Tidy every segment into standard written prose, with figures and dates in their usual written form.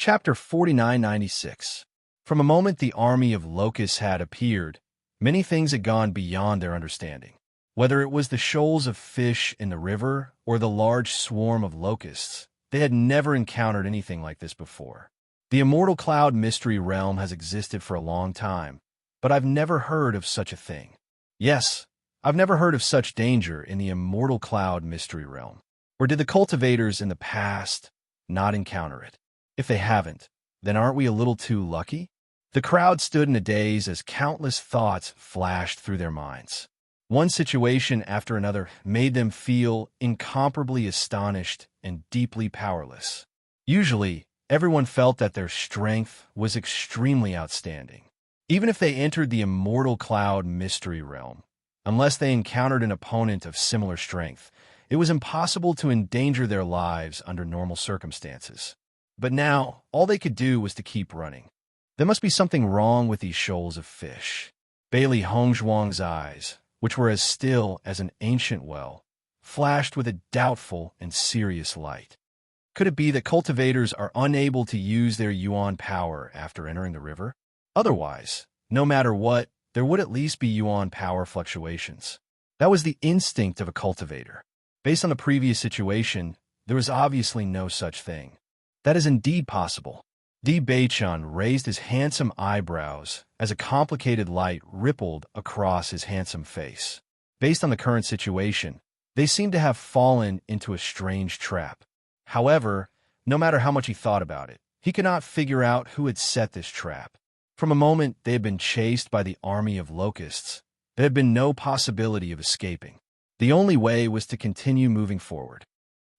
Chapter 4996. From a moment the army of locusts had appeared, many things had gone beyond their understanding. Whether it was the shoals of fish in the river or the large swarm of locusts, they had never encountered anything like this before. The immortal cloud mystery realm has existed for a long time, but I've never heard of such a thing. Yes, I've never heard of such danger in the immortal cloud mystery realm. Or did the cultivators in the past not encounter it? If they haven't, then aren't we a little too lucky? The crowd stood in a daze as countless thoughts flashed through their minds. One situation after another made them feel incomparably astonished and deeply powerless. Usually, everyone felt that their strength was extremely outstanding. Even if they entered the immortal cloud mystery realm, unless they encountered an opponent of similar strength, it was impossible to endanger their lives under normal circumstances. But now, all they could do was to keep running. There must be something wrong with these shoals of fish. Bailey Hongzhuang's eyes, which were as still as an ancient well, flashed with a doubtful and serious light. Could it be that cultivators are unable to use their yuan power after entering the river? Otherwise, no matter what, there would at least be yuan power fluctuations. That was the instinct of a cultivator. Based on the previous situation, there was obviously no such thing. That is indeed possible. Di Beichun raised his handsome eyebrows as a complicated light rippled across his handsome face. Based on the current situation, they seemed to have fallen into a strange trap. However, no matter how much he thought about it, he could not figure out who had set this trap. From a moment they had been chased by the army of locusts, there had been no possibility of escaping. The only way was to continue moving forward.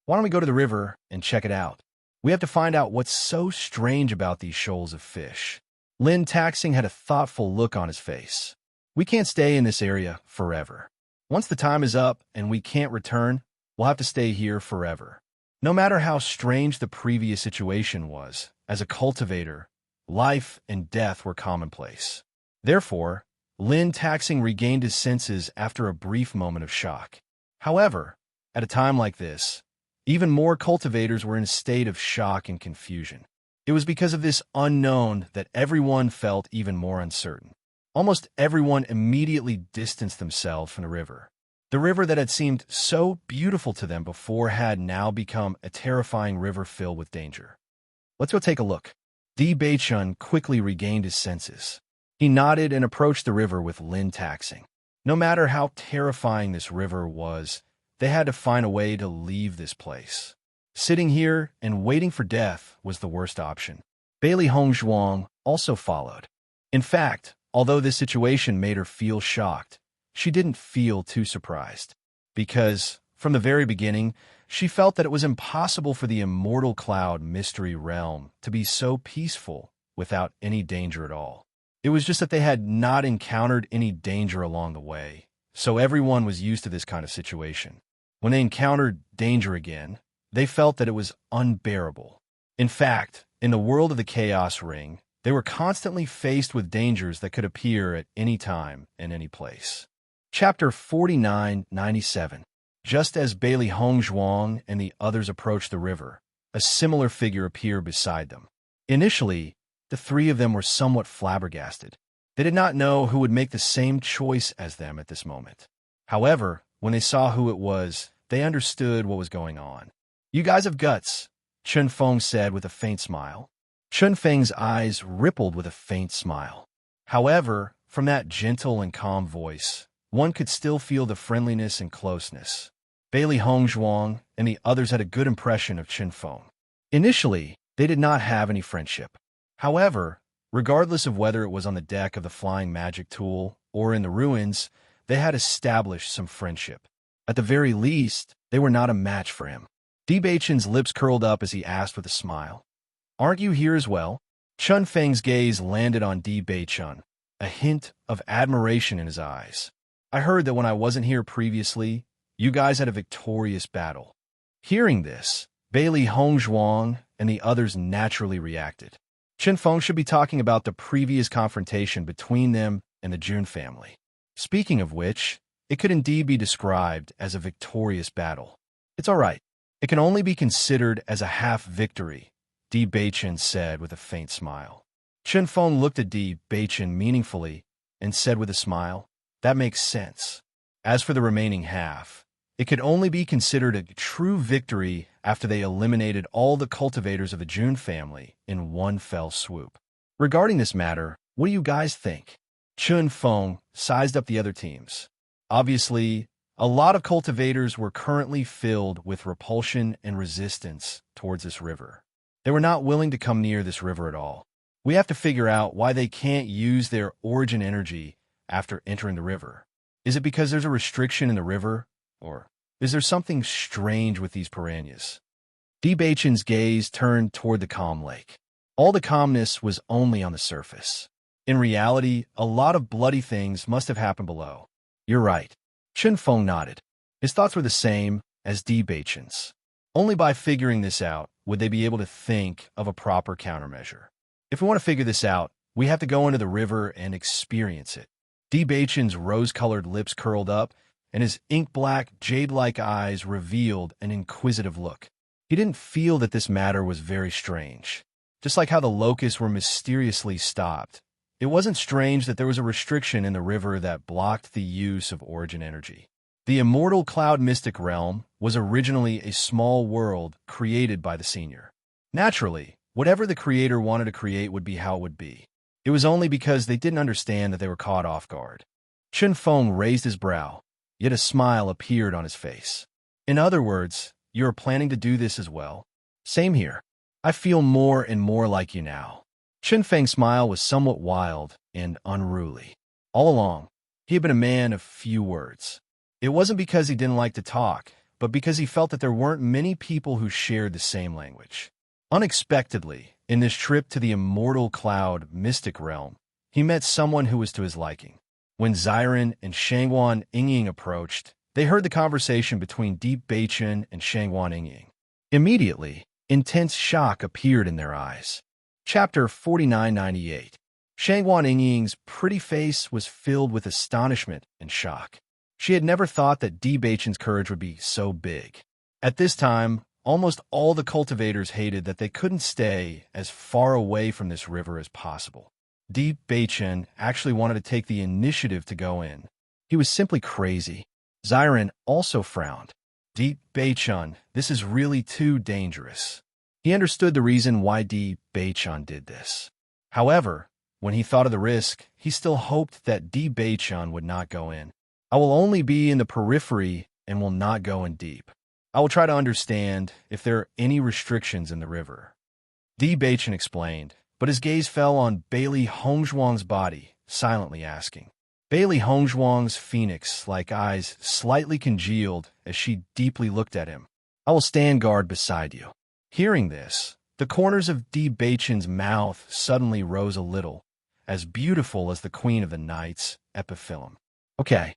Why don't we go to the river and check it out? We have to find out what's so strange about these shoals of fish. Lin Taxing had a thoughtful look on his face. We can't stay in this area forever. Once the time is up and we can't return, we'll have to stay here forever. No matter how strange the previous situation was, as a cultivator, life and death were commonplace. Therefore, Lin Taxing regained his senses after a brief moment of shock. However, at a time like this, even more cultivators were in a state of shock and confusion. It was because of this unknown that everyone felt even more uncertain. Almost everyone immediately distanced themselves from the river. The river that had seemed so beautiful to them before had now become a terrifying river filled with danger. Let's go take a look. Di Beichun quickly regained his senses. He nodded and approached the river with Lin Taxing. No matter how terrifying this river was, they had to find a way to leave this place. Sitting here and waiting for death was the worst option. Bailey Hongzhuang also followed. In fact, although this situation made her feel shocked, she didn't feel too surprised. Because, from the very beginning, she felt that it was impossible for the immortal cloud mystery realm to be so peaceful without any danger at all. It was just that they had not encountered any danger along the way, so everyone was used to this kind of situation. When they encountered danger again, they felt that it was unbearable. In fact, in the world of the Chaos Ring, they were constantly faced with dangers that could appear at any time and any place. Chapter 4997. Just as Bailey Hongzhuang and the others approached the river, a similar figure appeared beside them. Initially, the three of them were somewhat flabbergasted. They did not know who would make the same choice as them at this moment. However, when they saw who it was, they understood what was going on. "You guys have guts," Chun Feng said with a faint smile. Chun Feng's eyes rippled with a faint smile. However, from that gentle and calm voice, one could still feel the friendliness and closeness. Bailey Hongzhuang and the others had a good impression of Chun Feng. Initially, they did not have any friendship. However, regardless of whether it was on the deck of the flying magic tool or in the ruins, they had established some friendship. At the very least, they were not a match for him. Di Beichun's lips curled up as he asked with a smile, "Aren't you here as well?" Chun Feng's gaze landed on Di Beichun, a hint of admiration in his eyes. "I heard that when I wasn't here previously, you guys had a victorious battle." Hearing this, Bailey Hongzhuang and the others naturally reacted. Chun Feng should be talking about the previous confrontation between them and the Jun family. Speaking of which, it could indeed be described as a victorious battle. It's all right. It can only be considered as a half victory, Di Beichen said with a faint smile. Chen Feng looked at Di Beichen meaningfully and said with a smile, "That makes sense." As for the remaining half, it could only be considered a true victory after they eliminated all the cultivators of the Jun family in one fell swoop. Regarding this matter, what do you guys think? Chen Feng sized up the other teams. Obviously, a lot of cultivators were currently filled with repulsion and resistance towards this river. They were not willing to come near this river at all. We have to figure out why they can't use their origin energy after entering the river. Is it because there's a restriction in the river? Or is there something strange with these piranhas? Di Beichen's gaze turned toward the calm lake. All the calmness was only on the surface. In reality, a lot of bloody things must have happened below. You're right. Chen Feng nodded. His thoughts were the same as Di Beichen's. Only by figuring this out would they be able to think of a proper countermeasure. If we want to figure this out, we have to go into the river and experience it. Di Beichen's rose-colored lips curled up, and his ink-black, jade-like eyes revealed an inquisitive look. He didn't feel that this matter was very strange. Just like how the locusts were mysteriously stopped, it wasn't strange that there was a restriction in the river that blocked the use of origin energy. The immortal cloud mystic realm was originally a small world created by the senior. Naturally, whatever the creator wanted to create would be how it would be. It was only because they didn't understand that they were caught off guard. Chen Feng raised his brow, yet a smile appeared on his face. In other words, you are planning to do this as well? Same here. I feel more and more like you now. Chen Feng's smile was somewhat wild and unruly. All along, he had been a man of few words. It wasn't because he didn't like to talk, but because he felt that there weren't many people who shared the same language. Unexpectedly, in this trip to the immortal cloud mystic realm, he met someone who was to his liking. When Ziren and Shangguan Yingying approached, they heard the conversation between Di Beichen and Shangguan Yingying. Immediately, intense shock appeared in their eyes. Chapter 4998. Shangguan Yingying's pretty face was filled with astonishment and shock. She had never thought that Di Beichen's courage would be so big. At this time, almost all the cultivators hated that they couldn't stay as far away from this river as possible. Di Beichen actually wanted to take the initiative to go in. He was simply crazy. Ziren also frowned. Di Beichen, this is really too dangerous. He understood the reason why Di Beichen did this. However, when he thought of the risk, he still hoped that Di Beichen would not go in. I will only be in the periphery and will not go in deep. I will try to understand if there are any restrictions in the river. Di Beichen explained, but his gaze fell on Bailey Hongzhuang's body, silently asking. Bailey Hongzhuang's phoenix-like eyes slightly congealed as she deeply looked at him. I will stand guard beside you. Hearing this, the corners of Di Beichen's mouth suddenly rose a little, as beautiful as the Queen of the Night's epiphyllum. Okay.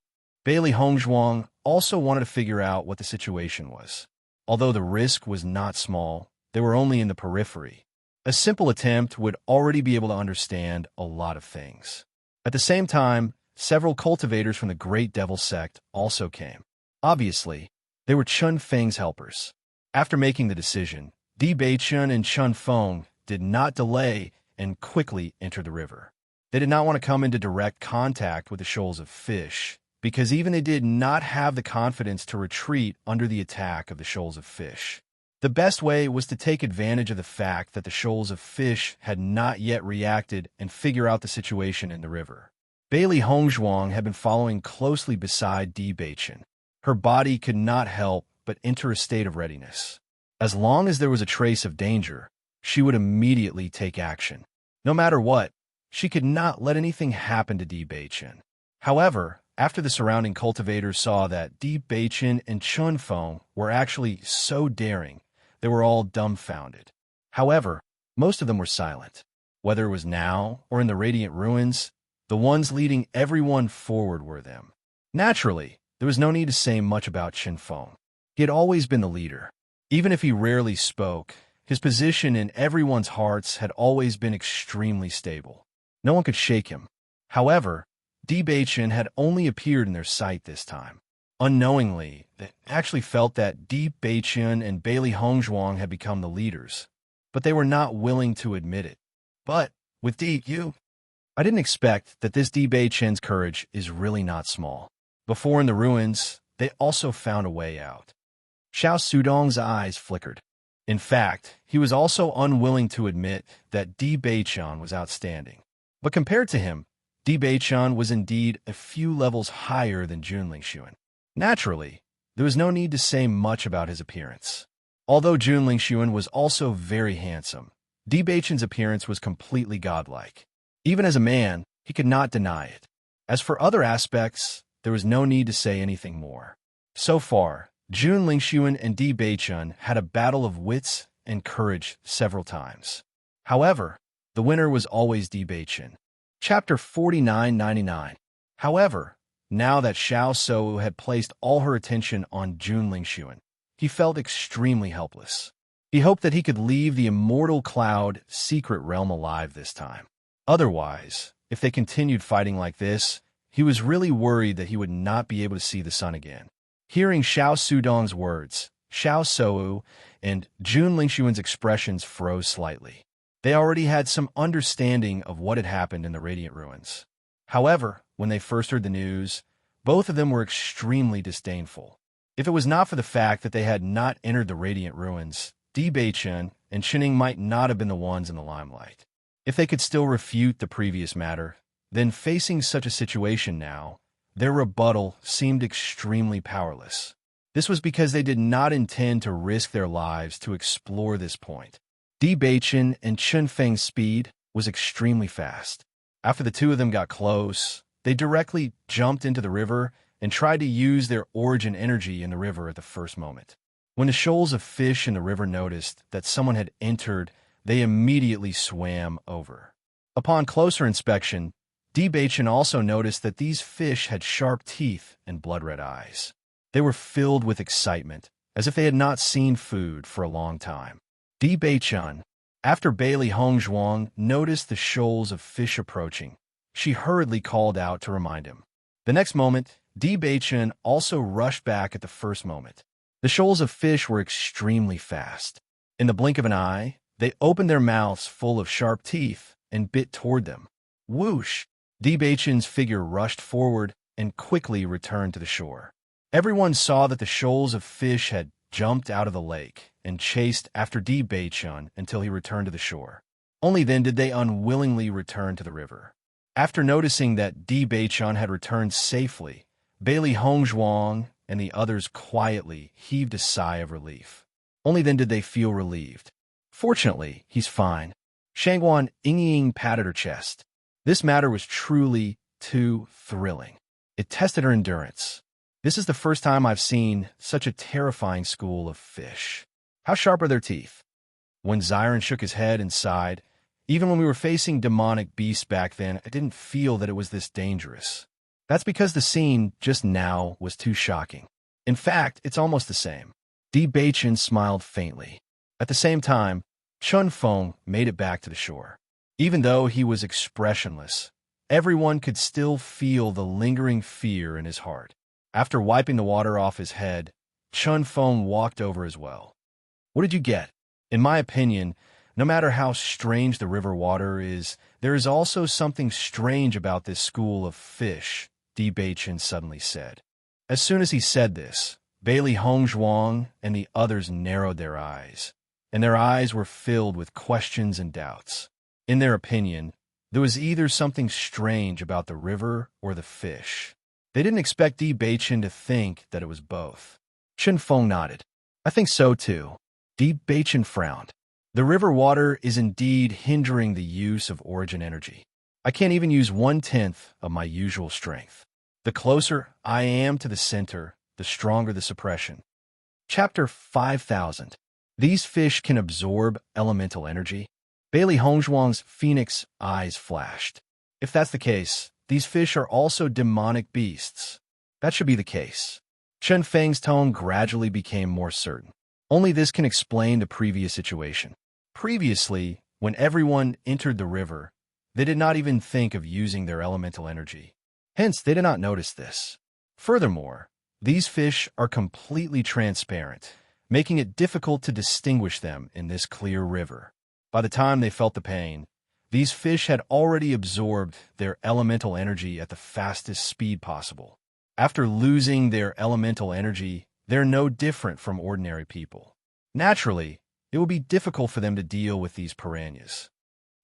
Bailey Hongzhuang also wanted to figure out what the situation was. Although the risk was not small, they were only in the periphery. A simple attempt would already be able to understand a lot of things. At the same time, several cultivators from the Great Devil sect also came. Obviously, they were Chen Feng's helpers. After making the decision, Di Beichen and Chen Feng did not delay and quickly entered the river. They did not want to come into direct contact with the shoals of fish, because even they did not have the confidence to retreat under the attack of the shoals of fish. The best way was to take advantage of the fact that the shoals of fish had not yet reacted and figure out the situation in the river. Bailey Hongzhuang had been following closely beside Di Beichen. Her body could not help but enter a state of readiness. As long as there was a trace of danger, she would immediately take action. No matter what, she could not let anything happen to Di Beichen. However, after the surrounding cultivators saw that Di Beichen and Chen Feng were actually so daring, they were all dumbfounded. However, most of them were silent. Whether it was now or in the Radiant Ruins, the ones leading everyone forward were them. Naturally, there was no need to say much about Chen Feng. He had always been the leader. Even if he rarely spoke, his position in everyone's hearts had always been extremely stable. No one could shake him. However, Di Beichen had only appeared in their sight this time. Unknowingly, they actually felt that Di Beichen and Bailey Hongzhuang had become the leaders. but they were not willing to admit it. But with I didn't expect that this Chen's courage is really not small. Before in the ruins, they also found a way out. Xiao Sudong's eyes flickered. In fact, he was also unwilling to admit that Chen was outstanding. But compared to him, Chen was indeed a few levels higher than Junlingxuan. Naturally, there was no need to say much about his appearance. Although Junlingxuan was also very handsome, Chen's appearance was completely godlike. Even as a man, he could not deny it. As for other aspects, there was no need to say anything more. So far, Junlingxuan and Chen had a battle of wits and courage several times. However, the winner was always Chen. Chapter 4999. However, now that Xiao Shou had placed all her attention on Junlingxuan, he felt extremely helpless. He hoped that he could leave the immortal cloud secret realm alive this time. Otherwise, if they continued fighting like this, he was really worried that he would not be able to see the sun again. Hearing Xiao Sudong's words, Xiao Shou and Junlingxuan's expressions froze slightly. They already had some understanding of what had happened in the Radiant Ruins. However, when they first heard the news, both of them were extremely disdainful. If it was not for the fact that they had not entered the Radiant Ruins, Chen and Qining might not have been the ones in the limelight. If they could still refute the previous matter, then facing such a situation now, their rebuttal seemed extremely powerless. This was because they did not intend to risk their lives to explore this point. Chen and Chunfeng's speed was extremely fast. After the two of them got close, they directly jumped into the river and tried to use their origin energy in the river at the first moment. When the shoals of fish in the river noticed that someone had entered, they immediately swam over. Upon closer inspection, Chen also noticed that these fish had sharp teeth and blood-red eyes. They were filled with excitement, as if they had not seen food for a long time. Chen, after Bailey Hongzhuang noticed the shoals of fish approaching, she hurriedly called out to remind him. The next moment, Chen also rushed back at the first moment. The shoals of fish were extremely fast. In the blink of an eye, they opened their mouths full of sharp teeth and bit toward them. Whoosh! Chen's figure rushed forward and quickly returned to the shore. Everyone saw that the shoals of fish had jumped out of the lake and chased after Chen until he returned to the shore. Only then did they unwillingly return to the river. After noticing that Chen had returned safely, Bailey Hongzhuang and the others quietly heaved a sigh of relief. Only then did they feel relieved. Fortunately, he's fine. Shangguan Yingying patted her chest. This matter was truly too thrilling. It tested her endurance. This is the first time I've seen such a terrifying school of fish. How sharp are their teeth? When Xiren shook his head and sighed, even when we were facing demonic beasts back then, I didn't feel that it was this dangerous. That's because the scene just now was too shocking. In fact, it's almost the same. Chen smiled faintly. At the same time, Chun Feng made it back to the shore. Even though he was expressionless, everyone could still feel the lingering fear in his heart. After wiping the water off his head, Chun Feng walked over as well. What did you get? In my opinion, no matter how strange the river water is, there is also something strange about this school of fish, Chen suddenly said. As soon as he said this, Bailey Hongzhuang and the others narrowed their eyes, and their eyes were filled with questions and doubts. In their opinion, there was either something strange about the river or the fish. They didn't expect Chen to think that it was both. Chun Feng nodded. I think so too. Chen frowned. The river water is indeed hindering the use of origin energy. I can't even use 1/10 of my usual strength. The closer I am to the center, the stronger the suppression. Chapter 5000. These fish can absorb elemental energy. Bailey Hongzhuang's phoenix eyes flashed. If that's the case, these fish are also demonic beasts. That should be the case. Chen Feng's tone gradually became more certain. Only this can explain the previous situation. Previously, when everyone entered the river, they did not even think of using their elemental energy. Hence, they did not notice this. Furthermore, these fish are completely transparent, making it difficult to distinguish them in this clear river. By the time they felt the pain, these fish had already absorbed their elemental energy at the fastest speed possible. After losing their elemental energy, they're no different from ordinary people. Naturally, it will be difficult for them to deal with these piranhas.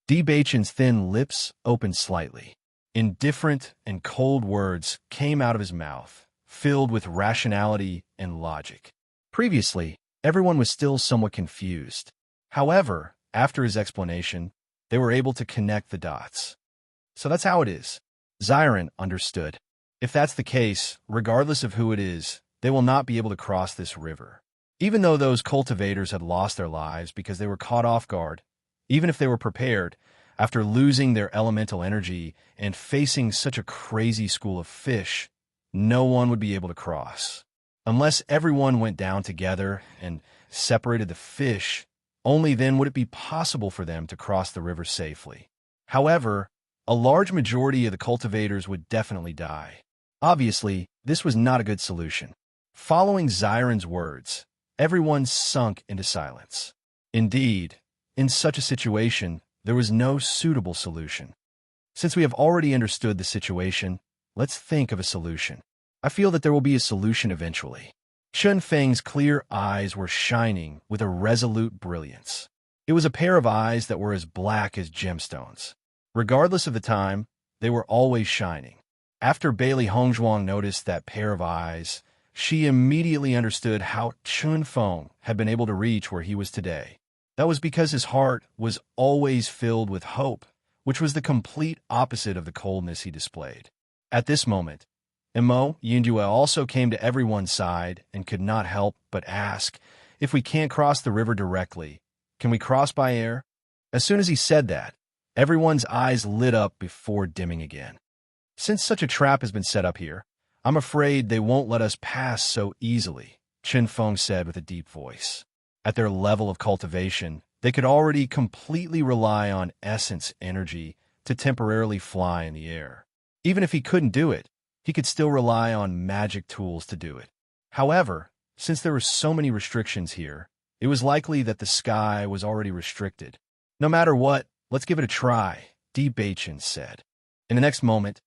D-Bachan's thin lips opened slightly. Indifferent and cold words came out of his mouth, filled with rationality and logic. Previously, everyone was still somewhat confused. However, after his explanation, they were able to connect the dots. So that's how it is. Xiren understood. If that's the case, regardless of who it is, they will not be able to cross this river. Even though those cultivators had lost their lives because they were caught off guard, even if they were prepared, after losing their elemental energy and facing such a crazy school of fish, no one would be able to cross. Unless everyone went down together and separated the fish, only then would it be possible for them to cross the river safely. However, a large majority of the cultivators would definitely die. Obviously, this was not a good solution. Following Xiren's words, everyone sunk into silence. Indeed, in such a situation, there was no suitable solution. Since we have already understood the situation, let's think of a solution. I feel that there will be a solution eventually. Chun Feng's clear eyes were shining with a resolute brilliance. It was a pair of eyes that were as black as gemstones. Regardless of the time, they were always shining. After Bailey Hongzhuang noticed that pair of eyes, she immediately understood how Chun Feng had been able to reach where he was today. That was because his heart was always filled with hope, which was the complete opposite of the coldness he displayed. At this moment, Emo Yinjue also came to everyone's side and could not help but ask, if we can't cross the river directly, can we cross by air? As soon as he said that, everyone's eyes lit up before dimming again. Since such a trap has been set up here, I'm afraid they won't let us pass so easily, Chun Feng said with a deep voice. At their level of cultivation, they could already completely rely on essence energy to temporarily fly in the air. Even if he couldn't do it, he could still rely on magic tools to do it. However, since there were so many restrictions here, it was likely that the sky was already restricted. No matter what, let's give it a try, D-Bachan said. In the next moment,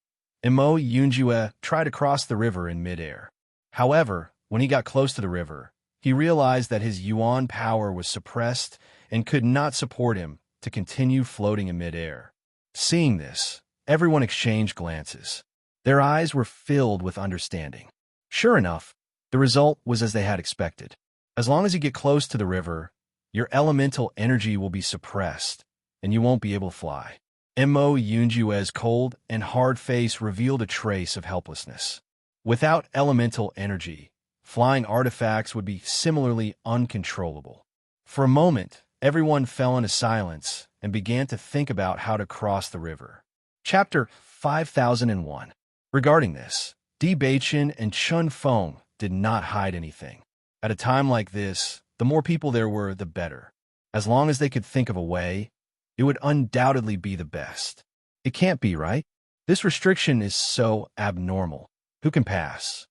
Emo Yunjue tried to cross the river in midair. However, when he got close to the river, he realized that his yuan power was suppressed and could not support him to continue floating in midair. Seeing this, everyone exchanged glances. Their eyes were filled with understanding. Sure enough, the result was as they had expected. As long as you get close to the river, your elemental energy will be suppressed, and you won't be able to fly. Mo Yunjue's cold and hard face revealed a trace of helplessness. Without elemental energy, flying artifacts would be similarly uncontrollable. For a moment, everyone fell into silence and began to think about how to cross the river. Chapter 5001. Regarding this, D-Bachan and Chun Feng did not hide anything. At a time like this, the more people there were, the better. As long as they could think of a way, it would undoubtedly be the best. It can't be, right? This restriction is so abnormal. Who can pass?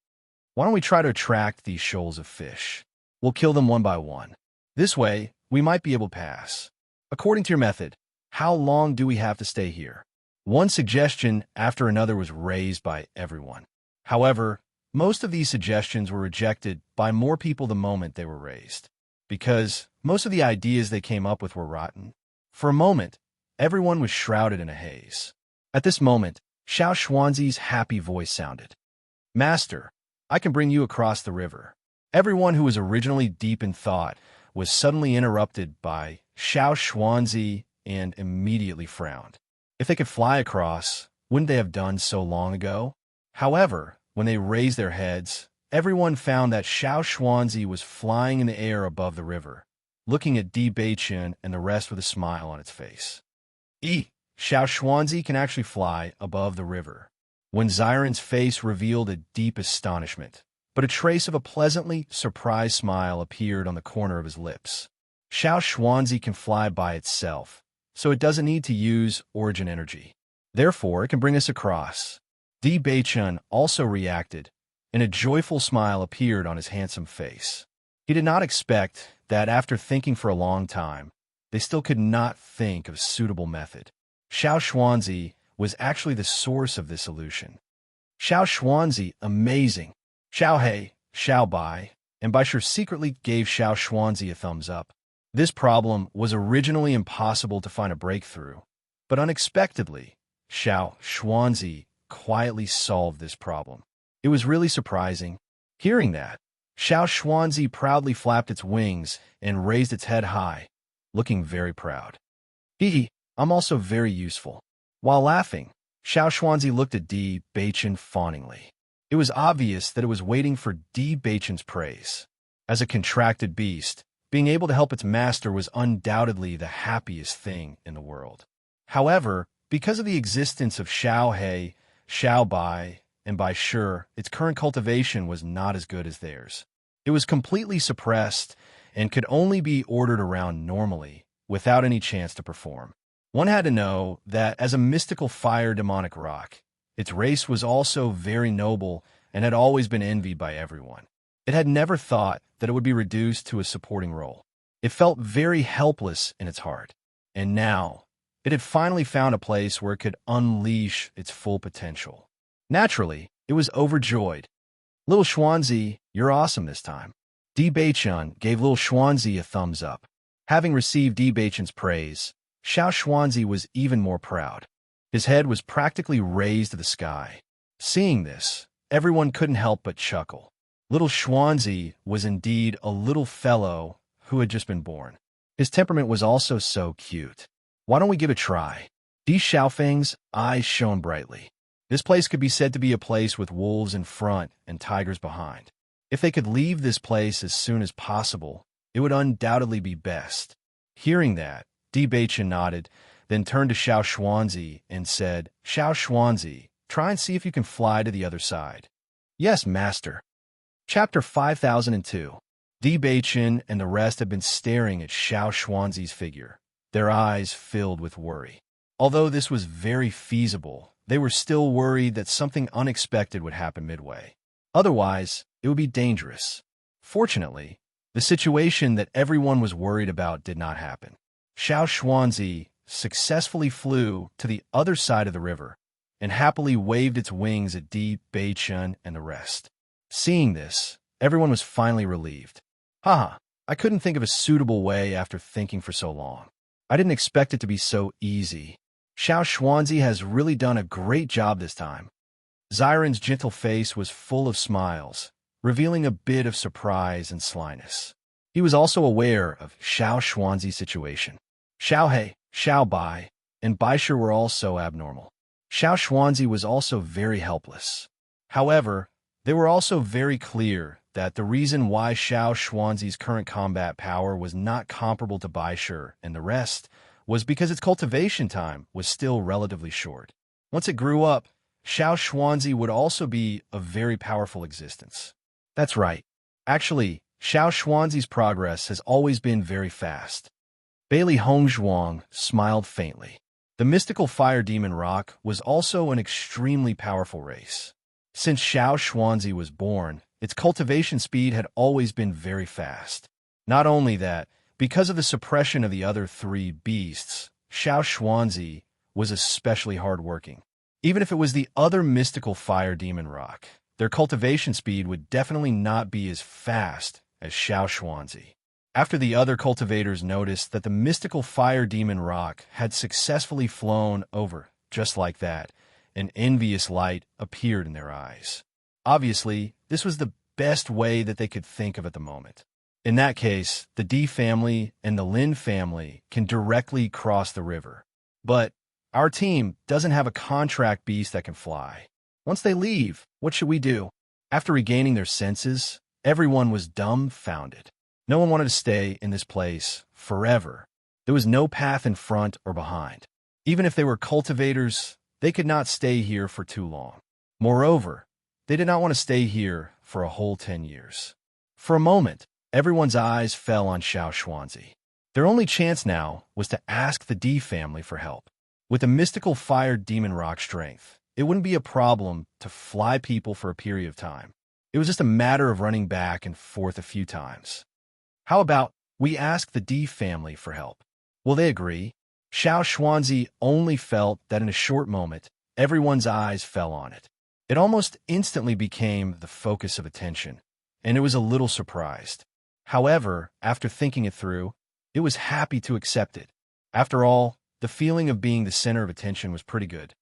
Why don't we try to attract these shoals of fish? We'll kill them one by one. This way, we might be able to pass. According to your method, how long do we have to stay here? One suggestion after another was raised by everyone. However, most of these suggestions were rejected by more people the moment they were raised, because most of the ideas they came up with were rotten. For a moment, everyone was shrouded in a haze. At this moment, Xiao Xuanzi's happy voice sounded. Master, I can bring you across the river. Everyone who was originally deep in thought was suddenly interrupted by Xiao Xuanzi and immediately frowned. If they could fly across, wouldn't they have done so long ago? However, when they raised their heads, everyone found that Xiao Xuanzi was flying in the air above the river, looking at D-Bachan and the rest with a smile on its face. Xiao Xuanzi can actually fly above the river. When Xiren's face revealed a deep astonishment, but a trace of a pleasantly surprised smile appeared on the corner of his lips. Xiao Xuanzi can fly by itself, so it doesn't need to use origin energy. Therefore, it can bring us across. D-Bachan also reacted, and a joyful smile appeared on his handsome face. He did not expect that after thinking for a long time, they still could not think of a suitable method. Xiao Xuanzi was actually the source of this illusion. Xiao Xuanzi, amazing. Xiao He, Xiao Bai, and Baisher secretly gave Xiao Xuanzi a thumbs up. This problem was originally impossible to find a breakthrough, but unexpectedly, Xiao Xuanzi quietly solved this problem. It was really surprising. Hearing that, Xiao Xuanzi proudly flapped its wings and raised its head high, looking very proud. Hee, I'm also very useful. While laughing, Xiao Xuanzi looked at Di Beichen fawningly. It was obvious that it was waiting for Di Beichen's praise. As a contracted beast, being able to help its master was undoubtedly the happiest thing in the world. However, because of the existence of Xiao He, Xiao Bai, and Bai Shi, its current cultivation was not as good as theirs. It was completely suppressed and could only be ordered around normally, without any chance to perform. One had to know that as a mystical fire demonic rock, its race was also very noble and had always been envied by everyone. It had never thought that it would be reduced to a supporting role. It felt very helpless in its heart, and now it had finally found a place where it could unleash its full potential. Naturally, it was overjoyed. Little Xuanzi, you're awesome this time. Di Beichen gave Little Xuanzi a thumbs up. Having received Di Beichen's praise, Xiao Xuanzi was even more proud. His head was practically raised to the sky. Seeing this, everyone couldn't help but chuckle. Little Xuanzi was indeed a little fellow who had just been born. His temperament was also so cute. Why don't we give it a try? Di Xiaofeng's eyes shone brightly. This place could be said to be a place with wolves in front and tigers behind. If they could leave this place as soon as possible, it would undoubtedly be best. Hearing that, Di Beichen nodded, then turned to Xiao Xuanzi and said, Xiao Xuanzi, try and see if you can fly to the other side. Yes, master. Chapter 5002. Di Beichen and the rest had been staring at Xiao Xuanzi's figure, their eyes filled with worry. Although this was very feasible, they were still worried that something unexpected would happen midway. Otherwise, it would be dangerous. Fortunately, the situation that everyone was worried about did not happen. Xiao Xuanzi successfully flew to the other side of the river and happily waved its wings at Di Beichen and the rest. Seeing this, everyone was finally relieved. Haha, I couldn't think of a suitable way after thinking for so long. I didn't expect it to be so easy. Xiao Xuanzi has really done a great job this time. Xiren's gentle face was full of smiles, revealing a bit of surprise and slyness. He was also aware of Xiao Xuanzi's situation. Xiao He, Xiao Bai, and Bai Shi were also abnormal. Xiao Xuanzi was also very helpless. However, they were also very clear that the reason why Xiao Xuanzi's current combat power was not comparable to Bai Shi and the rest was because its cultivation time was still relatively short. Once it grew up, Xiao Xuanzi would also be a very powerful existence. That's right. Actually, Xiao Xuanzi's progress has always been very fast. Bailey Hongzhuang smiled faintly. The mystical fire demon rock was also an extremely powerful race. Since Xiao Xuanzi was born, its cultivation speed had always been very fast. Not only that, because of the suppression of the other three beasts, Xiao Xuanzi was especially hardworking. Even if it was the other mystical fire demon rock, their cultivation speed would definitely not be as fast as Xiao Xuanzi. After the other cultivators noticed that the mystical fire demon rock had successfully flown over, just like that, an envious light appeared in their eyes. Obviously, this was the best way that they could think of at the moment. In that case, the Di family and the Lin family can directly cross the river. But our team doesn't have a contract beast that can fly. Once they leave, what should we do? After regaining their senses, everyone was dumbfounded. No one wanted to stay in this place forever. There was no path in front or behind. Even if they were cultivators, they could not stay here for too long. Moreover, they did not want to stay here for a whole 10 years. For a moment, everyone's eyes fell on Xiao Xuanzi. Their only chance now was to ask the Di family for help. With a mystical fire demon rock strength, it wouldn't be a problem to fly people for a period of time. It was just a matter of running back and forth a few times. How about we ask the Di family for help? Will they agree? Xiao Xuanzi only felt that in a short moment, everyone's eyes fell on it. It almost instantly became the focus of attention, and it was a little surprised. However, after thinking it through, it was happy to accept it. After all, the feeling of being the center of attention was pretty good.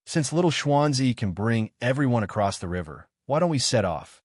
Since little Xuanzi can bring everyone across the river, why don't we set off?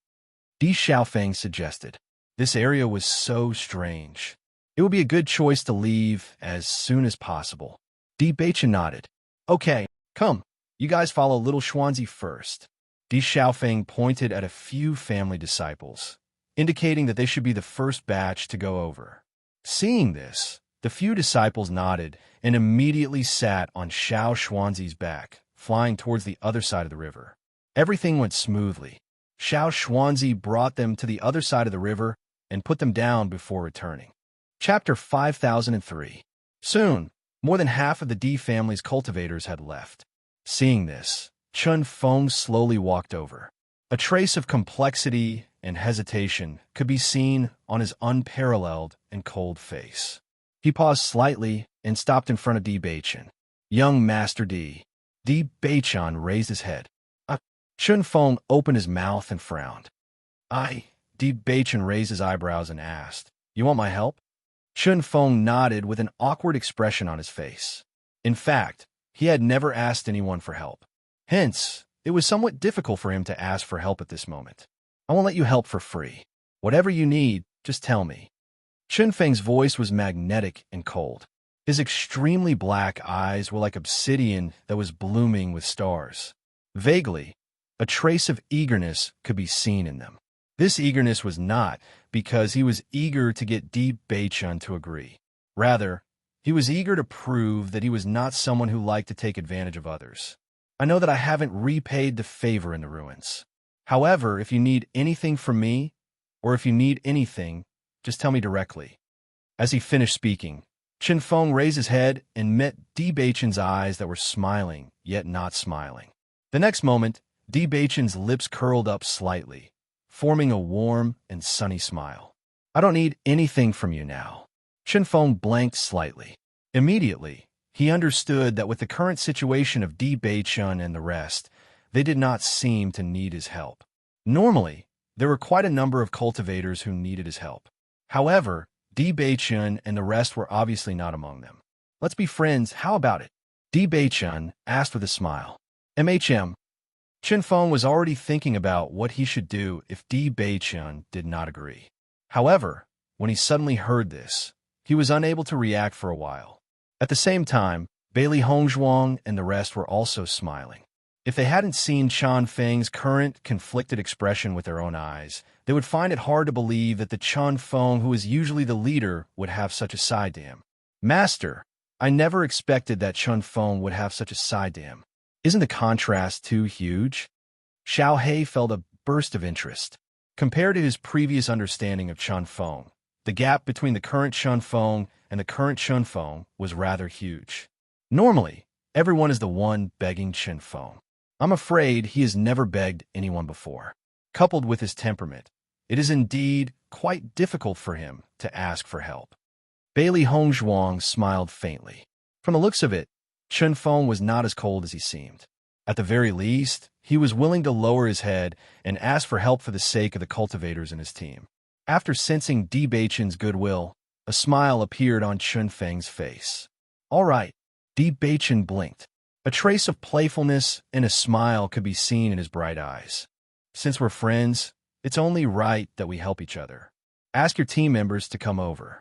Di Xiaofeng suggested. This area was so strange. It would be a good choice to leave as soon as possible. Di Baichen nodded. Okay, come. You guys follow little Xuanzi first. Di Xiaofeng pointed at a few family disciples, indicating that they should be the first batch to go over. Seeing this, the few disciples nodded and immediately sat on Xiao Xuanzi's back, flying towards the other side of the river. Everything went smoothly. Xiao Xuanzi brought them to the other side of the river and put them down before returning. Chapter 5003. Soon, more than half of the Di family's cultivators had left. Seeing this, Chun Feng slowly walked over. A trace of complexity and hesitation could be seen on his unparalleled and cold face. He paused slightly and stopped in front of Di Baichen. Young Master Di. Di Baichen raised his head. Chun Feng opened his mouth and frowned. Di Baichen raised his eyebrows and asked, You want my help? Chun Feng nodded with an awkward expression on his face. In fact, he had never asked anyone for help. Hence, it was somewhat difficult for him to ask for help at this moment. I won't let you help for free. Whatever you need, just tell me. Chun Feng's voice was magnetic and cold. His extremely black eyes were like obsidian that was blooming with stars. Vaguely, a trace of eagerness could be seen in them. This eagerness was not because he was eager to get Di Baichen to agree. Rather, he was eager to prove that he was not someone who liked to take advantage of others. I know that I haven't repaid the favor in the ruins. However, if you need anything from me, or if you need anything, just tell me directly. As he finished speaking, Chun Feng raised his head and met Di Baichen's eyes that were smiling, yet not smiling. The next moment, Di Baichen's lips curled up slightly, forming a warm and sunny smile. I don't need anything from you now. Chun Feng blanked slightly. Immediately, he understood that with the current situation of Di Baichen and the rest, they did not seem to need his help. Normally, there were quite a number of cultivators who needed his help. However, Di Baichen and the rest were obviously not among them. Let's be friends, how about it? Di Baichen asked with a smile. MHM. Chun Feng was already thinking about what he should do if Di Baichen did not agree. However, when he suddenly heard this, he was unable to react for a while. At the same time, Bailey Hongzhuang and the rest were also smiling. If they hadn't seen Chun Feng's current conflicted expression with their own eyes, they would find it hard to believe that the Chun Feng who is usually the leader would have such a side to him. Master, I never expected that Chun Feng would have such a side to him. Isn't the contrast too huge? Xiao He felt a burst of interest. Compared to his previous understanding of Chun Feng, the gap between the current Chun Feng and the current Chun Feng was rather huge. Normally, everyone is the one begging Chun Feng. I'm afraid he has never begged anyone before. Coupled with his temperament, it is indeed quite difficult for him to ask for help. Bailey Hongzhuang smiled faintly. From the looks of it, Chun Feng was not as cold as he seemed. At the very least, he was willing to lower his head and ask for help for the sake of the cultivators in his team. After sensing Di Baichen's goodwill, a smile appeared on Chun Feng's face. All right, Di Baichen blinked. A trace of playfulness and a smile could be seen in his bright eyes. Since we're friends, it's only right that we help each other. Ask your team members to come over.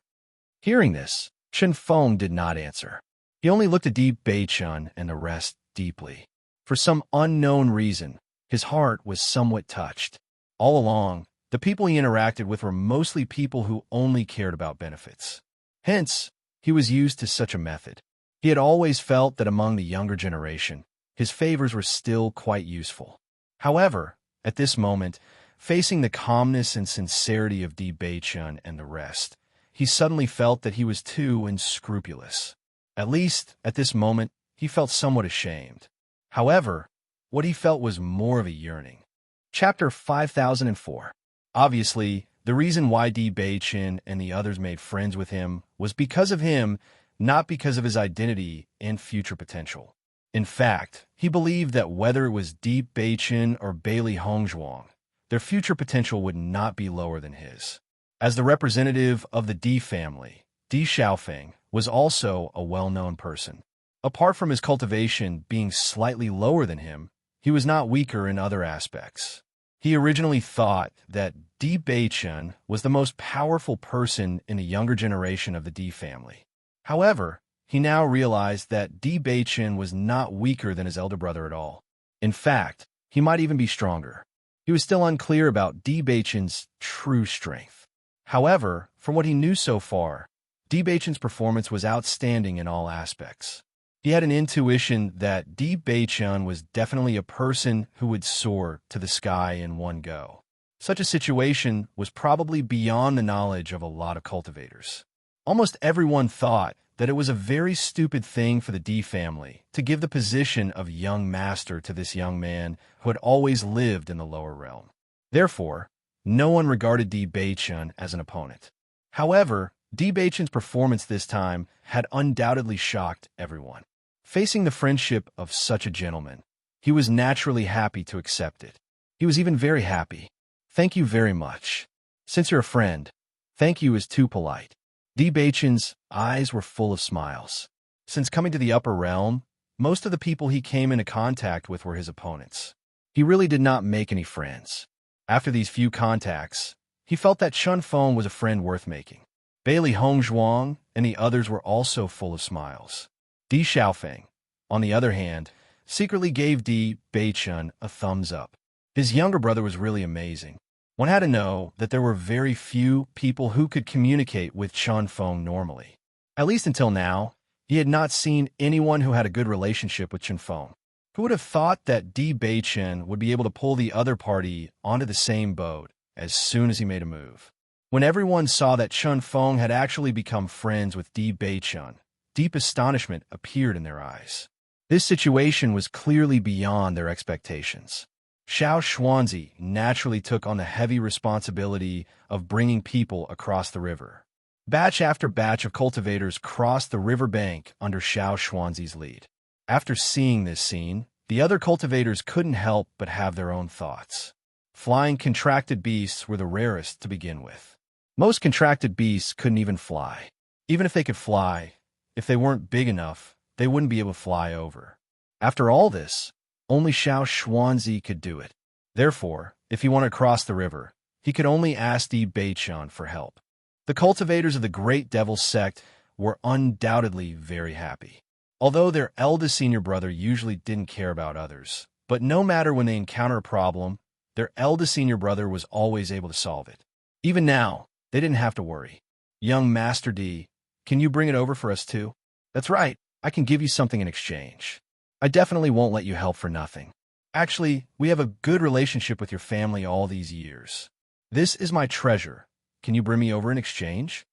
Hearing this, Chun Feng did not answer. He only looked at Di Baichen and the rest deeply. For some unknown reason, his heart was somewhat touched. All along, the people he interacted with were mostly people who only cared about benefits. Hence, he was used to such a method. He had always felt that among the younger generation, his favors were still quite useful. However, at this moment, facing the calmness and sincerity of Di Baichen and the rest, he suddenly felt that he was too unscrupulous. At least, at this moment, he felt somewhat ashamed. However, what he felt was more of a yearning. Chapter 5004. Obviously, the reason why Di Baichen and the others made friends with him was because of him not because of his identity and future potential. In fact, he believed that whether it was Di Beichen or Bailey Hongzhuang, their future potential would not be lower than his. As the representative of the Di family, Di Xiaofeng was also a well-known person. Apart from his cultivation being slightly lower than him, he was not weaker in other aspects. He originally thought that Di Beichen was the most powerful person in the younger generation of the Di family. However, he now realized that Di Beichen was not weaker than his elder brother at all. In fact, he might even be stronger. He was still unclear about Di Beichen's true strength. However, from what he knew so far, Di Beichen's performance was outstanding in all aspects. He had an intuition that Di Beichen was definitely a person who would soar to the sky in one go. Such a situation was probably beyond the knowledge of a lot of cultivators. Almost everyone thought that it was a very stupid thing for the Di family to give the position of young master to this young man who had always lived in the lower realm. Therefore, no one regarded Di Beichen as an opponent. However, Di Beichen's performance this time had undoubtedly shocked everyone. Facing the friendship of such a gentleman, he was naturally happy to accept it. He was even very happy. "Thank you very much. Since you're a friend, thank you is too polite." Di Beichen's eyes were full of smiles. Since coming to the upper realm, most of the people he came into contact with were his opponents. He really did not make any friends. After these few contacts, he felt that Chun Feng was a friend worth making. Bailey Hongzhuang and the others were also full of smiles. Di Xiaofeng, on the other hand, secretly gave Di Beichen a thumbs up. His younger brother was really amazing. One had to know that there were very few people who could communicate with Chun Feng normally. At least until now, he had not seen anyone who had a good relationship with Chun Feng. Who would have thought that Di Beichen would be able to pull the other party onto the same boat as soon as he made a move? When everyone saw that Chun Feng had actually become friends with Di Beichen, deep astonishment appeared in their eyes. This situation was clearly beyond their expectations. Xiao Xuanzi naturally took on the heavy responsibility of bringing people across the river. Batch after batch of cultivators crossed the river bank under Xiao Xuanzi's lead. After seeing this scene, the other cultivators couldn't help but have their own thoughts. Flying contracted beasts were the rarest to begin with. Most contracted beasts couldn't even fly. Even if they could fly, if they weren't big enough, they wouldn't be able to fly over. After all this, only Xiao Xuanzi could do it. Therefore, if he wanted to cross the river, he could only ask Di Beichen for help. The cultivators of the Great Devil sect were undoubtedly very happy. Although their eldest senior brother usually didn't care about others, but no matter when they encounter a problem, their eldest senior brother was always able to solve it. Even now, they didn't have to worry. "Young Master Di, can you bring it over for us too?" "That's right, I can give you something in exchange. I definitely won't let you help for nothing. Actually, we have a good relationship with your family all these years. This is my treasure. Can you bring me over in exchange?"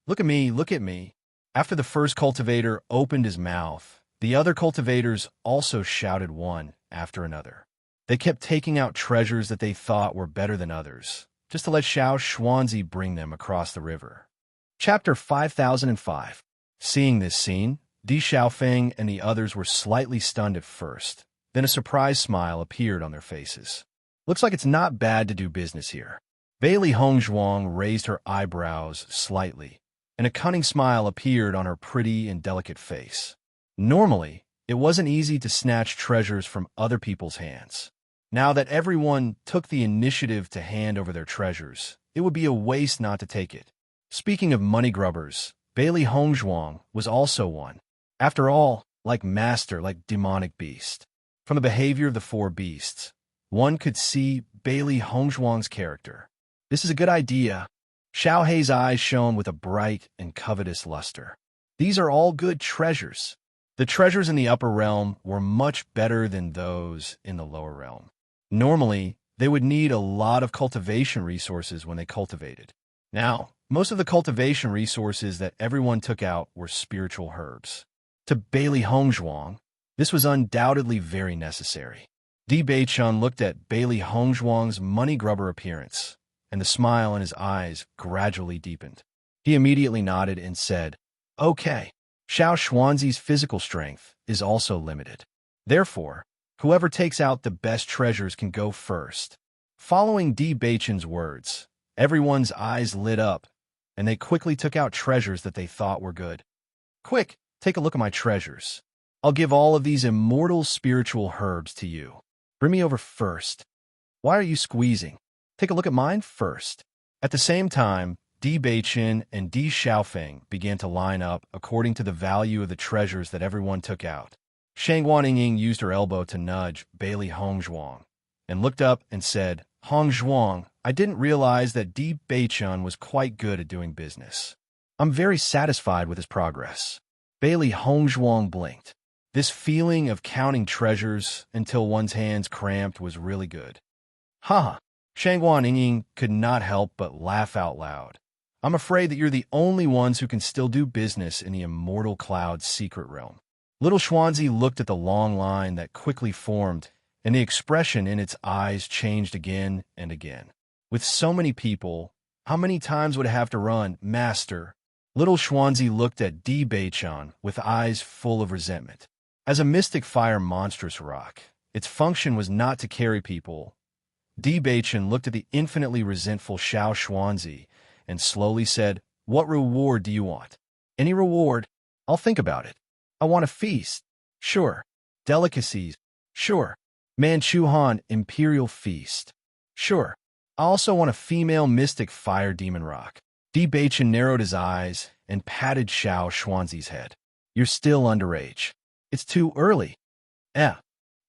"Look at me, look at me." After the first cultivator opened his mouth, the other cultivators also shouted one after another. They kept taking out treasures that they thought were better than others, just to let Xiao Xuanzi bring them across the river. Chapter 5005. Seeing this scene, Di Xiaofeng and the others were slightly stunned at first. Then a surprised smile appeared on their faces. "Looks like it's not bad to do business here." Bailey Hongzhuang raised her eyebrows slightly, and a cunning smile appeared on her pretty and delicate face. Normally, it wasn't easy to snatch treasures from other people's hands. Now that everyone took the initiative to hand over their treasures, it would be a waste not to take it. Speaking of money grubbers, Bailey Hongzhuang was also one. After all, like master, like demonic beast. From the behavior of the four beasts, one could see Bailey Hongzhuang's character. "This is a good idea." Xiao Hei's eyes shone with a bright and covetous luster. "These are all good treasures." The treasures in the upper realm were much better than those in the lower realm. Normally, they would need a lot of cultivation resources when they cultivated. Now, most of the cultivation resources that everyone took out were spiritual herbs. To Bailey Hongzhuang, this was undoubtedly very necessary. Di Beichen looked at Bailey Hongzhuang's money grubber appearance, and the smile in his eyes gradually deepened. He immediately nodded and said, "Okay." Xiao Xuanzi's physical strength is also limited. Therefore, whoever takes out the best treasures can go first. Following Di Beichen's words, everyone's eyes lit up, and they quickly took out treasures that they thought were good. Quick, take a look at my treasures. I'll give all of these immortal spiritual herbs to you. Bring me over first. Why are you squeezing? Take a look at mine first. At the same time, Di Beichen and Di Xiaofeng began to line up according to the value of the treasures that everyone took out. Shang Guanying used her elbow to nudge Bailey Hongzhuang and looked up and said, Hongzhuang, I didn't realize that Di Beichen was quite good at doing business. I'm very satisfied with his progress. Bailey Hongzhuang blinked. This feeling of counting treasures until one's hands cramped was really good. Haha, Shang Guanying could not help but laugh out loud. I'm afraid that you're the only ones who can still do business in the Immortal Cloud's secret realm. Little Xuanzi looked at the long line that quickly formed, and the expression in its eyes changed again and again. With so many people, how many times would it have to run, Master? Little Xuanzi looked at Di Beichen with eyes full of resentment. As a mystic fire monstrous rock, its function was not to carry people. Di Beichen looked at the infinitely resentful Xiao Xuanzi and slowly said, What reward do you want? Any reward? I'll think about it. I want a feast. Sure. Delicacies. Sure. Manchuhan Imperial Feast. Sure. I also want a female mystic fire demon rock. Di Beichen narrowed his eyes and patted Xiao Xuanzi's head. You're still underage. It's too early. Xiao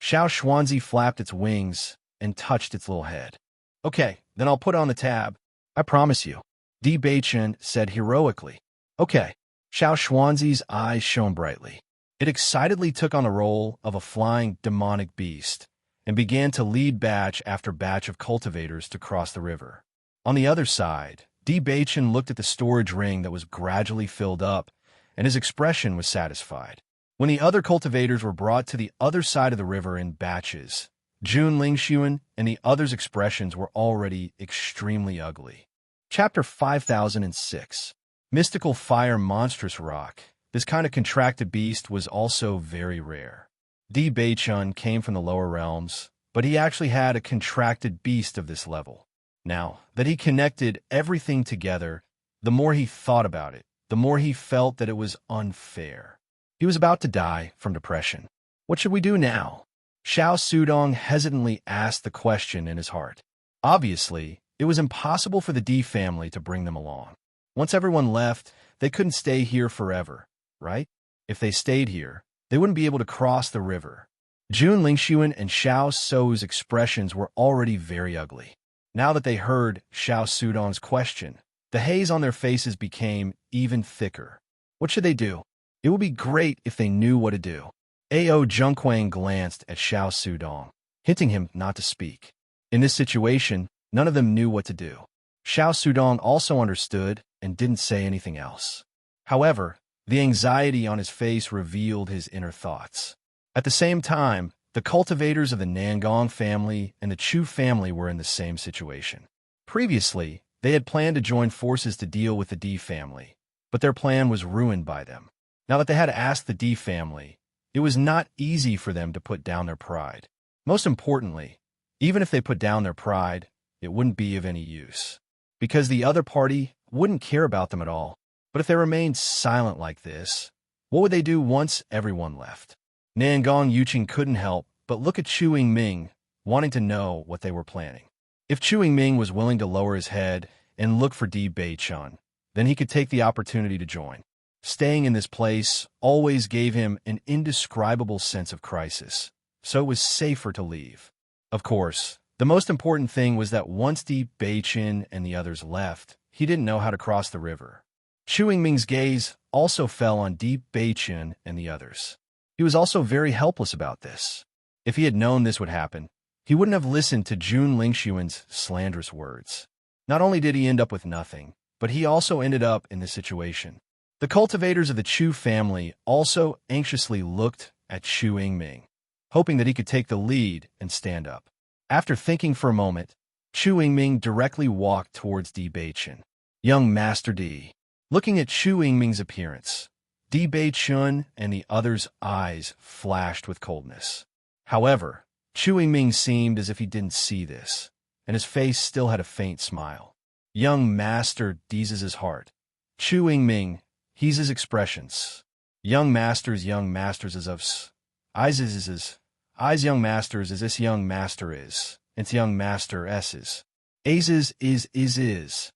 Xuanzi flapped its wings and touched its little head. Okay, then I'll put on the tab. I promise you. Di Beichen said heroically. Okay. Xiao Xuanzi's eyes shone brightly. It excitedly took on the role of a flying demonic beast and began to lead batch after batch of cultivators to cross the river. On the other side, Di Beichen looked at the storage ring that was gradually filled up, and his expression was satisfied. When the other cultivators were brought to the other side of the river in batches, Jun Lingxuan and the others' expressions were already extremely ugly. Chapter 5006. Mystical Fire Monstrous Rock. This kind of contracted beast was also very rare. Di Beichen came from the lower realms, but he actually had a contracted beast of this level. Now that he connected everything together, the more he thought about it, the more he felt that it was unfair. He was about to die from depression. What should we do now? Xiao Sudong hesitantly asked the question in his heart. Obviously, it was impossible for the Di family to bring them along. Once everyone left, they couldn't stay here forever, right? If they stayed here, they wouldn't be able to cross the river. Jun Lingxuan and Xiao Sou's expressions were already very ugly. Now that they heard Xiao Sudong's question, the haze on their faces became even thicker. What should they do? It would be great if they knew what to do. Ao Zhengquang glanced at Xiao Sudong, hinting him not to speak. In this situation, none of them knew what to do. Xiao Sudong also understood and didn't say anything else. However, the anxiety on his face revealed his inner thoughts. At the same time, the cultivators of the Nangong family and the Chu family were in the same situation. Previously, they had planned to join forces to deal with the Di family, but their plan was ruined by them. Now that they had asked the Di family, it was not easy for them to put down their pride. Most importantly, even if they put down their pride, it wouldn't be of any use, because the other party wouldn't care about them at all. But if they remained silent like this, what would they do once everyone left? Nangong Yuqing couldn't help but look at Chu Yingming, wanting to know what they were planning. If Chu Yingming was willing to lower his head and look for Di Beichen, then he could take the opportunity to join. Staying in this place always gave him an indescribable sense of crisis, so it was safer to leave. Of course, the most important thing was that once Di Beichen and the others left, he didn't know how to cross the river. Chu Yingming's gaze also fell on Di Beichen and the others. He was also very helpless about this. If he had known this would happen, he wouldn't have listened to Jun Lingxuan's slanderous words. Not only did he end up with nothing, but he also ended up in this situation. The cultivators of the Chu family also anxiously looked at Chu Yingming, hoping that he could take the lead and stand up. After thinking for a moment, Chu Yingming directly walked towards Di Beichen. Young Master Di. Looking at Chu Yingming's appearance, Di Bei-chun and the other's eyes flashed with coldness. However, Chu Yingming seemed as if he didn't see this, and his face still had a faint smile. Young master deeses his heart. Chu Yingming, he's his expressions. Young masters is of eyes young masters is this young master is, it's young master s's. Is.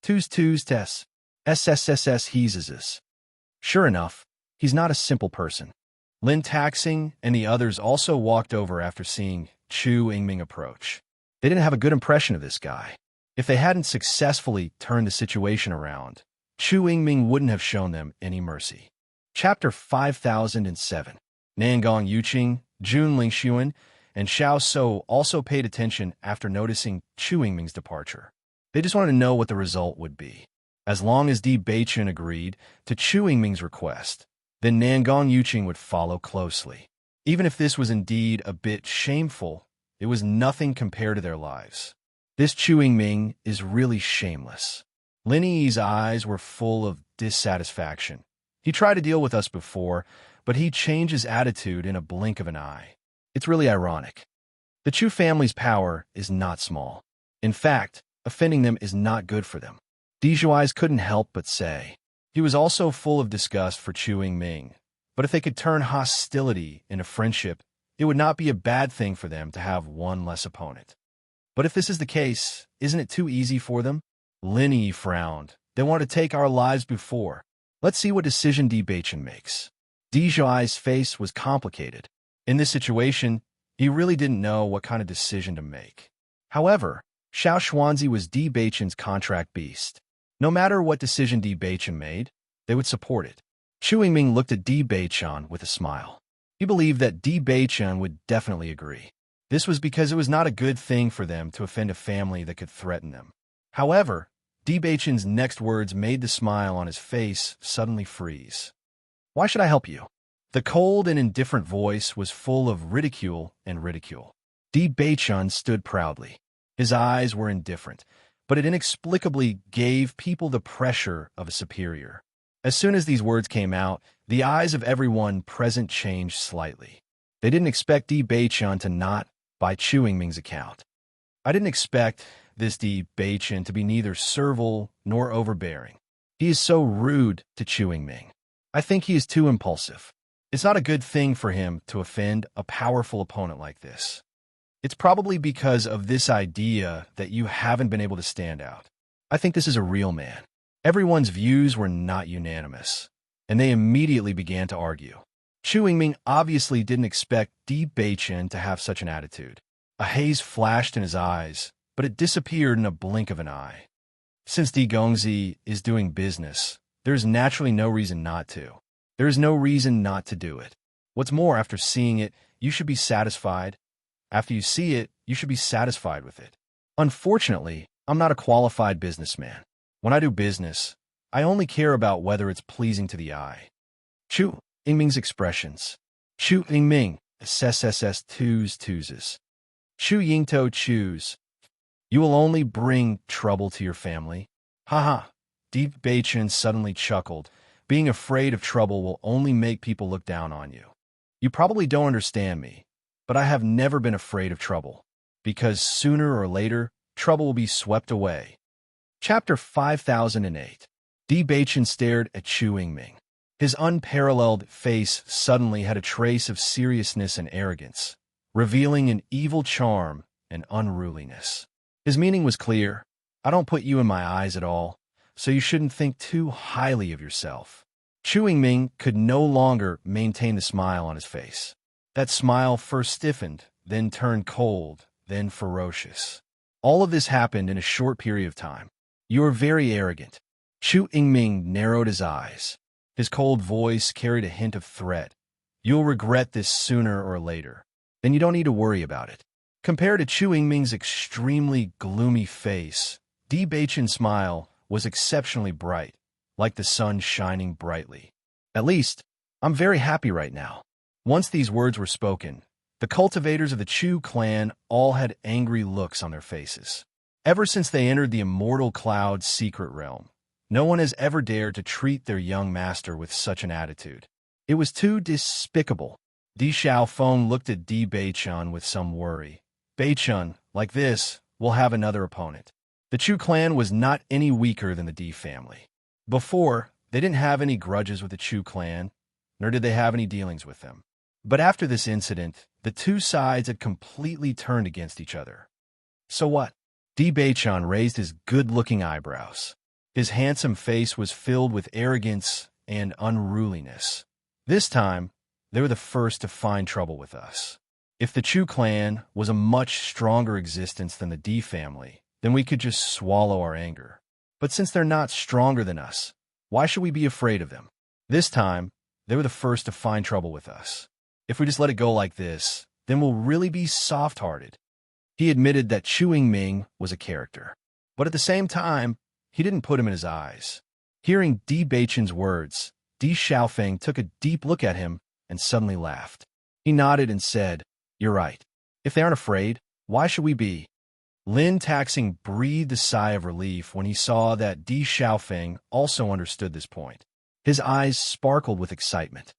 Twos tes. SSSS he's is. Sure enough, he's not a simple person. Lin Taxing and the others also walked over after seeing Chu Yingming approach. They didn't have a good impression of this guy. If they hadn't successfully turned the situation around, Chu Yingming wouldn't have shown them any mercy. Chapter 5007. Nangong Yuqing, Jun Lingxuan, and Xiao So also paid attention after noticing Chu Yingming's departure. They just wanted to know what the result would be. As long as Di Bei-chun agreed to Chu Yingming's request, then Nangong Yuqing would follow closely. Even if this was indeed a bit shameful, it was nothing compared to their lives. This Chu Yingming is really shameless. Lin Yi's eyes were full of dissatisfaction. He tried to deal with us before, but he changed his attitude in a blink of an eye. It's really ironic. The Chu family's power is not small. In fact, offending them is not good for them. Di Zhuai's couldn't help but say. He was also full of disgust for Chu Yingming, but if they could turn hostility into friendship, it would not be a bad thing for them to have one less opponent. But if this is the case, isn't it too easy for them? Lin Yi frowned. They wanted to take our lives before. Let's see what decision Di Bei-chun makes. Di Zhuai's face was complicated. In this situation, he really didn't know what kind of decision to make. However, Xiao Xuanzi was Di Bei-chun's contract beast. No matter what decision Di Bei-chun made, they would support it. Chu Yingming looked at Di Bei-chun with a smile. He believed that Di Bei-chun would definitely agree. This was because it was not a good thing for them to offend a family that could threaten them. However, Di Bei-chun's next words made the smile on his face suddenly freeze. Why should I help you? The cold and indifferent voice was full of ridicule and ridicule. Di Bei-chun stood proudly. His eyes were indifferent, but it inexplicably gave people the pressure of a superior. As soon as these words came out, the eyes of everyone present changed slightly. They didn't expect Di Bei-chun to not buy Chu Yingming's account. I didn't expect this Di Bei-chun to be neither servile nor overbearing. He is so rude to Chu Yingming. I think he is too impulsive. It's not a good thing for him to offend a powerful opponent like this. It's probably because of this idea that you haven't been able to stand out. I think this is a real man. Everyone's views were not unanimous, and they immediately began to argue. Chu Yingming obviously didn't expect Di Bei-chun to have such an attitude. A haze flashed in his eyes, but it disappeared in a blink of an eye. Since Di Gongzi is doing business, there is naturally no reason not to. There is no reason not to do it. What's more, after seeing it, you should be satisfied. After you see it, you should be satisfied with it. Unfortunately, I'm not a qualified businessman. When I do business, I only care about whether it's pleasing to the eye. Chu Yingming's expressions. Chu Yingming, SSSS twos. Chu Yingto choose. You will only bring trouble to your family. Haha. Di Bei-chun suddenly chuckled. Being afraid of trouble will only make people look down on you. You probably don't understand me, but I have never been afraid of trouble, because sooner or later, trouble will be swept away. Chapter 5008. Di Bei-chun stared at Chu Yingming. His unparalleled face suddenly had a trace of seriousness and arrogance, revealing an evil charm and unruliness. His meaning was clear. I don't put you in my eyes at all, so you shouldn't think too highly of yourself. Chu Yingming could no longer maintain the smile on his face. That smile first stiffened, then turned cold, then ferocious. All of this happened in a short period of time. You are very arrogant. Chu Yingming narrowed his eyes. His cold voice carried a hint of threat. You'll regret this sooner or later. Then you don't need to worry about it. Compared to Chu Yingming's extremely gloomy face, Di Bei-chun's smile was exceptionally bright, like the sun shining brightly. At least, I'm very happy right now. Once these words were spoken, the cultivators of the Chu clan all had angry looks on their faces. Ever since they entered the immortal cloud's secret realm, No one has ever dared to treat their young master with such an attitude. It was too despicable. Di Xiaofeng looked at Di Beichun with some worry. Beichun, like this, will have another opponent. The Chu clan was not any weaker than the Di family. Before, they didn't have any grudges with the Chu clan, nor did they have any dealings with them. But after this incident, the two sides had completely turned against each other. So what? Di Beichun raised his good-looking eyebrows. His handsome face was filled with arrogance and unruliness. This time, they were the first to find trouble with us. If the Chu clan was a much stronger existence than the Di family, then we could just swallow our anger. But since they're not stronger than us, why should we be afraid of them? This time, they were the first to find trouble with us. If we just let it go like this, then we'll really be soft-hearted. He admitted that Chu Yingming was a character. But at the same time, he didn't put him in his eyes. Hearing Di Beichun's words, Di Xiaofeng took a deep look at him and suddenly laughed. He nodded and said, "You're right. If they aren't afraid, why should we be?" Lin Taxing breathed a sigh of relief when he saw that Di Xiaofeng also understood this point. His eyes sparkled with excitement.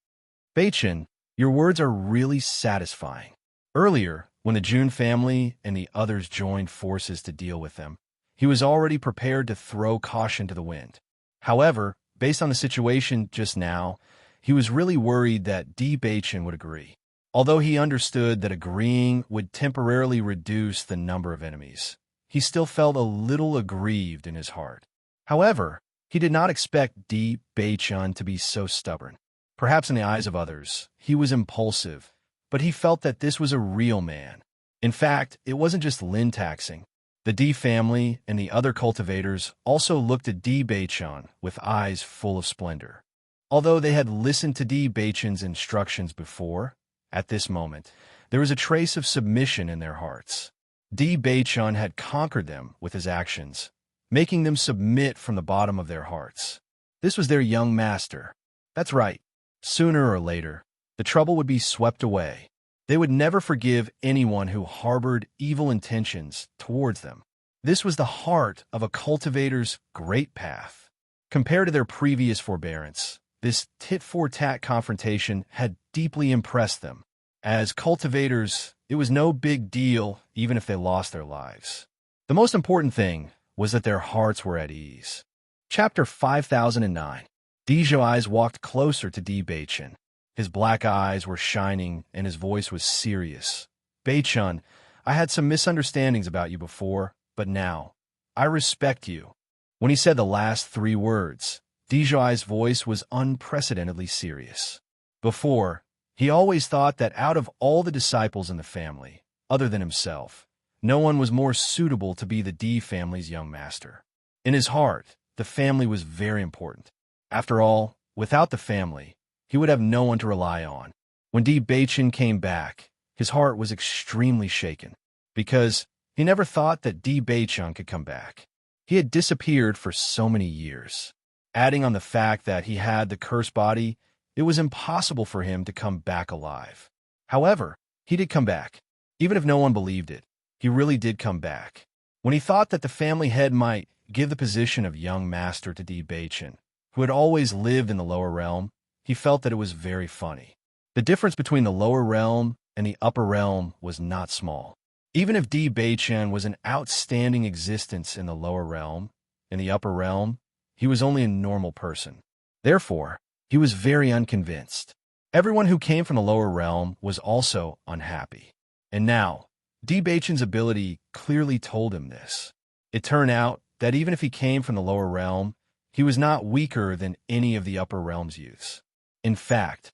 "Beichun, your words are really satisfying." Earlier, when the Jun family and the others joined forces to deal with them, he was already prepared to throw caution to the wind. However, based on the situation just now, he was really worried that Di Beichun would agree. Although he understood that agreeing would temporarily reduce the number of enemies, he still felt a little aggrieved in his heart. However, he did not expect Di Beichun to be so stubborn. Perhaps in the eyes of others, he was impulsive, but he felt that this was a real man. In fact, it wasn't just Lin Taxing. The Di family and the other cultivators also looked at Di Beichun with eyes full of splendor. Although they had listened to Di Beichun's instructions before, at this moment, there was a trace of submission in their hearts. Di Beichun had conquered them with his actions, making them submit from the bottom of their hearts. This was their young master. That's right. Sooner or later, the trouble would be swept away. They would never forgive anyone who harbored evil intentions towards them. This was the heart of a cultivator's great path. Compared to their previous forbearance, this tit-for-tat confrontation had deeply impressed them. As cultivators, it was no big deal even if they lost their lives. The most important thing was that their hearts were at ease. Chapter 5009. Di Zhou's walked closer to Di Beichun. His black eyes were shining, and his voice was serious. "Beichun, I had some misunderstandings about you before, but now, I respect you." When he said the last three words, Di Zhou's voice was unprecedentedly serious. Before, he always thought that out of all the disciples in the family, other than himself, no one was more suitable to be the Di family's young master. In his heart, the family was very important. After all, without the family, he would have no one to rely on. When Di Beichun came back, his heart was extremely shaken, because he never thought that Di Beichun could come back. He had disappeared for so many years. Adding on the fact that he had the cursed body, it was impossible for him to come back alive. However, he did come back. Even if no one believed it, he really did come back. When he thought that the family head might give the position of young master to Di Beichun, who had always lived in the lower realm, he felt that it was very funny. The difference between the lower realm and the upper realm was not small. Even if Di Beichun was an outstanding existence in the lower realm, in the upper realm, he was only a normal person. Therefore, he was very unconvinced. Everyone who came from the lower realm was also unhappy. And now, Di Beichun's ability clearly told him this. It turned out that even if he came from the lower realm, he was not weaker than any of the upper realm's youths. In fact,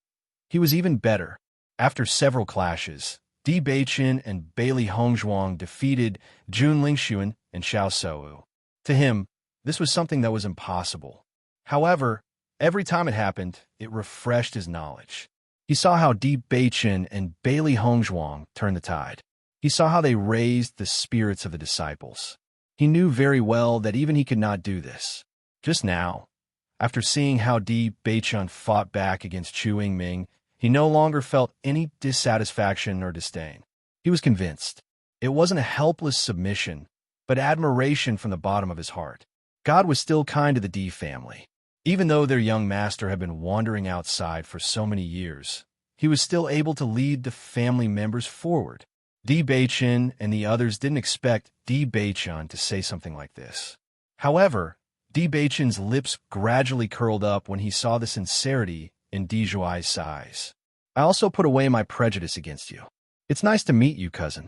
he was even better. After several clashes, Di Beichun and Bailey Hongzhuang defeated Jun Lingxuan and Xiao Sou. To him, this was something that was impossible. However, every time it happened, it refreshed his knowledge. He saw how Di Beichun and Bailey Hongzhuang turned the tide. He saw how they raised the spirits of the disciples. He knew very well that even he could not do this. Just now, after seeing how Di Beichun fought back against Chu Yingming, he no longer felt any dissatisfaction or disdain. He was convinced. It wasn't a helpless submission, but admiration from the bottom of his heart. God was still kind to the D family. Even though their young master had been wandering outside for so many years, he was still able to lead the family members forward. D. Beichen and the others didn't expect D. Beichun to say something like this. However, D. Beichen's lips gradually curled up when he saw the sincerity in D. Zhuai's eyes. I also put away my prejudice against you. It's nice to meet you, cousin.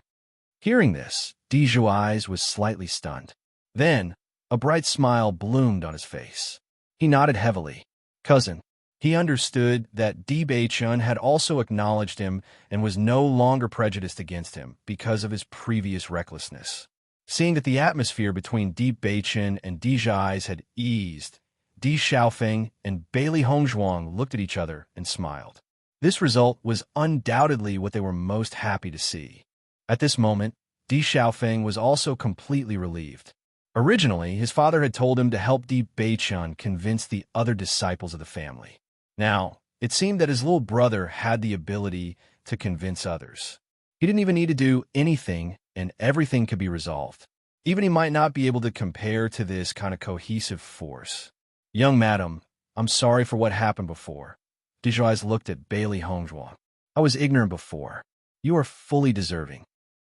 Hearing this, D. Zhuai was slightly stunned. Then, a bright smile bloomed on his face. He nodded heavily. Cousin. He understood that D. Beichun had also acknowledged him and was no longer prejudiced against him because of his previous recklessness. Seeing that the atmosphere between D. Beichun and D. Zhuai had eased, D. Xiaofeng and Bailey Hongzhuang looked at each other and smiled. This result was undoubtedly what they were most happy to see. At this moment, D. Xiaofeng was also completely relieved. Originally, his father had told him to help D. Beichun convince the other disciples of the family. Now, it seemed that his little brother had the ability to convince others. He didn't even need to do anything, and everything could be resolved. Even he might not be able to compare to this kind of cohesive force. Young madam, I'm sorry for what happened before. Dizhuai looked at Bailey Hongzhuang. I was ignorant before. You are fully deserving.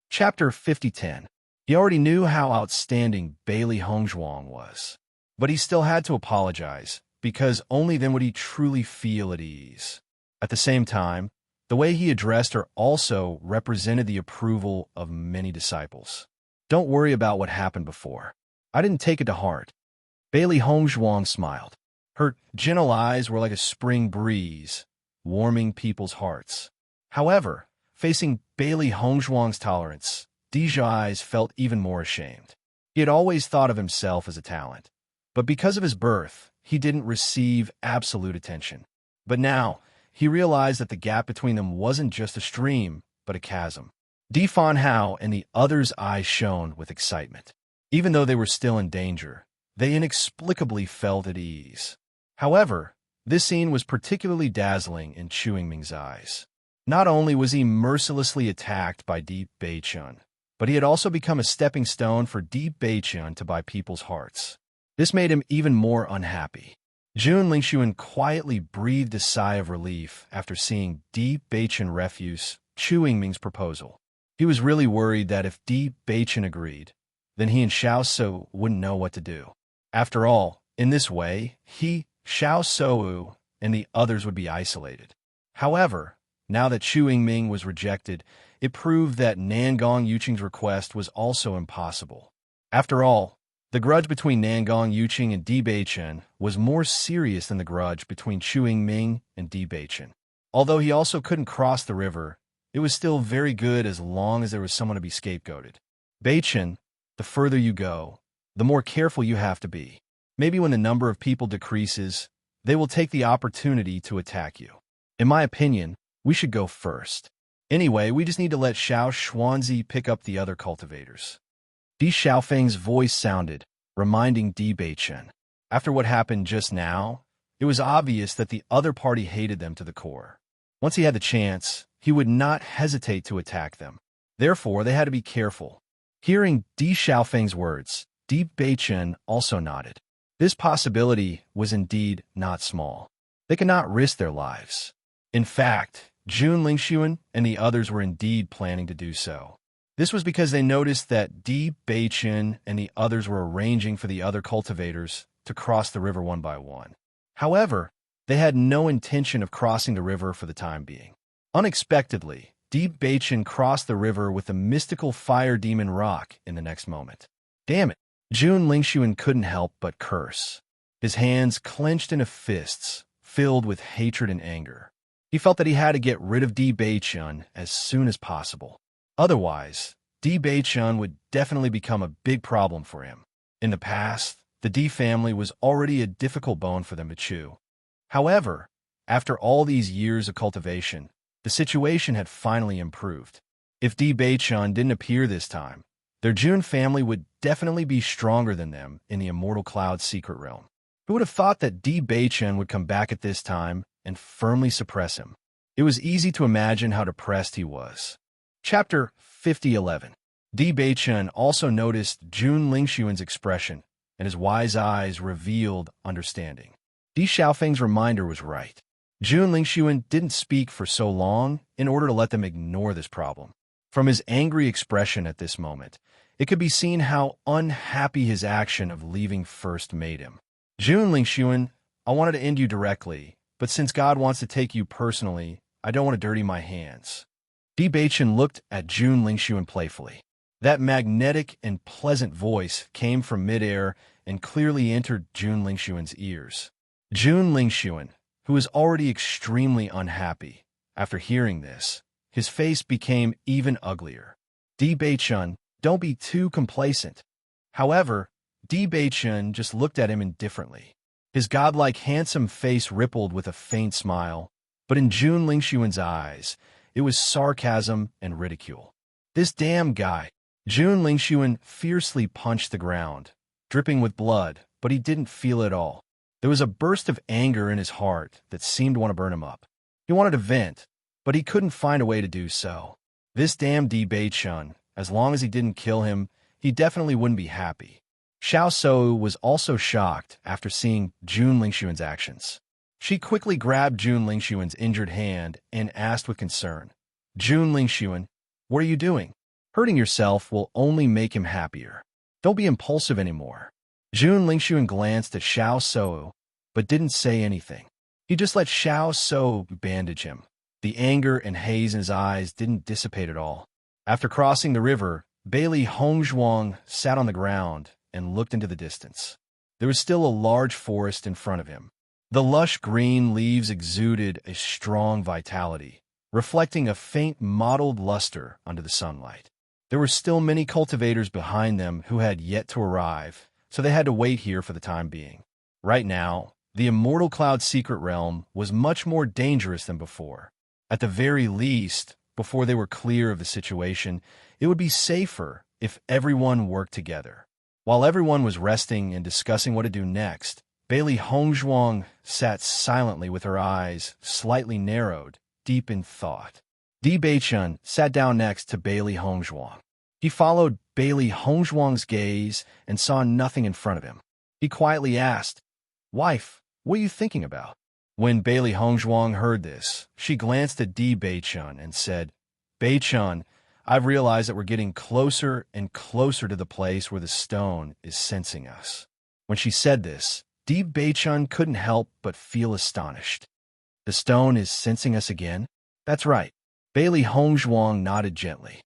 Chapter 50:10. He already knew how outstanding Bailey Hongzhuang was, but he still had to apologize, because only then would he truly feel at ease. At the same time, the way he addressed her also represented the approval of many disciples. Don't worry about what happened before. I didn't take it to heart. Bailey Hongzhuang smiled. Her gentle eyes were like a spring breeze, warming people's hearts. However, facing Bailey Hongzhuang's tolerance, D. Zhuai felt even more ashamed. He had always thought of himself as a talent, but because of his birth, he didn't receive absolute attention. But now, he realized that the gap between them wasn't just a stream, but a chasm. Di Fan Hao and the others' eyes shone with excitement. Even though they were still in danger, they inexplicably felt at ease. However, this scene was particularly dazzling in Chu Yingming's eyes. Not only was he mercilessly attacked by Di Beichun, but he had also become a stepping stone for Di Beichun to buy people's hearts. This made him even more unhappy. Jun Lingxuan quietly breathed a sigh of relief after seeing Di Beichun refuse Chu Yingming's proposal. He was really worried that if Di Beichun agreed, then he and Xiao Su wouldn't know what to do. After all, in this way, he, Xiao Su, and the others would be isolated. However, now that Chu Yingming was rejected, it proved that Nangong Yuqing's request was also impossible. After all, the grudge between Nangong Yuqing and Di Beichun was more serious than the grudge between Chu Yingming and Di Beichun. Although he also couldn't cross the river, it was still very good as long as there was someone to be scapegoated. Beichun, the further you go, the more careful you have to be. Maybe when the number of people decreases, they will take the opportunity to attack you. In my opinion, we should go first. Anyway, we just need to let Xiao Xuanzi pick up the other cultivators. Di Xiaofeng's voice sounded, reminding Di Beichun. After what happened just now, it was obvious that the other party hated them to the core. Once he had the chance, he would not hesitate to attack them. Therefore, they had to be careful. Hearing Di Xiaofeng's words, Di Beichun also nodded. This possibility was indeed not small. They could not risk their lives. In fact, Jun Lingxuan and the others were indeed planning to do so. This was because they noticed that Di Beichun and the others were arranging for the other cultivators to cross the river one by one. However, they had no intention of crossing the river for the time being. Unexpectedly, Di Beichun crossed the river with a mystical fire demon rock in the next moment. Damn it! Jun Lingxuan couldn't help but curse. His hands clenched into fists, filled with hatred and anger. He felt that he had to get rid of Di Beichun as soon as possible. Otherwise, Di Beichun would definitely become a big problem for him. In the past, the Di family was already a difficult bone for them to chew. However, after all these years of cultivation, the situation had finally improved. If Di Beichun didn't appear this time, their Jun family would definitely be stronger than them in the Immortal Cloud's secret realm. Who would have thought that Di Beichun would come back at this time and firmly suppress him? It was easy to imagine how depressed he was. Chapter 50:11. Di Beichun also noticed Jun Lingxuan's expression, and his wise eyes revealed understanding. Di Xiaofeng's reminder was right. Jun Lingxuan didn't speak for so long in order to let them ignore this problem. From his angry expression at this moment, it could be seen how unhappy his action of leaving first made him. Jun Lingxuan, I wanted to end you directly, but since God wants to take you personally, I don't want to dirty my hands. Di Beichen looked at Jun Lingxuan playfully. That magnetic and pleasant voice came from midair and clearly entered Jun Lingxuan's ears. Jun Lingxuan, who was already extremely unhappy, after hearing this, his face became even uglier. Di Beichen, don't be too complacent. However, Di Beichen just looked at him indifferently. His godlike handsome face rippled with a faint smile, but in Jun Lingxuan's eyes, it was sarcasm and ridicule. This damn guy. Jun Lingxuan fiercely punched the ground, dripping with blood, but he didn't feel it all. There was a burst of anger in his heart that seemed to want to burn him up. He wanted to vent, but he couldn't find a way to do so. This damn Di Beichen, as long as he didn't kill him, he definitely wouldn't be happy. Xiao Shou was also shocked after seeing Jun Lingxuan's actions. She quickly grabbed Jun Lingxuan's injured hand and asked with concern, Jun Lingxuan, what are you doing? Hurting yourself will only make him happier. Don't be impulsive anymore. Jun Lingxuan glanced at Xiao Shou, but didn't say anything. He just let Xiao Shou bandage him. The anger and haze in his eyes didn't dissipate at all. After crossing the river, Bailey Hongzhuang sat on the ground and looked into the distance. There was still a large forest in front of him. The lush green leaves exuded a strong vitality, reflecting a faint mottled luster under the sunlight. There were still many cultivators behind them who had yet to arrive, so they had to wait here for the time being. Right now, the Immortal Cloud's secret realm was much more dangerous than before. At the very least, before they were clear of the situation, it would be safer if everyone worked together. While everyone was resting and discussing what to do next, Bailey Hongzhuang sat silently with her eyes slightly narrowed, deep in thought. Di Beichen sat down next to Bailey Hongzhuang. He followed Bailey Hongzhuang's gaze and saw nothing in front of him. He quietly asked, Wife, what are you thinking about? When Bailey Hongzhuang heard this, she glanced at Di Beichen and said, Beichen, I've realized that we're getting closer and closer to the place where the stone is sensing us. When she said this, Di Beichen couldn't help but feel astonished. The stone is sensing us again? That's right. Bailey Hongzhuang nodded gently.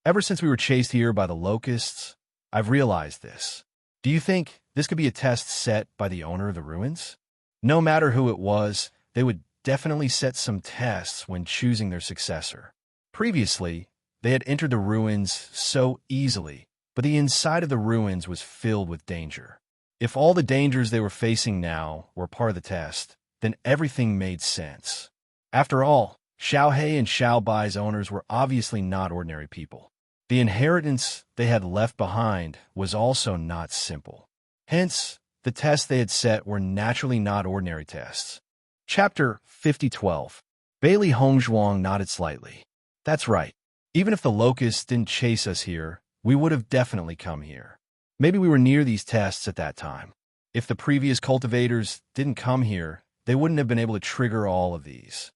Ever since we were chased here by the locusts, I've realized this. Do you think this could be a test set by the owner of the ruins? No matter who it was, they would definitely set some tests when choosing their successor. Previously, they had entered the ruins so easily, but the inside of the ruins was filled with danger. If all the dangers they were facing now were part of the test, then everything made sense. After all, Xiaohe and Xiaobai's owners were obviously not ordinary people. The inheritance they had left behind was also not simple. Hence, the tests they had set were naturally not ordinary tests. Chapter 50:12. Bailey Hongzhuang nodded slightly. That's right. Even if the locusts didn't chase us here, we would have definitely come here. Maybe we were near these tests at that time. If the previous cultivators didn't come here, they wouldn't have been able to trigger all of these.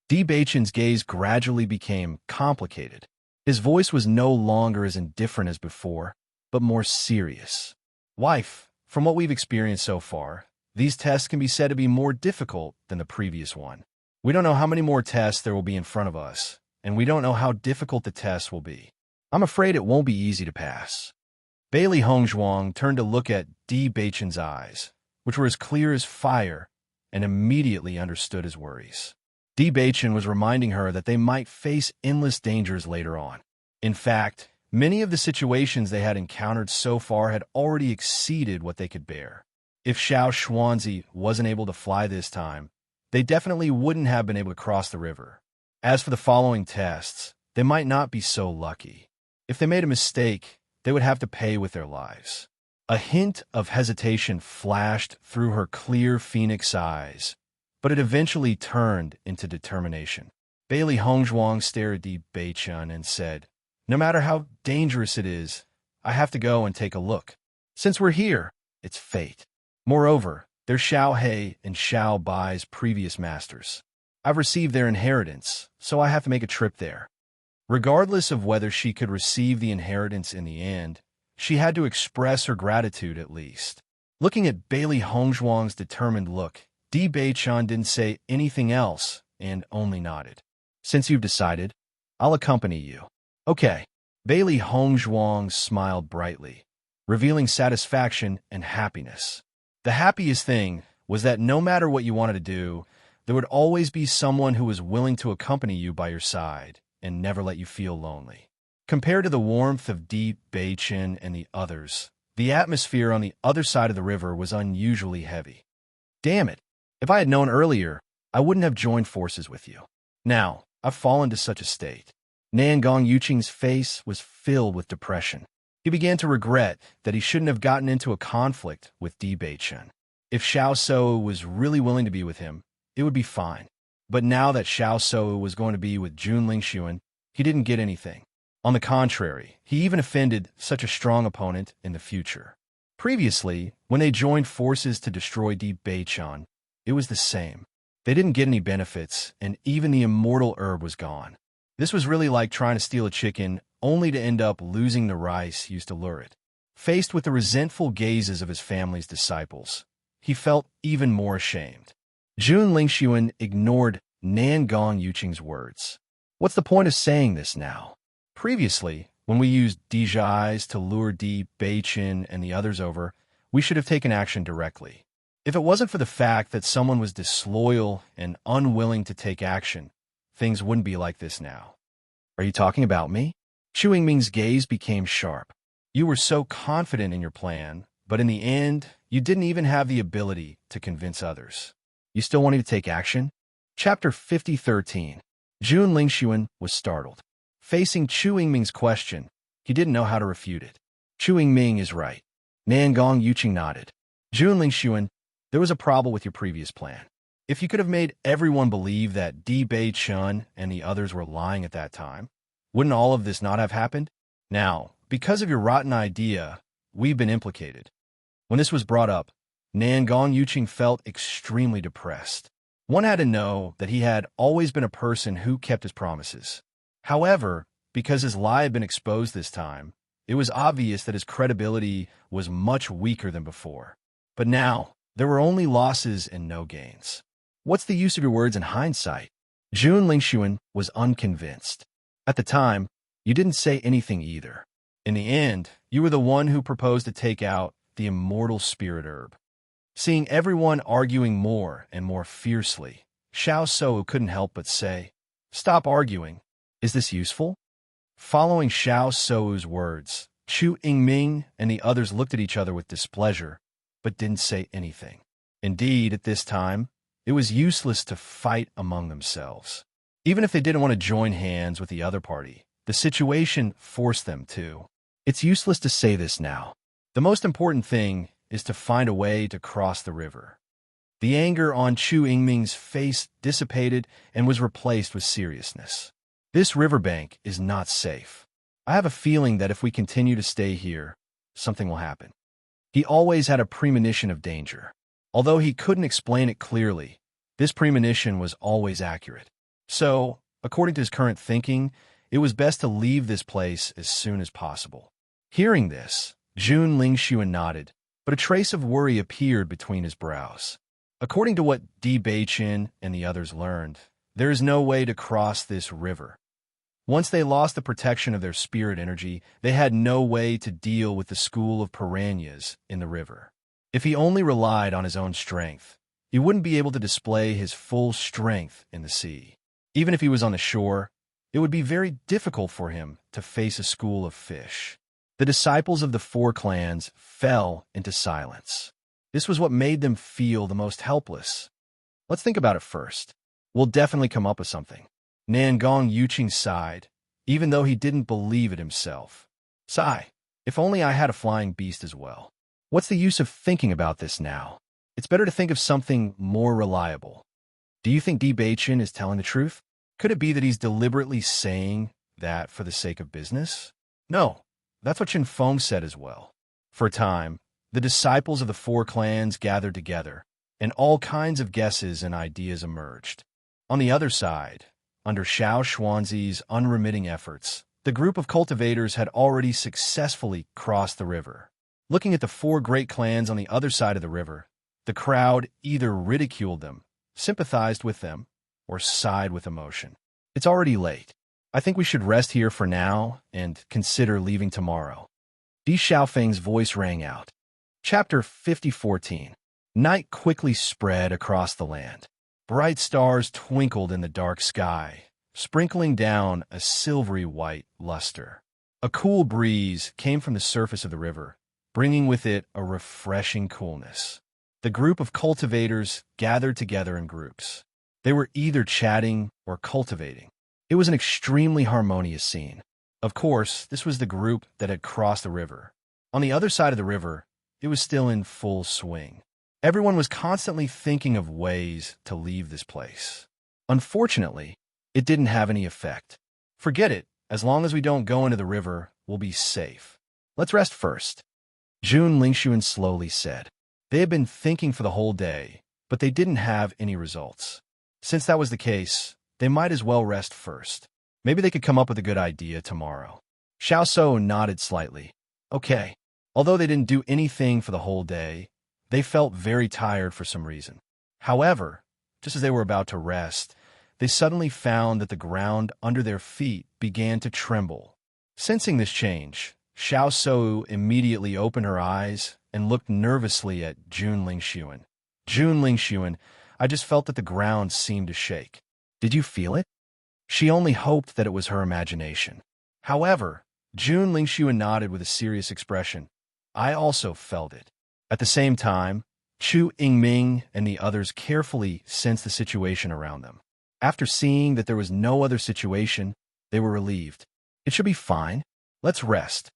Di Beichen's gaze gradually became complicated. His voice was no longer as indifferent as before, but more serious. Wife, from what we've experienced so far, these tests can be said to be more difficult than the previous one. We don't know how many more tests there will be in front of us, and we don't know how difficult the tests will be. I'm afraid it won't be easy to pass. Bailey Hongzhuang turned to look at Di Beichen's eyes, which were as clear as fire, and immediately understood his worries. Di Beichen was reminding her that they might face endless dangers later on. In fact, many of the situations they had encountered so far had already exceeded what they could bear. If Xiao Xuanzi wasn't able to fly this time, they definitely wouldn't have been able to cross the river. As for the following tests, they might not be so lucky. If they made a mistake, they would have to pay with their lives. A hint of hesitation flashed through her clear phoenix eyes, but it eventually turned into determination. Bailey Hongzhuang stared at Di Beichen and said, No matter how dangerous it is, I have to go and take a look. Since we're here, It's fate. Moreover, they're Xiao He and Xiao Bai's previous masters. I've received their inheritance, so I have to make a trip there. Regardless of whether she could receive the inheritance in the end, she had to express her gratitude at least. Looking at Bailey Hongzhuang's determined look, Di Beichun didn't say anything else and only nodded. Since you've decided, I'll accompany you. Okay. Bailey Hongzhuang smiled brightly, revealing satisfaction and happiness. The happiest thing was that no matter what you wanted to do, there would always be someone who was willing to accompany you by your side and never let you feel lonely. Compared to the warmth of Di Beichun and the others, the atmosphere on the other side of the river was unusually heavy. Damn it! If I had known earlier, I wouldn't have joined forces with you. Now, I've fallen to such a state. Nangong Yuqing's face was filled with depression. He began to regret that he shouldn't have gotten into a conflict with Di Beichun. If Xiao Shou was really willing to be with him, it would be fine. But now that Xiao Shou was going to be with Jun Lingxuan, he didn't get anything. On the contrary, he even offended such a strong opponent in the future. Previously, when they joined forces to destroy Di Beichun, it was the same. They didn't get any benefits, and even the immortal herb was gone. This was really like trying to steal a chicken, only to end up losing the rice used to lure it. Faced with the resentful gazes of his family's disciples, he felt even more ashamed. Jun Lingxuan ignored Nangong Yuqing's words. What's the point of saying this now? Previously, when we used Dija eyes to lure Di Beichun and the others over, we should have taken action directly. If it wasn't for the fact that someone was disloyal and unwilling to take action, things wouldn't be like this now. Are you talking about me? Chu Yingming's gaze became sharp. You were so confident in your plan, but in the end, you didn't even have the ability to convince others. You still want me to take action? Chapter 50:13. Jun Lingxuan was startled. Facing Chu Yingming's question, he didn't know how to refute it. Chu Yingming is right. Nangong Yuqing nodded. Jun Lingxuan, there was a problem with your previous plan. If you could have made everyone believe that Di Beichun and the others were lying at that time, wouldn't all of this not have happened? Now, because of your rotten idea, we've been implicated. When this was brought up, Nangong Yuqing felt extremely depressed. One had to know that he had always been a person who kept his promises. However, because his lie had been exposed this time, it was obvious that his credibility was much weaker than before. But now, there were only losses and no gains. What's the use of your words in hindsight? Jun Lingxuan was unconvinced. At the time, you didn't say anything either. In the end, you were the one who proposed to take out the immortal spirit herb. Seeing everyone arguing more and more fiercely, Xiao Shou couldn't help but say, "Stop arguing. Is this useful?" Following Xiao Shou's words, Chu Yingming and the others looked at each other with displeasure, but didn't say anything. Indeed, at this time, it was useless to fight among themselves. Even if they didn't want to join hands with the other party, the situation forced them to. It's useless to say this now. The most important thing is to find a way to cross the river. The anger on Chu Yingming's face dissipated and was replaced with seriousness. This riverbank is not safe. I have a feeling that if we continue to stay here, something will happen. He always had a premonition of danger. Although he couldn't explain it clearly, this premonition was always accurate. So, according to his current thinking, it was best to leave this place as soon as possible. Hearing this, Jun Lingxuan nodded, but a trace of worry appeared between his brows. According to what Di Beichun and the others learned, there is no way to cross this river. Once they lost the protection of their spirit energy, they had no way to deal with the school of piranhas in the river. If he only relied on his own strength, he wouldn't be able to display his full strength in the sea. Even if he was on the shore, it would be very difficult for him to face a school of fish. The disciples of the four clans fell into silence. This was what made them feel the most helpless. Let's think about it first. We'll definitely come up with something. Nangong Yuqing sighed, even though he didn't believe it himself. Sigh, if only I had a flying beast as well. What's the use of thinking about this now? It's better to think of something more reliable. Do you think Di Beichun is telling the truth? Could it be that he's deliberately saying that for the sake of business? No, that's what Chen Feng said as well. For a time, The disciples of the four clans gathered together, and all kinds of guesses and ideas emerged. On the other side, under Xiao Xuanzi's unremitting efforts, the group of cultivators had already successfully crossed the river. Looking at the four great clans on the other side of the river, the crowd either ridiculed them, sympathized with them, or sighed with emotion. It's already late. I think we should rest here for now and consider leaving tomorrow. Di Xiaofeng's voice rang out. Chapter 50:14. Night quickly spread across the land. Bright stars twinkled in the dark sky, sprinkling down a silvery white luster. A cool breeze came from the surface of the river, bringing with it a refreshing coolness. The group of cultivators gathered together in groups. They were either chatting or cultivating. It was an extremely harmonious scene. Of course, this was the group that had crossed the river. On the other side of the river, it was still in full swing. Everyone was constantly thinking of ways to leave this place. Unfortunately, it didn't have any effect. Forget it. As long as we don't go into the river, we'll be safe. Let's rest first. Jun Lingxuan slowly said. They had been thinking for the whole day, but they didn't have any results. Since that was the case, they might as well rest first. Maybe they could come up with a good idea tomorrow. Xiao Shou nodded slightly. Okay. Although they didn't do anything for the whole day, they felt very tired for some reason. However, just as they were about to rest, they suddenly found that the ground under their feet began to tremble. Sensing this change, Xiao Shou immediately opened her eyes and looked nervously at Jun Lingxuan. Jun Lingxuan, I just felt that the ground seemed to shake. Did you feel it? She only hoped that it was her imagination. However, Jun Lingxuan nodded with a serious expression. I also felt it. At the same time, Chu Yingming and the others carefully sensed the situation around them. After seeing that there was no other situation, they were relieved. It should be fine. Let's rest.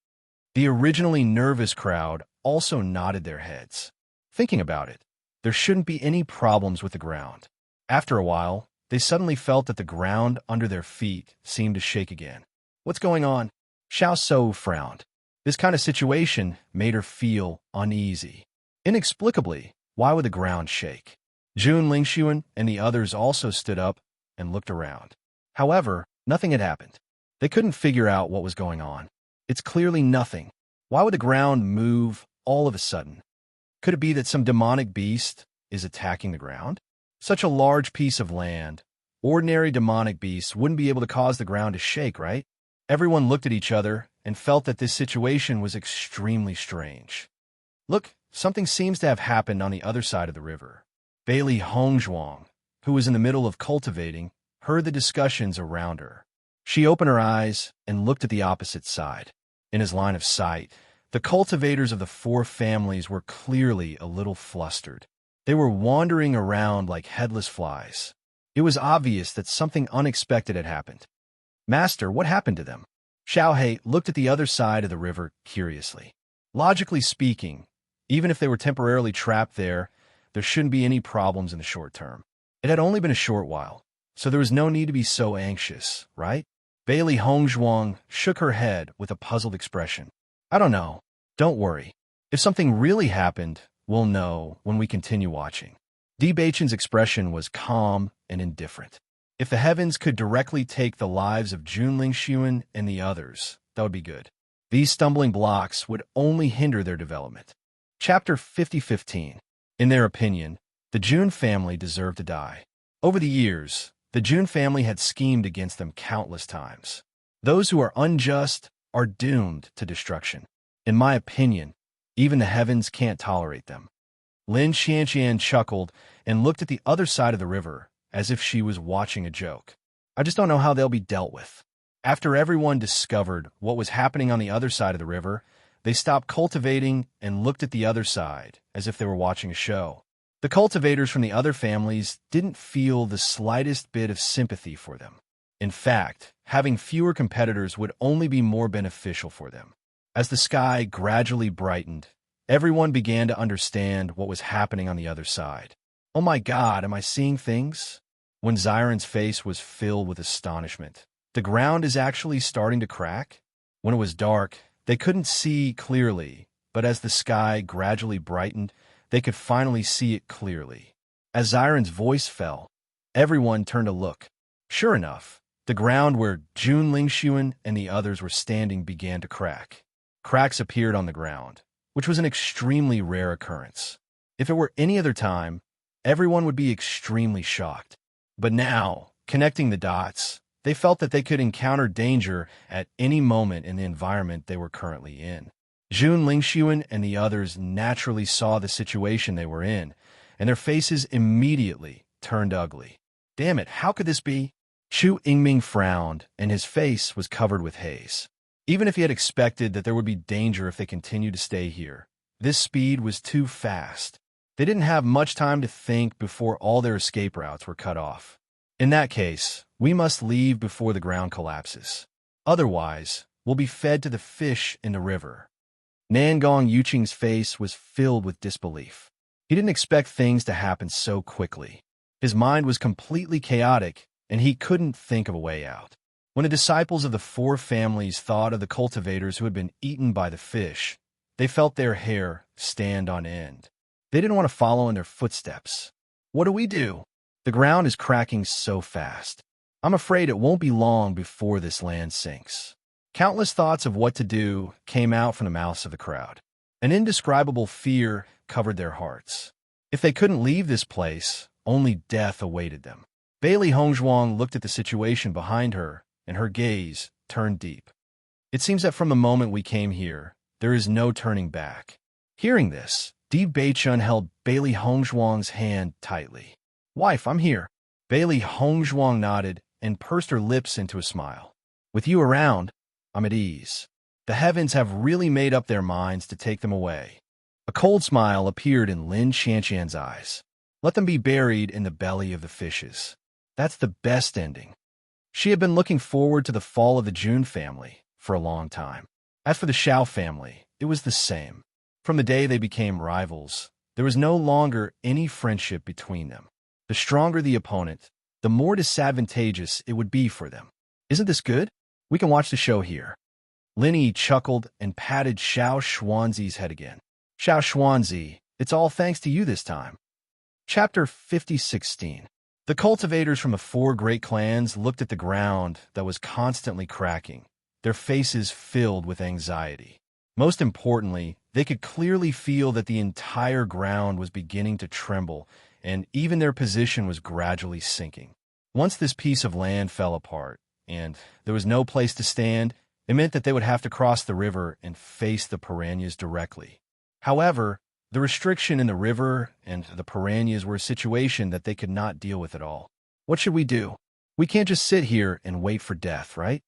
The originally nervous crowd also nodded their heads. Thinking about it, there shouldn't be any problems with the ground. After a while, they suddenly felt that the ground under their feet seemed to shake again. What's going on? Xiao Shou frowned. This kind of situation made her feel uneasy. Inexplicably, why would the ground shake? Jun Lingxuan and the others also stood up and looked around. However, nothing had happened. They couldn't figure out what was going on. It's clearly nothing. Why would the ground move all of a sudden? Could it be that some demonic beast is attacking the ground? Such a large piece of land, ordinary demonic beasts wouldn't be able to cause the ground to shake, right? Everyone looked at each other and felt that this situation was extremely strange. Look, something seems to have happened on the other side of the river. Bailey Hongzhuang, who was in the middle of cultivating, heard the discussions around her. She opened her eyes and looked at the opposite side. In his line of sight, the cultivators of the four families were clearly a little flustered. They were wandering around like headless flies. It was obvious that something unexpected had happened. Master, what happened to them? Xiao He looked at the other side of the river curiously. Logically speaking, even if they were temporarily trapped there shouldn't be any problems in the short term. It had only been a short while, so there was no need to be so anxious, right? Bailey Hongzhuang shook her head with a puzzled expression. I don't know. Don't worry. If something really happened, we'll know when we continue watching. Di Beichen's expression was calm and indifferent. If the heavens could directly take the lives of Jun Lingxuan and the others, that would be good. These stumbling blocks would only hinder their development. Chapter 50:15. In their opinion, the Jun family deserved to die. Over the years, the Jun family had schemed against them countless times. Those who are unjust are doomed to destruction. In my opinion, even the heavens can't tolerate them. Lin Xianxian chuckled and looked at the other side of the river as if she was watching a joke. I just don't know how they'll be dealt with. After everyone discovered what was happening on the other side of the river, they stopped cultivating and looked at the other side as if they were watching a show. The cultivators from the other families didn't feel the slightest bit of sympathy for them. In fact, having fewer competitors would only be more beneficial for them. As the sky gradually brightened, everyone began to understand what was happening on the other side. Oh my God, am I seeing things? When Xiren's face was filled with astonishment. The ground is actually starting to crack? When it was dark, they couldn't see clearly, but as the sky gradually brightened, they could finally see it clearly. As Xiren's voice fell, everyone turned to look. Sure enough, the ground where Jun Lingxuan and the others were standing began to crack. Cracks appeared on the ground, which was an extremely rare occurrence. If it were any other time, everyone would be extremely shocked. But now, connecting the dots, they felt that they could encounter danger at any moment in the environment they were currently in. Jun Lingxuan and the others naturally saw the situation they were in, and their faces immediately turned ugly. Damn it, how could this be? Chu Yingming frowned, and his face was covered with haze. Even if he had expected that there would be danger if they continued to stay here, this speed was too fast. They didn't have much time to think before all their escape routes were cut off. In that case, we must leave before the ground collapses. Otherwise, we'll be fed to the fish in the river. Nangong Yuqing's face was filled with disbelief. He didn't expect things to happen so quickly. His mind was completely chaotic, and he couldn't think of a way out. When the disciples of the four families thought of the cultivators who had been eaten by the fish, they felt their hair stand on end. They didn't want to follow in their footsteps. What do we do? The ground is cracking so fast. I'm afraid it won't be long before this land sinks. Countless thoughts of what to do came out from the mouths of the crowd. An indescribable fear covered their hearts. If they couldn't leave this place, only death awaited them. Bailey Hongzhuang looked at the situation behind her, and her gaze turned deep. It seems that from the moment we came here, there is no turning back. Hearing this, Di Beichun held Bailey Hongzhuang's hand tightly. Wife, I'm here. Bailey Hongzhuang nodded and pursed her lips into a smile. With you around, I'm at ease. The heavens have really made up their minds to take them away. A cold smile appeared in Lin Qianqian's eyes. Let them be buried in the belly of the fishes. That's the best ending. She had been looking forward to the fall of the Jun family for a long time. As for the Xiao family, it was the same. From the day they became rivals, there was no longer any friendship between them. The stronger the opponent, the more disadvantageous it would be for them. Isn't this good? We can watch the show here. Lin Yi chuckled and patted Xiao Xuanzi's head again. Xiao Xuanzi, it's all thanks to you this time. Chapter 50:16. The cultivators from the four great clans looked at the ground that was constantly cracking, their faces filled with anxiety. Most importantly, they could clearly feel that the entire ground was beginning to tremble, and even their position was gradually sinking. Once this piece of land fell apart, and there was no place to stand, it meant that they would have to cross the river and face the piranhas directly. However, the restriction in the river and the piranhas were a situation that they could not deal with at all. What should we do? We can't just sit here and wait for death, right?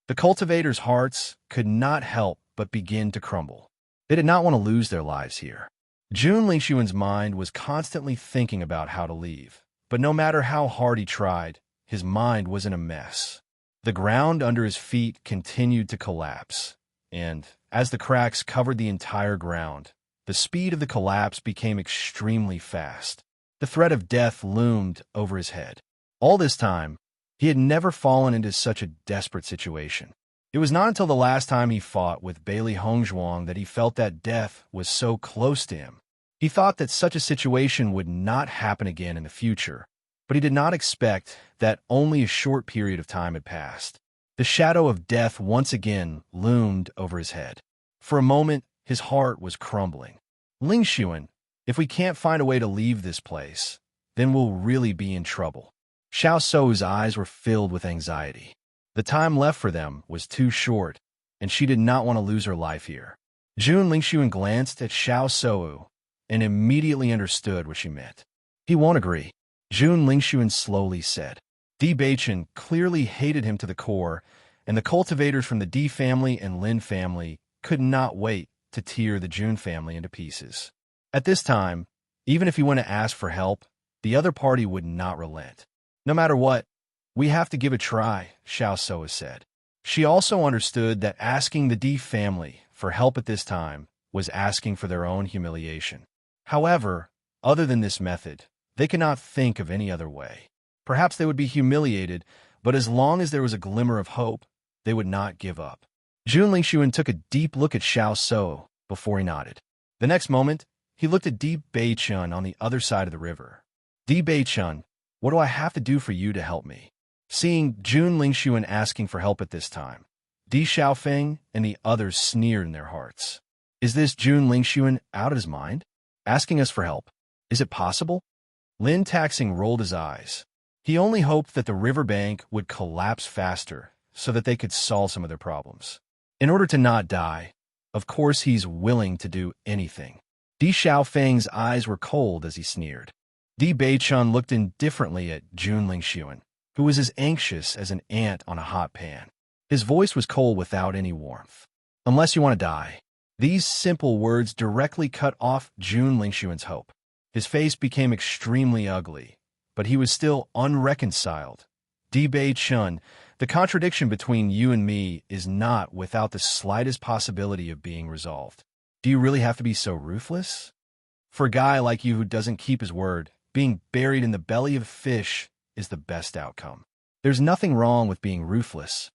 The cultivators' hearts could not help but begin to crumble. They did not want to lose their lives here. Jun Lingxuan's mind was constantly thinking about how to leave, but no matter how hard he tried, his mind was in a mess. The ground under his feet continued to collapse, and as the cracks covered the entire ground, the speed of the collapse became extremely fast. The threat of death loomed over his head. All this time, he had never fallen into such a desperate situation. It was not until the last time he fought with Bailey Hongzhuang that he felt that death was so close to him. He thought that such a situation would not happen again in the future, but he did not expect that only a short period of time had passed. The shadow of death once again loomed over his head. For a moment, his heart was crumbling. Lingxuan, if we can't find a way to leave this place, then we'll really be in trouble. Xiao Sou's eyes were filled with anxiety. The time left for them was too short, and she did not want to lose her life here. Jun Lingxuan glanced at Xiao Sou and immediately understood what she meant. He won't agree, Jun Lingxuan slowly said. Di Beichun clearly hated him to the core, and the cultivators from the Di family and Lin family could not wait to tear the Jun family into pieces. At this time, even if he went to ask for help, the other party would not relent. No matter what, we have to give it a try, Xiao Sou said. She also understood that asking the Di family for help at this time was asking for their own humiliation. However, other than this method, they could not think of any other way. Perhaps they would be humiliated, but as long as there was a glimmer of hope, they would not give up. Jun Lingxuan took a deep look at Xiao Sou before he nodded. The next moment, he looked at Di Bei-chun on the other side of the river. Di Bei-chun, what do I have to do for you to help me? Seeing Jun Lingxuan asking for help at this time, Di Xiaofeng and the others sneered in their hearts. Is this Jun Lingxuan out of his mind? Asking us for help? Is it possible? Lin Taxing rolled his eyes. He only hoped that the riverbank would collapse faster so that they could solve some of their problems. In order to not die, of course he's willing to do anything. Di Xiaofeng's eyes were cold as he sneered. Di Bei-chun looked indifferently at Jun Lingxuan, who was as anxious as an ant on a hot pan. His voice was cold without any warmth. Unless you want to die. These simple words directly cut off Jun Lingxuan's hope. His face became extremely ugly, but he was still unreconciled. Di Bei-chun, the contradiction between you and me is not without the slightest possibility of being resolved. Do you really have to be so ruthless? For a guy like you who doesn't keep his word, being buried in the belly of a fish is the best outcome. There's nothing wrong with being ruthless.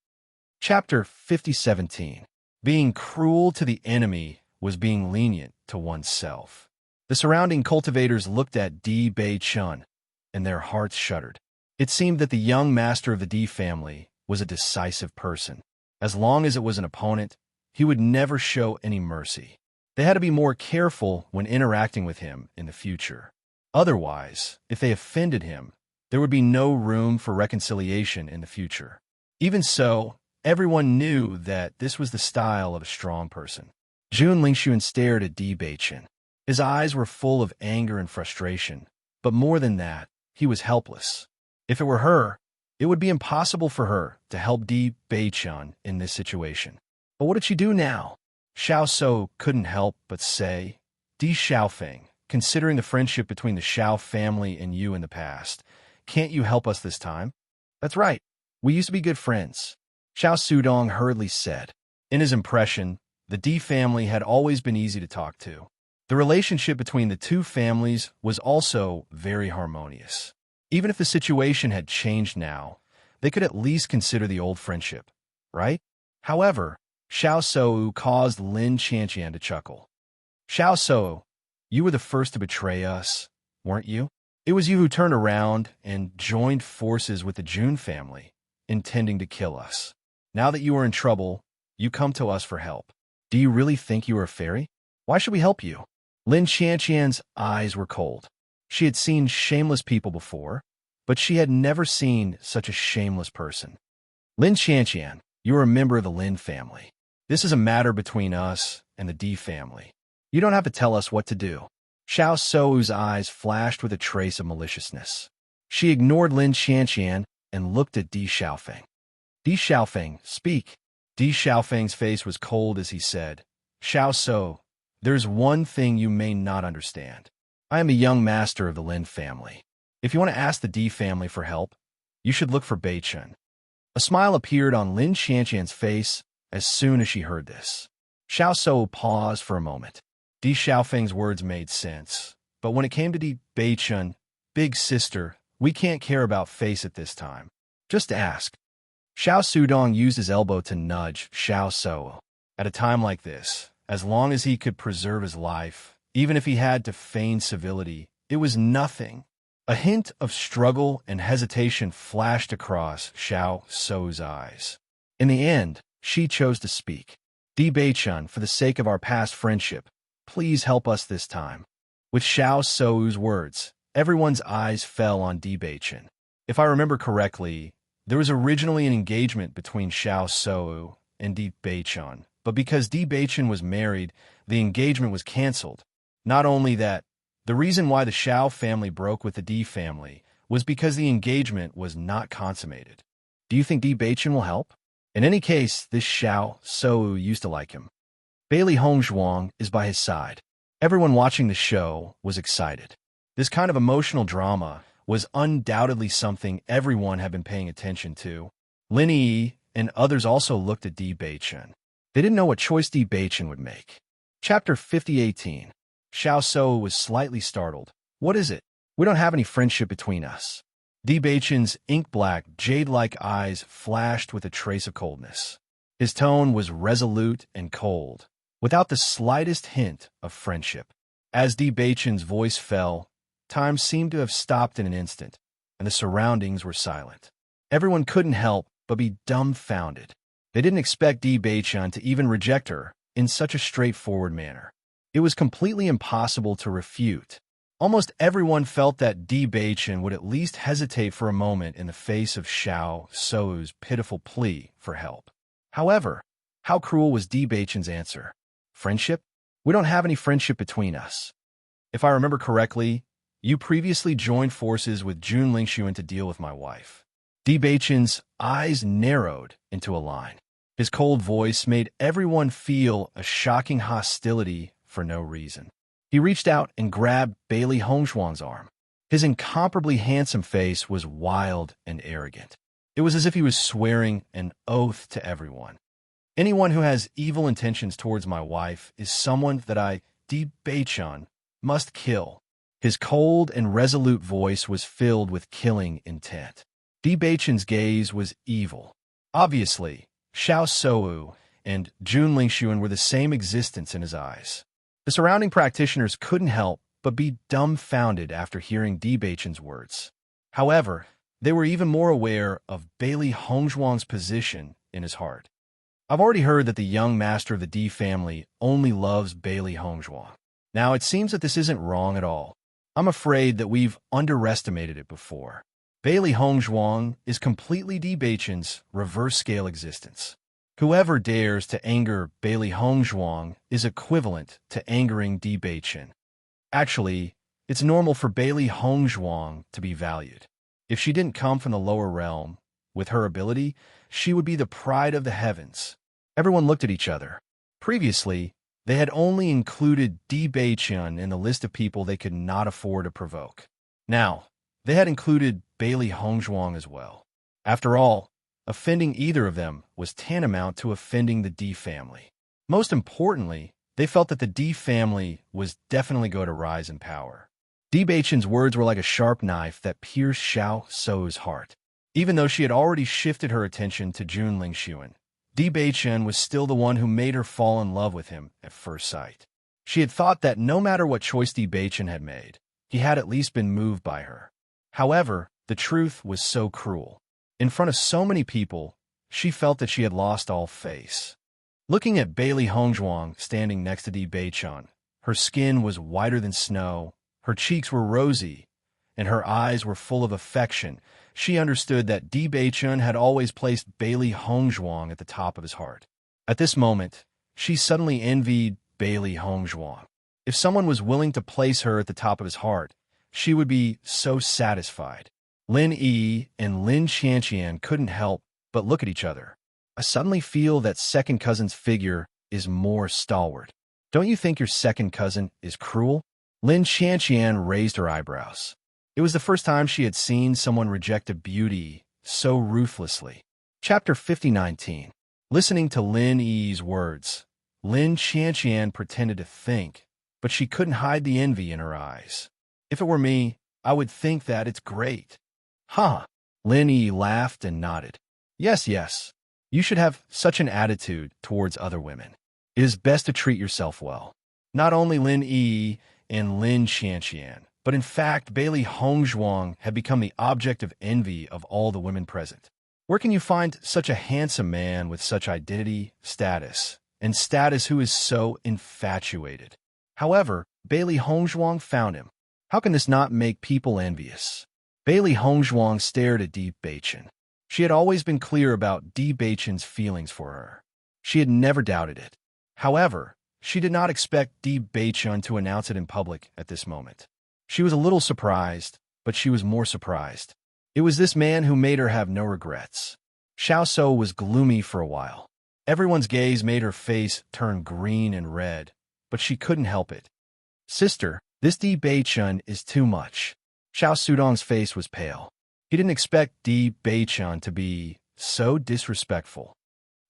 Chapter 50:17. Being cruel to the enemy was being lenient to oneself. The surrounding cultivators looked at Di Bei-chun, and their hearts shuddered. It seemed that the young master of the Di family was a decisive person. As long as it was an opponent, he would never show any mercy. They had to be more careful when interacting with him in the future. Otherwise, if they offended him, there would be no room for reconciliation in the future. Even so, everyone knew that this was the style of a strong person. Jun Lingxuan stared at Di Bei-chun. His eyes were full of anger and frustration, but more than that, he was helpless. If it were her, it would be impossible for her to help Di Bei-chun in this situation. But what did she do now? Xiao So couldn't help but say, Di Xiaofeng, considering the friendship between the Xiao family and you in the past, can't you help us this time? That's right. We used to be good friends, Xiao Sudong hurriedly said. In his impression, the Di family had always been easy to talk to. The relationship between the two families was also very harmonious. Even if the situation had changed now, they could at least consider the old friendship, right? However, Xiao So caused Lin Qianqian to chuckle. Xiao So, you were the first to betray us, weren't you? It was you who turned around and joined forces with the Jun family, intending to kill us. Now that you are in trouble, you come to us for help. Do you really think you are a fairy? Why should we help you? Lin Qianqian's eyes were cold. She had seen shameless people before, but she had never seen such a shameless person. Lin Qianqian, you are a member of the Lin family. This is a matter between us and the Di family. You don't have to tell us what to do. Xiao Sou's eyes flashed with a trace of maliciousness. She ignored Lin Qianqian and looked at Di Xiaofeng. Di Xiaofeng, speak. Di Xiaofeng's face was cold as he said, Xiao So, there's one thing you may not understand. I am a young master of the Lin family. If you want to ask the Di family for help, you should look for Bei-chun. A smile appeared on Lin Qianqian's face as soon as she heard this. Xiao So paused for a moment. Di Xiaofeng's words made sense, but when it came to Di Bei-chun, big sister, we can't care about face at this time. Just ask. Xiao Sudong used his elbow to nudge Xiao So. At a time like this, as long as he could preserve his life, even if he had to feign civility, it was nothing. A hint of struggle and hesitation flashed across Xiao So's eyes. In the end, she chose to speak. Di Bei-chun, for the sake of our past friendship, please help us this time. With Xiao So's words, everyone's eyes fell on Di Bei-chun. If I remember correctly, there was originally an engagement between Xiao So and Di Bei-chun, but because Di Bei-chun was married, the engagement was canceled. Not only that, the reason why the Xiao family broke with the Di family was because the engagement was not consummated. Do you think Di Bei-chun will help? In any case, this Xiao So used to like him. Bailey Hongzhuang is by his side. Everyone watching the show was excited. This kind of emotional drama was undoubtedly something everyone had been paying attention to. Lin Yi and others also looked at Di Bei-chun. They didn't know what choice Di Bei-chun would make. Chapter 50:18. Xiao So was slightly startled. What is it? We don't have any friendship between us. Di Bei-chun's ink-black, jade-like eyes flashed with a trace of coldness. His tone was resolute and cold. without the slightest hint of friendship. As Di Beichen's voice fell, time seemed to have stopped in an instant, and the surroundings were silent. Everyone couldn't help but be dumbfounded. They didn't expect Di Beichen to even reject her in such a straightforward manner. It was completely impossible to refute. Almost everyone felt that Di Beichen would at least hesitate for a moment in the face of Xiao Sou's pitiful plea for help. However, how cruel was Di Beichen's answer? Friendship? We don't have any friendship between us. If I remember correctly, you previously joined forces with Jun Lingshuan to deal with my wife. Di Beichen's eyes narrowed into a line. His cold voice made everyone feel a shocking hostility for no reason. He reached out and grabbed Bailey Hongshuang's arm. His incomparably handsome face was wild and arrogant. It was as if he was swearing an oath to everyone. Anyone who has evil intentions towards my wife is someone that I, Di Beichen, must kill. His cold and resolute voice was filled with killing intent. Di Beichen's gaze was evil. Obviously, Xiao Sou and Jun Lingshuan were the same existence in his eyes. The surrounding practitioners couldn't help but be dumbfounded after hearing Di Beichen's words. However, they were even more aware of Bailey Hongshuang's position in his heart. I've already heard that the young master of the Di family only loves Bailey Hongshuang. Now, it seems that this isn't wrong at all. I'm afraid that we've underestimated it before. Bailey Hongshuang is completely Di Beichen's reverse-scale existence. Whoever dares to anger Bailey Hongshuang is equivalent to angering Di Beichen. Actually, it's normal for Bailey Hongshuang to be valued. If she didn't come from the lower realm, with her ability, she would be the pride of the heavens. Everyone looked at each other. Previously, they had only included Di Beichen in the list of people they could not afford to provoke. Now, they had included Bailey Hongshuang as well. After all, offending either of them was tantamount to offending the Di family. Most importantly, they felt that the Di family was definitely going to rise in power. Di Beichen's words were like a sharp knife that pierced Xiao Sou's heart. Even though she had already shifted her attention to Jun Lingshuan, Di Beichen was still the one who made her fall in love with him at first sight. She had thought that no matter what choice Di Beichen had made, he had at least been moved by her. However, the truth was so cruel. In front of so many people, she felt that she had lost all face. Looking at Bailey Hongshuang standing next to Di Beichen, her skin was whiter than snow, her cheeks were rosy, and her eyes were full of affection. She understood that Di Beichen had always placed Bailey Hongshuang at the top of his heart. At this moment, she suddenly envied Bailey Hongshuang. If someone was willing to place her at the top of his heart, she would be so satisfied. Lin Yi and Lin Qianqian couldn't help but look at each other. I suddenly feel that second cousin's figure is more stalwart. Don't you think your second cousin is cruel? Lin Qianqian raised her eyebrows. It was the first time she had seen someone reject a beauty so ruthlessly. Chapter 50:19. Listening to Lin Yi's words, Lin Qianqian pretended to think, but she couldn't hide the envy in her eyes. If it were me, I would think that it's great. Ha! Lin Yi laughed and nodded. Yes, yes. You should have such an attitude towards other women. It is best to treat yourself well. Not only Lin Yi and Lin Qianqian, but in fact, Bailey Hongshuang had become the object of envy of all the women present. Where can you find such a handsome man with such identity, and status who is so infatuated? However, Bailey Hongshuang found him. How can this not make people envious? Bailey Hongshuang stared at Di Beichen. She had always been clear about Di Beichen's feelings for her. She had never doubted it. However, she did not expect Di Beichen to announce it in public at this moment. She was a little surprised, but she was more surprised. It was this man who made her have no regrets. Xiao Sou was gloomy for a while. Everyone's gaze made her face turn green and red, but she couldn't help it. Sister, this Di Beichen is too much. Xiao Sudong's face was pale. He didn't expect Di Beichen to be so disrespectful.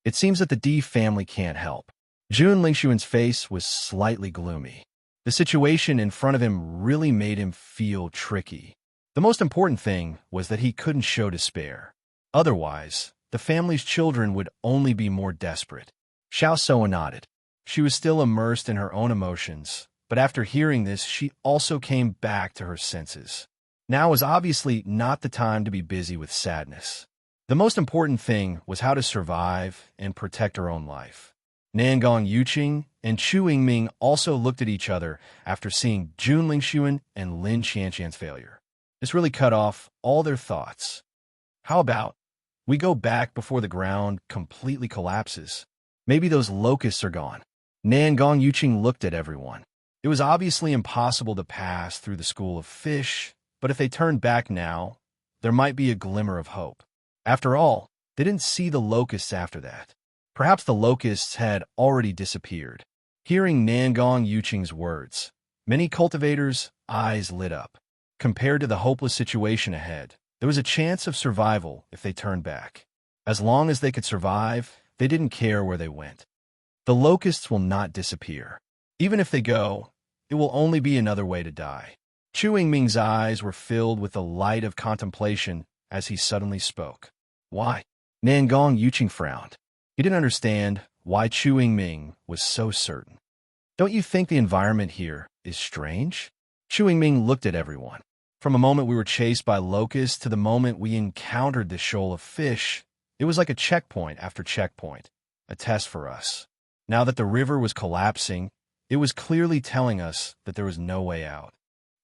It seems that the Di family can't help. Jun Lingshuan's face was slightly gloomy. The situation in front of him really made him feel tricky. The most important thing was that he couldn't show despair. Otherwise, the family's children would only be more desperate. Xiao Sou nodded. She was still immersed in her own emotions, but after hearing this, she also came back to her senses. Now was obviously not the time to be busy with sadness. The most important thing was how to survive and protect her own life. Nangong Yuqing and Chu Yingming also looked at each other after seeing Jun Lingxuan and Lin Qianqian's failure. This really cut off all their thoughts. How about we go back before the ground completely collapses? Maybe those locusts are gone. Nangong Yuqing looked at everyone. It was obviously impossible to pass through the school of fish, but if they turned back now, there might be a glimmer of hope. After all, they didn't see the locusts after that. Perhaps the locusts had already disappeared. Hearing Nangong Yuqing's words, many cultivators' eyes lit up. Compared to the hopeless situation ahead, there was a chance of survival if they turned back. As long as they could survive, they didn't care where they went. The locusts will not disappear. Even if they go, it will only be another way to die. Chu Yingming's eyes were filled with the light of contemplation as he suddenly spoke. Why? Nangong Yuqing frowned. He didn't understand why Chu Yingming was so certain. Don't you think the environment here is strange? Chu Yingming looked at everyone. From a moment we were chased by locusts to the moment we encountered the shoal of fish, it was like a checkpoint after checkpoint, a test for us. Now that the river was collapsing, it was clearly telling us that there was no way out.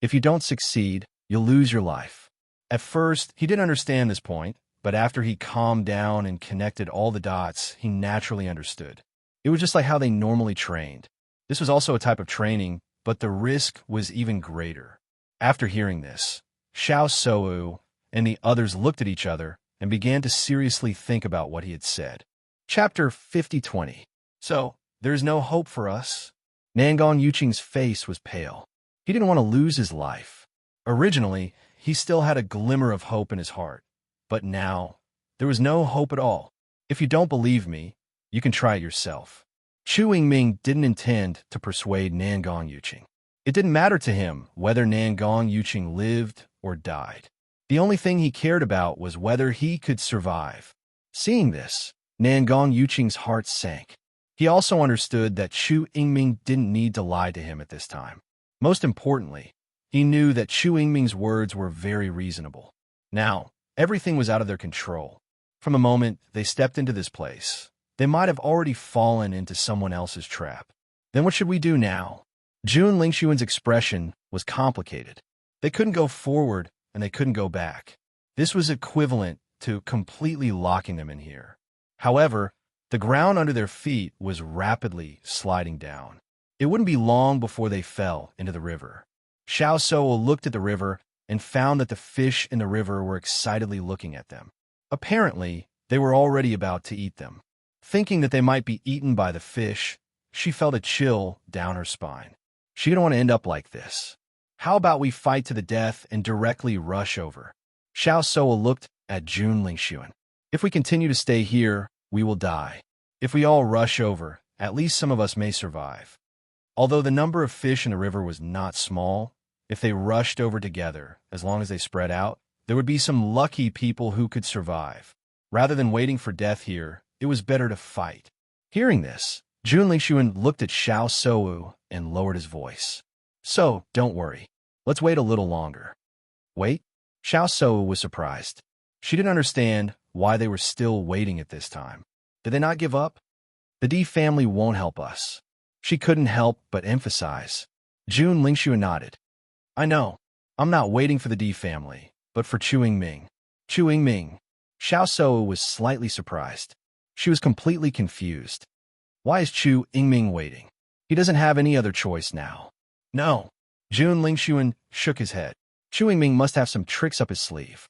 If you don't succeed, you'll lose your life. At first, he didn't understand this point, but after he calmed down and connected all the dots, he naturally understood. It was just like how they normally trained. This was also a type of training, but the risk was even greater. After hearing this, Xiao Sou and the others looked at each other and began to seriously think about what he had said. Chapter 50-20. So, there's no hope for us? Nangong Yuqing's face was pale. He didn't want to lose his life. Originally, he still had a glimmer of hope in his heart. But now, there was no hope at all. If you don't believe me, you can try it yourself. Chu Yingming didn't intend to persuade Nangong Yuqing. It didn't matter to him whether Nangong Yuqing lived or died. The only thing he cared about was whether he could survive. Seeing this, Nangong Yuqing's heart sank. He also understood that Chu Yingming didn't need to lie to him at this time. Most importantly, he knew that Chu Yingming's words were very reasonable. Now, everything was out of their control. From the moment they stepped into this place, they might have already fallen into someone else's trap. Then what should we do now? Jun Lingxuan's expression was complicated. They couldn't go forward and they couldn't go back. This was equivalent to completely locking them in here. However, the ground under their feet was rapidly sliding down. It wouldn't be long before they fell into the river. Xiao Sou looked at the river and found that the fish in the river were excitedly looking at them. Apparently, they were already about to eat them. Thinking that they might be eaten by the fish, she felt a chill down her spine. She didn't want to end up like this. How about we fight to the death and directly rush over? Xiao Sou looked at Jun Lingxuan. If we continue to stay here, we will die. If we all rush over, at least some of us may survive. Although the number of fish in the river was not small, if they rushed over together, as long as they spread out, there would be some lucky people who could survive. Rather than waiting for death here, it was better to fight. Hearing this, Jun Lingxuan looked at Xiao Sou and lowered his voice. So, don't worry. Let's wait a little longer. Wait? Xiao Sou was surprised. She didn't understand why they were still waiting at this time. Did they not give up? The D family won't help us. She couldn't help but emphasize. Jun Lingxuan nodded. I know. I'm not waiting for the D family, but for Chu Yingming. Chu Yingming. Xiao Sou was slightly surprised. She was completely confused. Why is Chu Yingming waiting? He doesn't have any other choice now. No. Jun Lingxuan shook his head. Chu Yingming must have some tricks up his sleeve.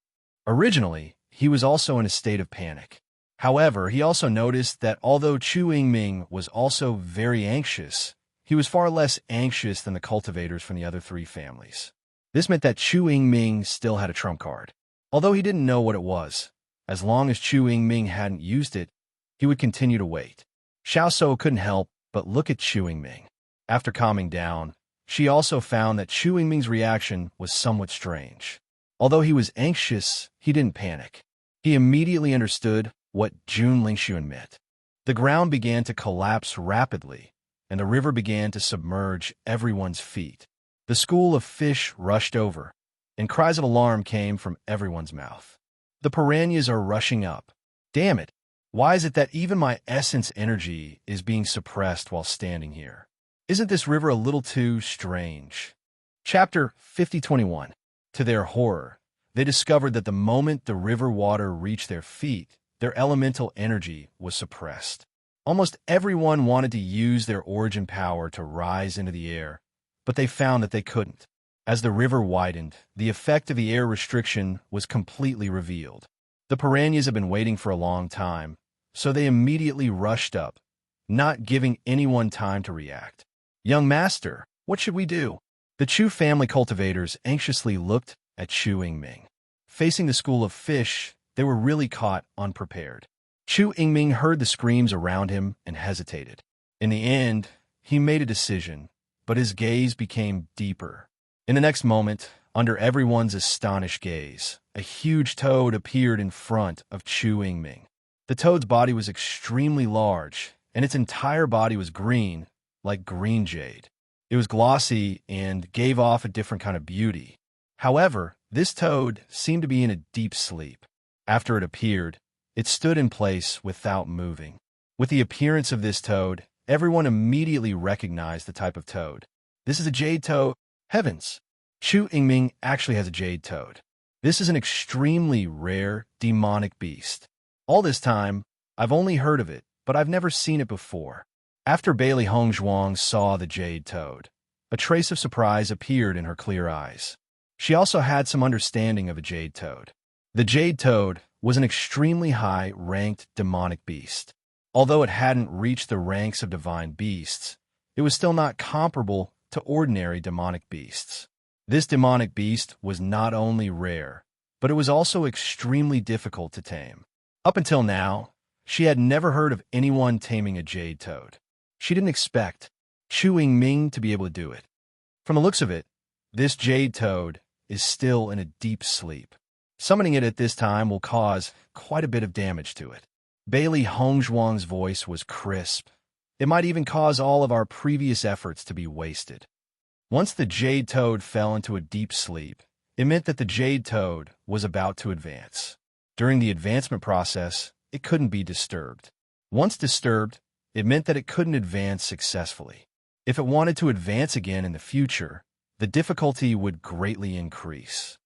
Originally, he was also in a state of panic. However, he also noticed that although Chu Yingming was also very anxious, he was far less anxious than the cultivators from the other three families. This meant that Chu Yingming still had a trump card. Although he didn't know what it was, as long as Chu Yingming hadn't used it, he would continue to wait. Xiao Sou couldn't help but look at Chu Yingming. After calming down, she also found that Chu Yingming's reaction was somewhat strange. Although he was anxious, he didn't panic. He immediately understood what Jun Lingxuan meant. The ground began to collapse rapidly, and the river began to submerge everyone's feet. The school of fish rushed over, and cries of alarm came from everyone's mouth. The piranhas are rushing up. Damn it! Why is it that even my essence energy is being suppressed while standing here? Isn't this river a little too strange? Chapter 5021. To their horror, they discovered that the moment the river water reached their feet, their elemental energy was suppressed. Almost everyone wanted to use their origin power to rise into the air, but they found that they couldn't. As the river widened, the effect of the air restriction was completely revealed. The piranhas had been waiting for a long time, so they immediately rushed up, not giving anyone time to react. "Young master, what should we do?" The Chu family cultivators anxiously looked at Chu Yingming. Facing the school of fish, they were really caught unprepared. Chu Yingming heard the screams around him and hesitated. In the end, he made a decision, but his gaze became deeper. In the next moment, under everyone's astonished gaze, a huge toad appeared in front of Chu Yingming. The toad's body was extremely large, and its entire body was green, like green jade. It was glossy and gave off a different kind of beauty. However, this toad seemed to be in a deep sleep. After it appeared, it stood in place without moving. With the appearance of this toad, everyone immediately recognized the type of toad. This is a jade toad. Heavens! Chu Yingming actually has a jade toad. This is an extremely rare, demonic beast. All this time, I've only heard of it, but I've never seen it before. After Bailey Hongzhuang saw the jade toad, a trace of surprise appeared in her clear eyes. She also had some understanding of a jade toad. The jade toad was an extremely high-ranked demonic beast. Although it hadn't reached the ranks of divine beasts, it was still not comparable to ordinary demonic beasts. This demonic beast was not only rare, but it was also extremely difficult to tame. Up until now, she had never heard of anyone taming a jade toad. She didn't expect Chu Yingming to be able to do it. From the looks of it, this jade toad is still in a deep sleep. Summoning it at this time will cause quite a bit of damage to it. Bailey Hongzhuang's voice was crisp. It might even cause all of our previous efforts to be wasted. Once the jade toad fell into a deep sleep, it meant that the jade toad was about to advance. During the advancement process, it couldn't be disturbed. Once disturbed, it meant that it couldn't advance successfully. If it wanted to advance again in the future, the difficulty would greatly increase.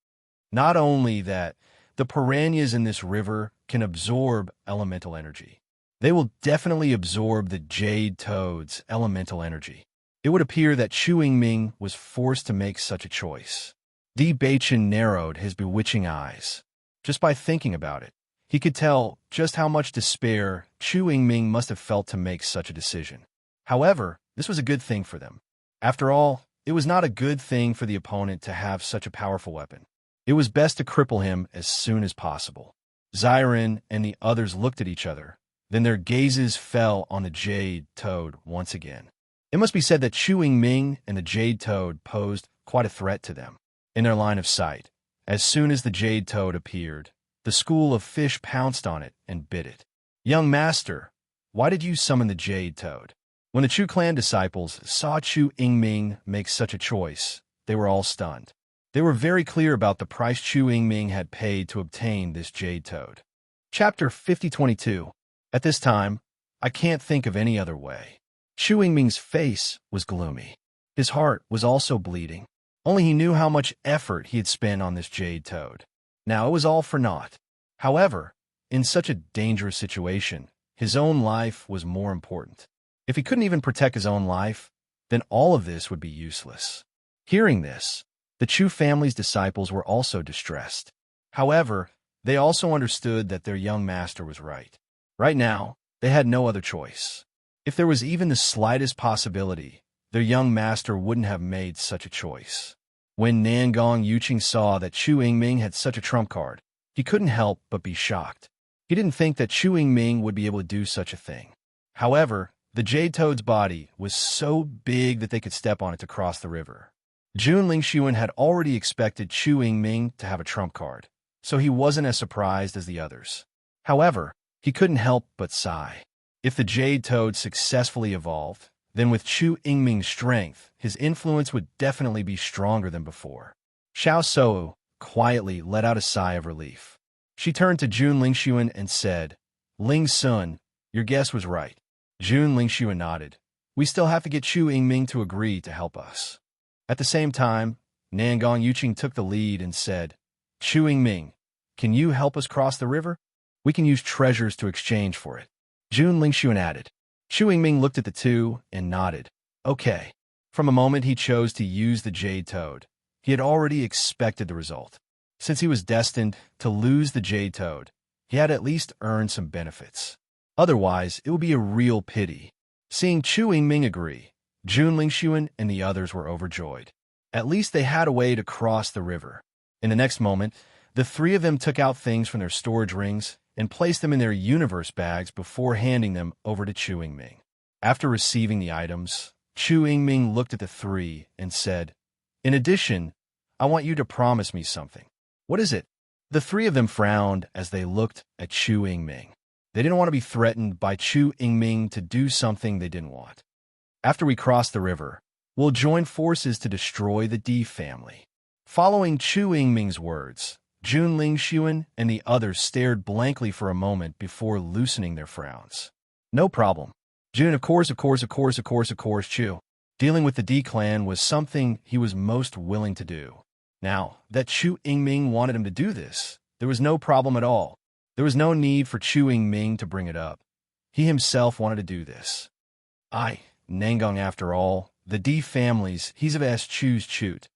Not only that, the piranhas in this river can absorb elemental energy. They will definitely absorb the jade toad's elemental energy. It would appear that Chu Yingming was forced to make such a choice. Di Beichen narrowed his bewitching eyes. Just by thinking about it, he could tell just how much despair Chu Yingming must have felt to make such a decision. However, this was a good thing for them. After all, it was not a good thing for the opponent to have such a powerful weapon. It was best to cripple him as soon as possible. Xiren and the others looked at each other. Then their gazes fell on the jade toad once again. It must be said that Chu Yingming and the jade toad posed quite a threat to them. In their line of sight, as soon as the jade toad appeared, the school of fish pounced on it and bit it. "Young master, why did you summon the jade toad?" When the Chu clan disciples saw Chu Yingming make such a choice, they were all stunned. They were very clear about the price Chu Yingming had paid to obtain this jade toad. Chapter 5022. At this time, I can't think of any other way. Chu Yingming's face was gloomy. His heart was also bleeding. Only he knew how much effort he had spent on this jade toad. Now it was all for naught. However, in such a dangerous situation, his own life was more important. If he couldn't even protect his own life, then all of this would be useless. Hearing this, the Chu family's disciples were also distressed. However, they also understood that their young master was right. Right now, they had no other choice. If there was even the slightest possibility, their young master wouldn't have made such a choice. When Nangong Yuqing saw that Chu Yingming had such a trump card, he couldn't help but be shocked. He didn't think that Chu Yingming would be able to do such a thing. However, the jade toad's body was so big that they could step on it to cross the river. Jun Lingxuan had already expected Chu Yingming to have a trump card, so he wasn't as surprised as the others. However, he couldn't help but sigh. If the jade toad successfully evolved, then with Chu Yingming's strength, his influence would definitely be stronger than before. Xiao Shou quietly let out a sigh of relief. She turned to Jun Lingxuan and said, "Ling Sun, your guess was right." Jun Lingxuan nodded. "We still have to get Chu Yingming to agree to help us." At the same time, Nangong Yuqing took the lead and said, "Chu Yingming, can you help us cross the river? We can use treasures to exchange for it." Jun Lingxuan added. Chu Yingming looked at the two and nodded. Okay. From a moment he chose to use the Jade Toad, he had already expected the result. Since he was destined to lose the Jade Toad, he had at least earned some benefits. Otherwise, it would be a real pity. Seeing Chu Yingming agree, Jun Lingxuan and the others were overjoyed. At least they had a way to cross the river. In the next moment, the three of them took out things from their storage rings and placed them in their universe bags before handing them over to Chu Yingming. After receiving the items, Chu Yingming looked at the three and said, "In addition, I want you to promise me something." "What is it?" The three of them frowned as they looked at Chu Yingming. They didn't want to be threatened by Chu Yingming to do something they didn't want. "After we cross the river, we'll join forces to destroy the D family." Following Chu Yingming's words, Jun Lingxuan and the others stared blankly for a moment before loosening their frowns. "No problem. Jun, of course, Chu." Dealing with the D clan was something he was most willing to do. Now, that Chu Yingming wanted him to do this, there was no problem at all. There was no need for Chu Yingming to bring it up. He himself wanted to do this. Nangong, after all, the D families, he's of S choose Chut.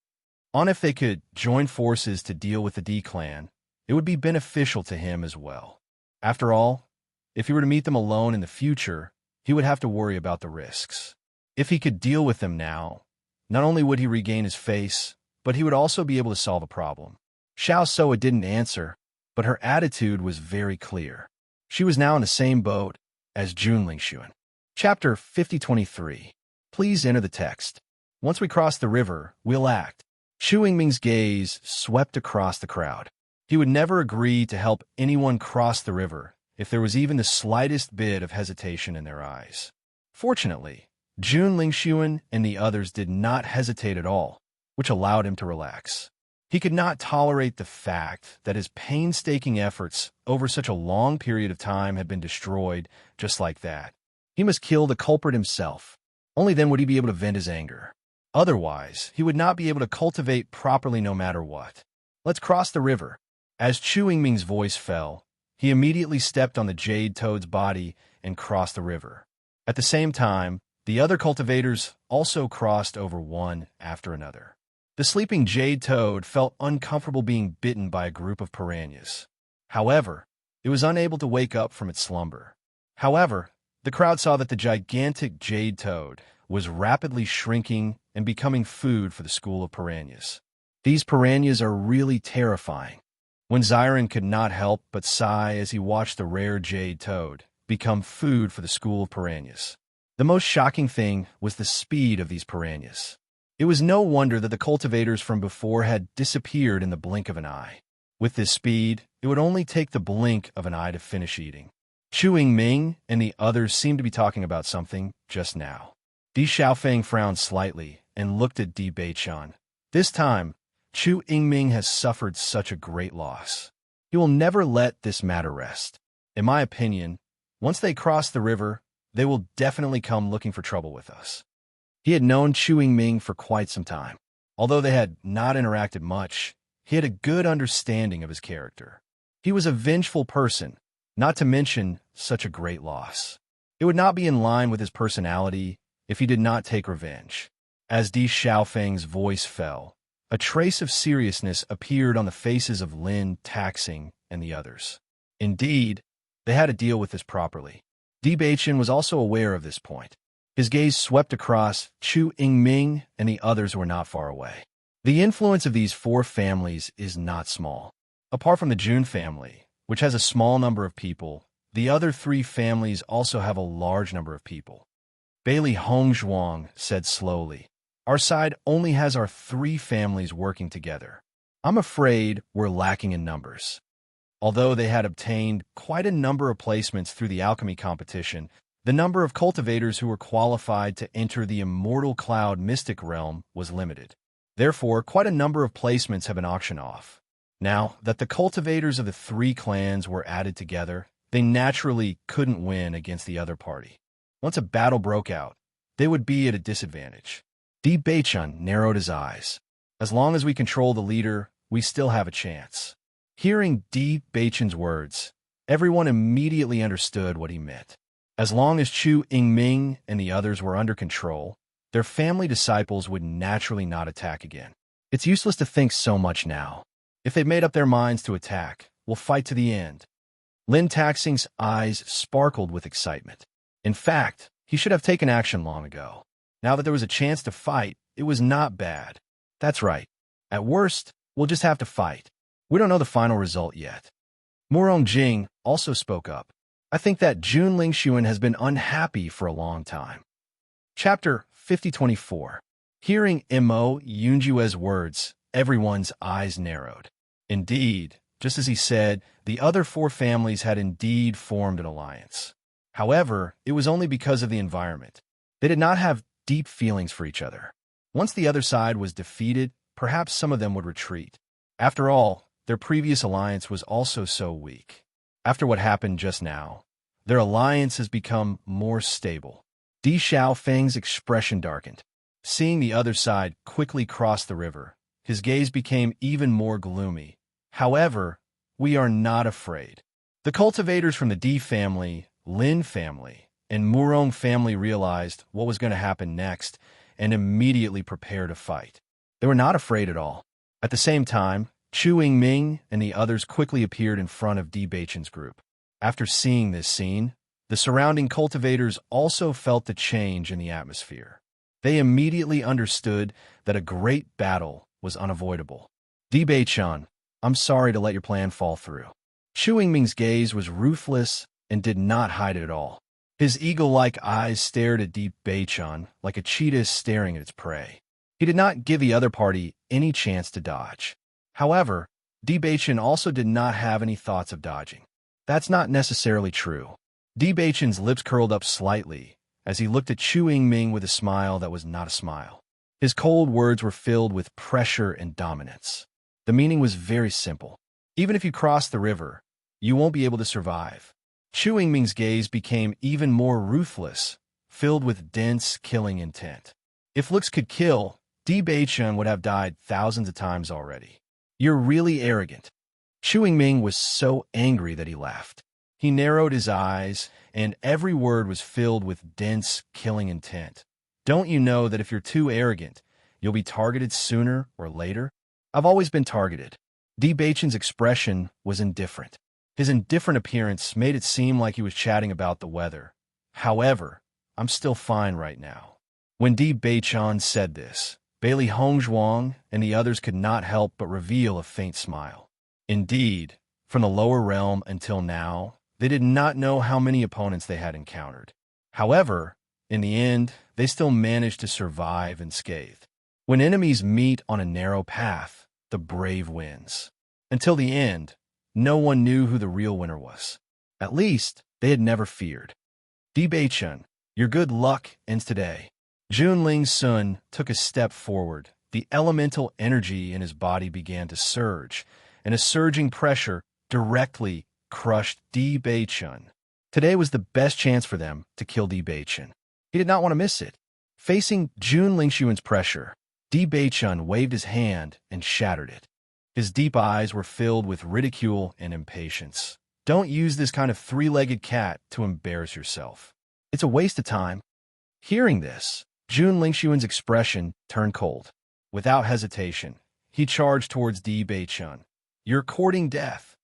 On if they could join forces to deal with the D clan, it would be beneficial to him as well. After all, if he were to meet them alone in the future, he would have to worry about the risks. If he could deal with them now, not only would he regain his face, but he would also be able to solve a problem. Xiao Shou didn't answer, but her attitude was very clear. She was now in the same boat as Jun Lingxuan. Chapter 5023. Please enter the text. Once we cross the river, we'll act. Chu Yingming's gaze swept across the crowd. He would never agree to help anyone cross the river if there was even the slightest bit of hesitation in their eyes. Fortunately, Jun Lingxuan and the others did not hesitate at all, which allowed him to relax. He could not tolerate the fact that his painstaking efforts over such a long period of time had been destroyed just like that. He must kill the culprit himself. Only then would he be able to vent his anger. Otherwise, he would not be able to cultivate properly no matter what. "Let's cross the river." As Chu Yingming's voice fell, he immediately stepped on the Jade Toad's body and crossed the river. At the same time, the other cultivators also crossed over one after another. The sleeping Jade Toad felt uncomfortable being bitten by a group of piranhas. However, it was unable to wake up from its slumber. However, the crowd saw that the gigantic Jade Toad was rapidly shrinking and becoming food for the school of piranhas. These piranhas are really terrifying. When Xiren could not help but sigh as he watched the rare Jade Toad become food for the school of piranhas. The most shocking thing was the speed of these piranhas. It was no wonder that the cultivators from before had disappeared in the blink of an eye. With this speed, it would only take the blink of an eye to finish eating. Chu Yingming and the others seemed to be talking about something just now. Di Xiaofeng frowned slightly and looked at Di Beiqian. This time, Chu Yingming has suffered such a great loss. He will never let this matter rest. In my opinion, once they cross the river, they will definitely come looking for trouble with us. He had known Chu Yingming for quite some time. Although they had not interacted much, he had a good understanding of his character. He was a vengeful person, not to mention such a great loss. It would not be in line with his personality if he did not take revenge. As Di Xiaofeng's voice fell, a trace of seriousness appeared on the faces of Lin, Taxing, and the others. Indeed, they had to deal with this properly. Di Beiqian was also aware of this point. His gaze swept across Chu Yingming, and the others were not far away. The influence of these four families is not small. Apart from the Jun family, which has a small number of people, the other three families also have a large number of people. Bailey Hongzhuang said slowly, "Our side only has our three families working together. I'm afraid we're lacking in numbers." Although they had obtained quite a number of placements through the alchemy competition, The number of cultivators who were qualified to enter the immortal cloud mystic realm was limited. Therefore, quite a number of placements have been auctioned off. Now that the cultivators of the three clans were added together, they naturally couldn't win against the other party. Once a battle broke out, they would be at a disadvantage. Di Beichun narrowed his eyes. As long as we control the leader, we still have a chance. Hearing Di Beichun's words, everyone immediately understood what he meant. As long as Chu Yingming and the others were under control, their family disciples would naturally not attack again. It's useless to think so much now. If they've made up their minds to attack, we'll fight to the end. Lin Taxing's eyes sparkled with excitement. In fact, he should have taken action long ago. Now that there was a chance to fight, it was not bad. That's right. At worst, we'll just have to fight. We don't know the final result yet. Murong Jing also spoke up. I think that Jun Lingxuan has been unhappy for a long time. Chapter 5024. Hearing Mo Yunjue's words, everyone's eyes narrowed. Indeed, just as he said, the other four families had indeed formed an alliance. However, it was only because of the environment. They did not have deep feelings for each other. Once the other side was defeated, perhaps some of them would retreat. After all, their previous alliance was also so weak. After what happened just now, their alliance has become more stable. Di Xiaofeng's expression darkened. Seeing the other side quickly cross the river, his gaze became even more gloomy. However, we are not afraid. The cultivators from the Di family, Lin family, and Murong family realized what was going to happen next and immediately prepared to fight. They were not afraid at all. At the same time, Chu Yingming and the others quickly appeared in front of Di Beichun's group. After seeing this scene, the surrounding cultivators also felt the change in the atmosphere. They immediately understood that a great battle was unavoidable. Di Beichun, I'm sorry to let your plan fall through. Chu Yingming's gaze was ruthless and did not hide it at all. His eagle-like eyes stared at Di Beichun like a cheetah staring at its prey. He did not give the other party any chance to dodge. However, Di Beichun also did not have any thoughts of dodging. That's not necessarily true. Di Beichun's lips curled up slightly as he looked at Chu Yingming with a smile that was not a smile. His cold words were filled with pressure and dominance. The meaning was very simple. Even if you cross the river, you won't be able to survive. Chu Yingming's gaze became even more ruthless, filled with dense, killing intent. If looks could kill, Di Beichun would have died thousands of times already. You're really arrogant. Chu Yingming was so angry that he laughed. He narrowed his eyes, and every word was filled with dense, killing intent. Don't you know that if you're too arrogant, you'll be targeted sooner or later? I've always been targeted. Di Beichun's expression was indifferent. His indifferent appearance made it seem like he was chatting about the weather. However, I'm still fine right now. When Di Beichun said this, Bailey Hongzhuang and the others could not help but reveal a faint smile. Indeed, from the lower realm until now, they did not know how many opponents they had encountered. However, in the end, they still managed to survive unscathed. When enemies meet on a narrow path, the brave wins. Until the end, no one knew who the real winner was. At least, they had never feared. Di Beichun, your good luck ends today. Jun Lingxuan took a step forward. The elemental energy in his body began to surge, and a surging pressure directly crushed Di Beichun. Today was the best chance for them to kill Di Beichun. He did not want to miss it. Facing Jun Lingxuan's pressure, Di Beichun waved his hand and shattered it. His deep eyes were filled with ridicule and impatience. Don't use this kind of three-legged cat to embarrass yourself. It's a waste of time. Hearing this, Jun Lingxuan's expression turned cold. Without hesitation, he charged towards Di Beichun. You're courting death.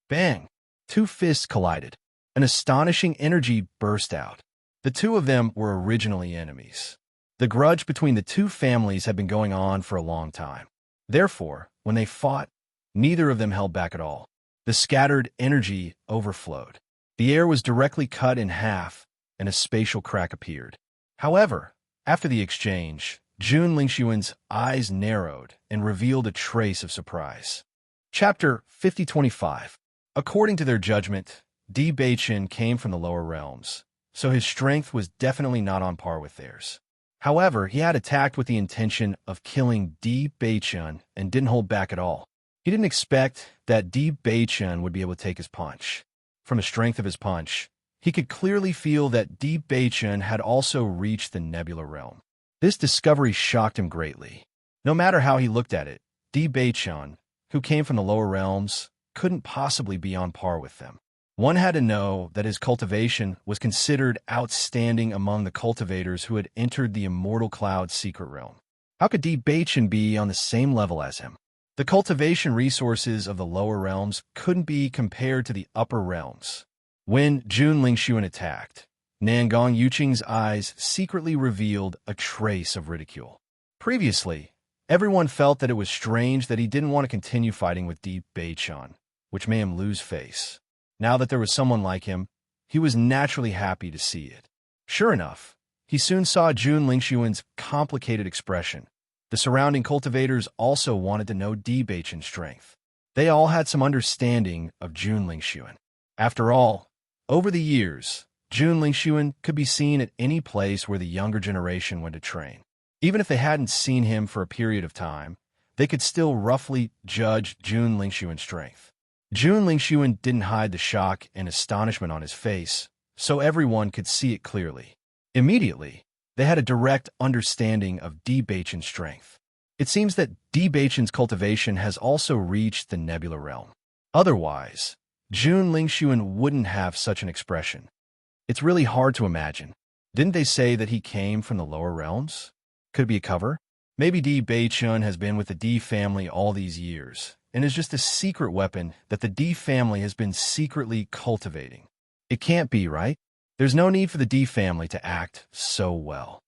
Bang! Two fists collided. An astonishing energy burst out. The two of them were originally enemies. The grudge between the two families had been going on for a long time. Therefore, when they fought, neither of them held back at all. The scattered energy overflowed. The air was directly cut in half, and a spatial crack appeared. However, after the exchange, Jun Lingxuan's eyes narrowed and revealed a trace of surprise. Chapter 5025. According to their judgment, Di Beichun came from the lower realms. so his strength was definitely not on par with theirs. However, he had attacked with the intention of killing Di Beichun and didn't hold back at all. He didn't expect that Di Beichun would be able to take his punch. From the strength of his punch, he could clearly feel that Di Beichun had also reached the nebula realm. This discovery shocked him greatly. No matter how he looked at it, Di Beichun, who came from the lower realms, couldn't possibly be on par with them. One had to know that his cultivation was considered outstanding among the cultivators who had entered the Immortal Cloud's secret realm. How could Di Beichun be on the same level as him? The cultivation resources of the lower realms couldn't be compared to the upper realms. When Jun Lingxuan attacked, Nangong Yuqing's eyes secretly revealed a trace of ridicule. Previously, everyone felt that it was strange that he didn't want to continue fighting with Di Beichun, which made him lose face. Now that there was someone like him, he was naturally happy to see it. Sure enough, he soon saw Jun Lingxuan's complicated expression. The surrounding cultivators also wanted to know Di Beichun's strength. They all had some understanding of Jun Lingxuan. After all, over the years, Jun Lingxuan could be seen at any place where the younger generation went to train. Even if they hadn't seen him for a period of time, they could still roughly judge Jun Lingxuan's strength. Jun Lingxuan didn't hide the shock and astonishment on his face, so everyone could see it clearly. Immediately, they had a direct understanding of Di Beichun's strength. It seems that Di Beichun's cultivation has also reached the nebula realm. Otherwise, Jun Lingxuan wouldn't have such an expression. It's really hard to imagine. Didn't they say that he came from the lower realms? Could it be a cover? Maybe Di Beichun has been with the Di family all these years, and is just a secret weapon that the Di family has been secretly cultivating. It can't be, right? There's no need for the Di family to act so well.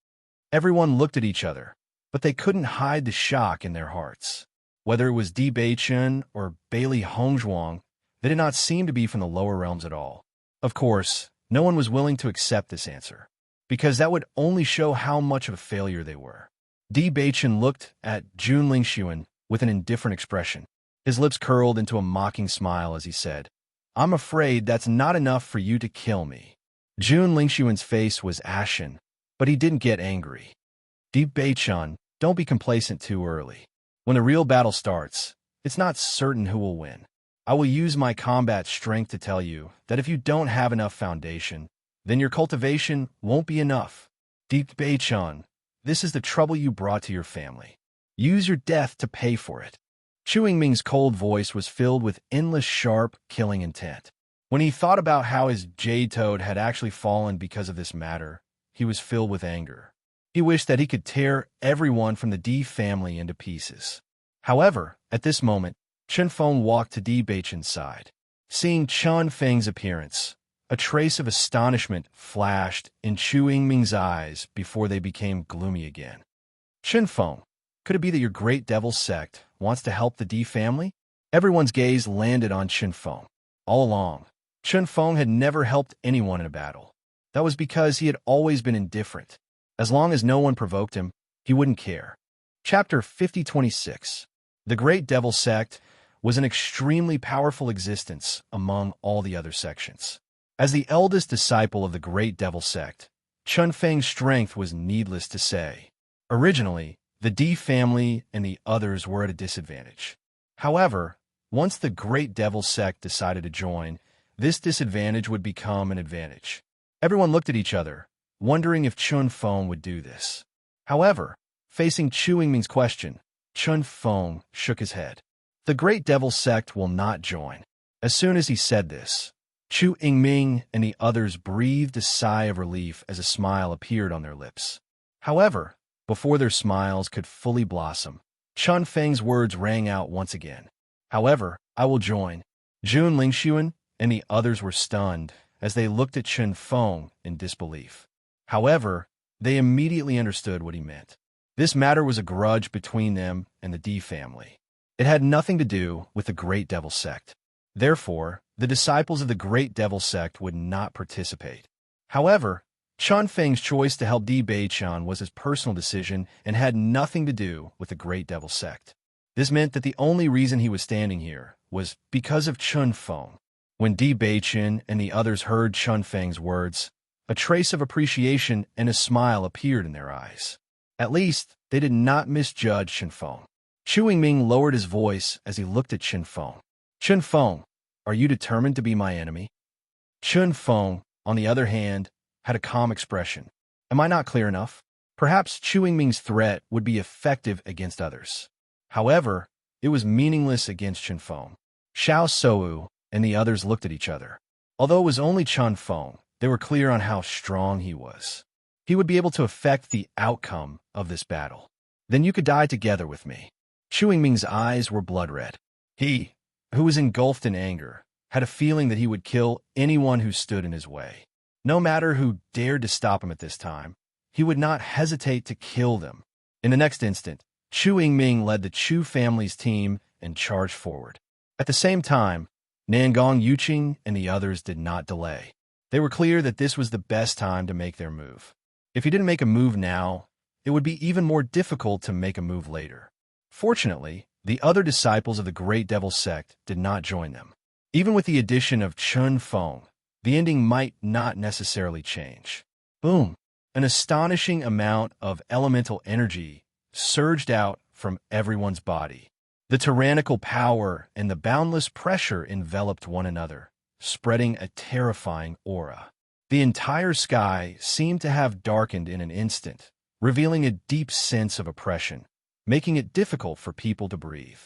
Everyone looked at each other, but they couldn't hide the shock in their hearts. Whether it was Di Beichun or Bailey Hongzhuang, they did not seem to be from the lower realms at all. Of course, no one was willing to accept this answer, because that would only show how much of a failure they were. Di Beichun looked at Jun Lingxuan with an indifferent expression. His lips curled into a mocking smile as he said, "I'm afraid that's not enough for you to kill me." Jun Lingxuan's face was ashen, but he didn't get angry. Di Beichun, don't be complacent too early. When the real battle starts, it's not certain who will win. I will use my combat strength to tell you that if you don't have enough foundation, then your cultivation won't be enough. Di Beichun, this is the trouble you brought to your family. Use your death to pay for it. Chu Yingming's cold voice was filled with endless sharp, killing intent. When he thought about how his jade toad had actually fallen because of this matter, he was filled with anger. He wished that he could tear everyone from the Di family into pieces. However, at this moment, Chen Feng walked to Di Beichun's side. Seeing Chen Feng's appearance, a trace of astonishment flashed in Chu Yingming's eyes before they became gloomy again. Chen Feng, could it be that your great devil sect wants to help the Di family? Everyone's gaze landed on Chen Feng. All along, Chen Feng had never helped anyone in a battle. That was because he had always been indifferent. As long as no one provoked him, he wouldn't care. Chapter 5026. The Great Devil Sect was an extremely powerful existence among all the other sections. As the eldest disciple of the Great Devil Sect, Chen Feng's strength was needless to say. Originally, the Di family and the others were at a disadvantage. However, once the Great Devil Sect decided to join, this disadvantage would become an advantage. Everyone looked at each other, wondering if Chen Feng would do this. However, facing Chu Yingming's question, Chen Feng shook his head. The Great Devil Sect will not join. As soon as he said this, Chu Yingming and the others breathed a sigh of relief as a smile appeared on their lips. However, before their smiles could fully blossom, Chen Feng's words rang out once again. However, I will join. Jun Lingxuan and the others were stunned as they looked at Chen Feng in disbelief. However, they immediately understood what he meant. This matter was a grudge between them and the Di family. It had nothing to do with the Great Devil Sect. Therefore, the disciples of the Great Devil Sect would not participate. However, Chen Feng's choice to help Di Beichun was his personal decision and had nothing to do with the Great Devil Sect. This meant that the only reason he was standing here was because of Chen Feng. When Di Beichun and the others heard Chen Feng's words, A trace of appreciation and a smile appeared in their eyes. At least, they did not misjudge Chenfeng. Chu Yingming lowered his voice as he looked at Chenfeng. Chenfeng, are you determined to be my enemy? Chenfeng, on the other hand, had a calm expression. Am I not clear enough? Perhaps Chu Yingming's threat would be effective against others. However, it was meaningless against Chenfeng. Xiao Sou and the others looked at each other. Although it was only Chenfeng, they were clear on how strong he was. He would be able to affect the outcome of this battle. Then you could die together with me. Chu Yingming's eyes were blood red. He, who was engulfed in anger, had a feeling that he would kill anyone who stood in his way. No matter who dared to stop him at this time, he would not hesitate to kill them. In the next instant, Chu Yingming led the Chu family's team and charged forward. At the same time, Nangong Yuqing and the others did not delay. They were clear that this was the best time to make their move. If he didn't make a move now, it would be even more difficult to make a move later. Fortunately, the other disciples of the Great Devil Sect did not join them. Even with the addition of Chenfeng, the ending might not necessarily change. Boom! An astonishing amount of elemental energy surged out from everyone's body. The tyrannical power and the boundless pressure enveloped one another, spreading a terrifying aura. The entire sky seemed to have darkened in an instant, revealing a deep sense of oppression, making it difficult for people to breathe.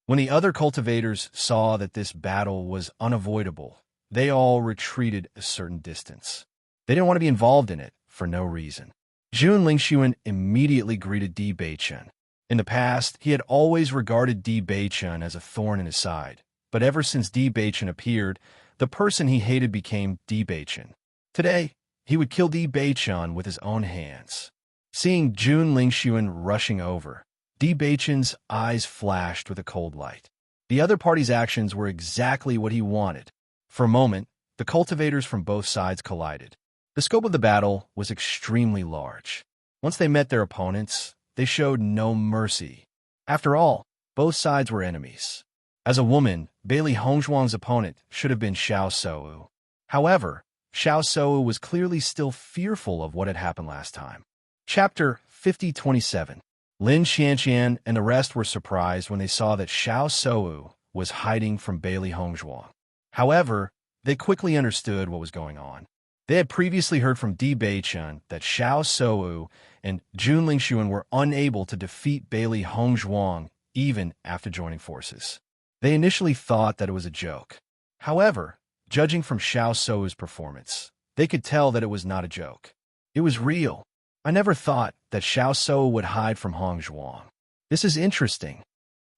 When the other cultivators saw that this battle was unavoidable, they all retreated a certain distance. They didn't want to be involved in it for no reason. Jun Lingxuan immediately greeted Di Beichen. In the past, he had always regarded Di Beichen as a thorn in his side, but ever since Di Beichen appeared, the person he hated became Di Beichen. Today, he would kill Di Beichen with his own hands. Seeing Jun Lingxuan rushing over, Di Beichen's eyes flashed with a cold light. The other party's actions were exactly what he wanted. For a moment, the cultivators from both sides collided. The scope of the battle was extremely large. Once they met their opponents, they showed no mercy. After all, both sides were enemies. As a woman, Bailey Hongzhuang's opponent should have been Xiao Sou. However, Xiao Sou was clearly still fearful of what had happened last time. Chapter 5027. Lin Xianxian and the rest were surprised when they saw that Xiao Sou was hiding from Bailey Hongzhuang. However, they quickly understood what was going on. They had previously heard from Di Beichen that Xiao Sou and Jun Lingxuan were unable to defeat Bailey Hongzhuang even after joining forces. They initially thought that it was a joke. However, judging from Xiao Sou's performance, they could tell that it was not a joke. It was real. I never thought that Xiao Sou would hide from Hongzhuang. This is interesting.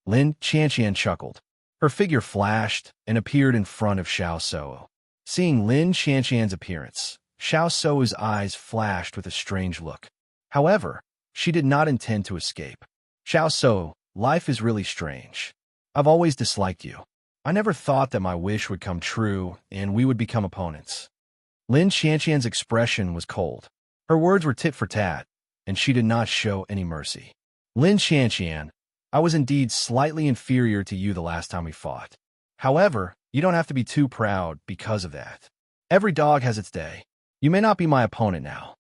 Lin Qianqian chuckled. Her figure flashed and appeared in front of Xiao Sou. Seeing Lin Qianqian's appearance, Xiao Sou's eyes flashed with a strange look. However, she did not intend to escape. Xiao Sou, life is really strange. I've always disliked you. I never thought that my wish would come true and we would become opponents. Lin Qianqian's expression was cold. Her words were tit for tat, and she did not show any mercy. Lin Qianqian, I was indeed slightly inferior to you the last time we fought. However, you don't have to be too proud because of that. Every dog has its day. You may not be my opponent now.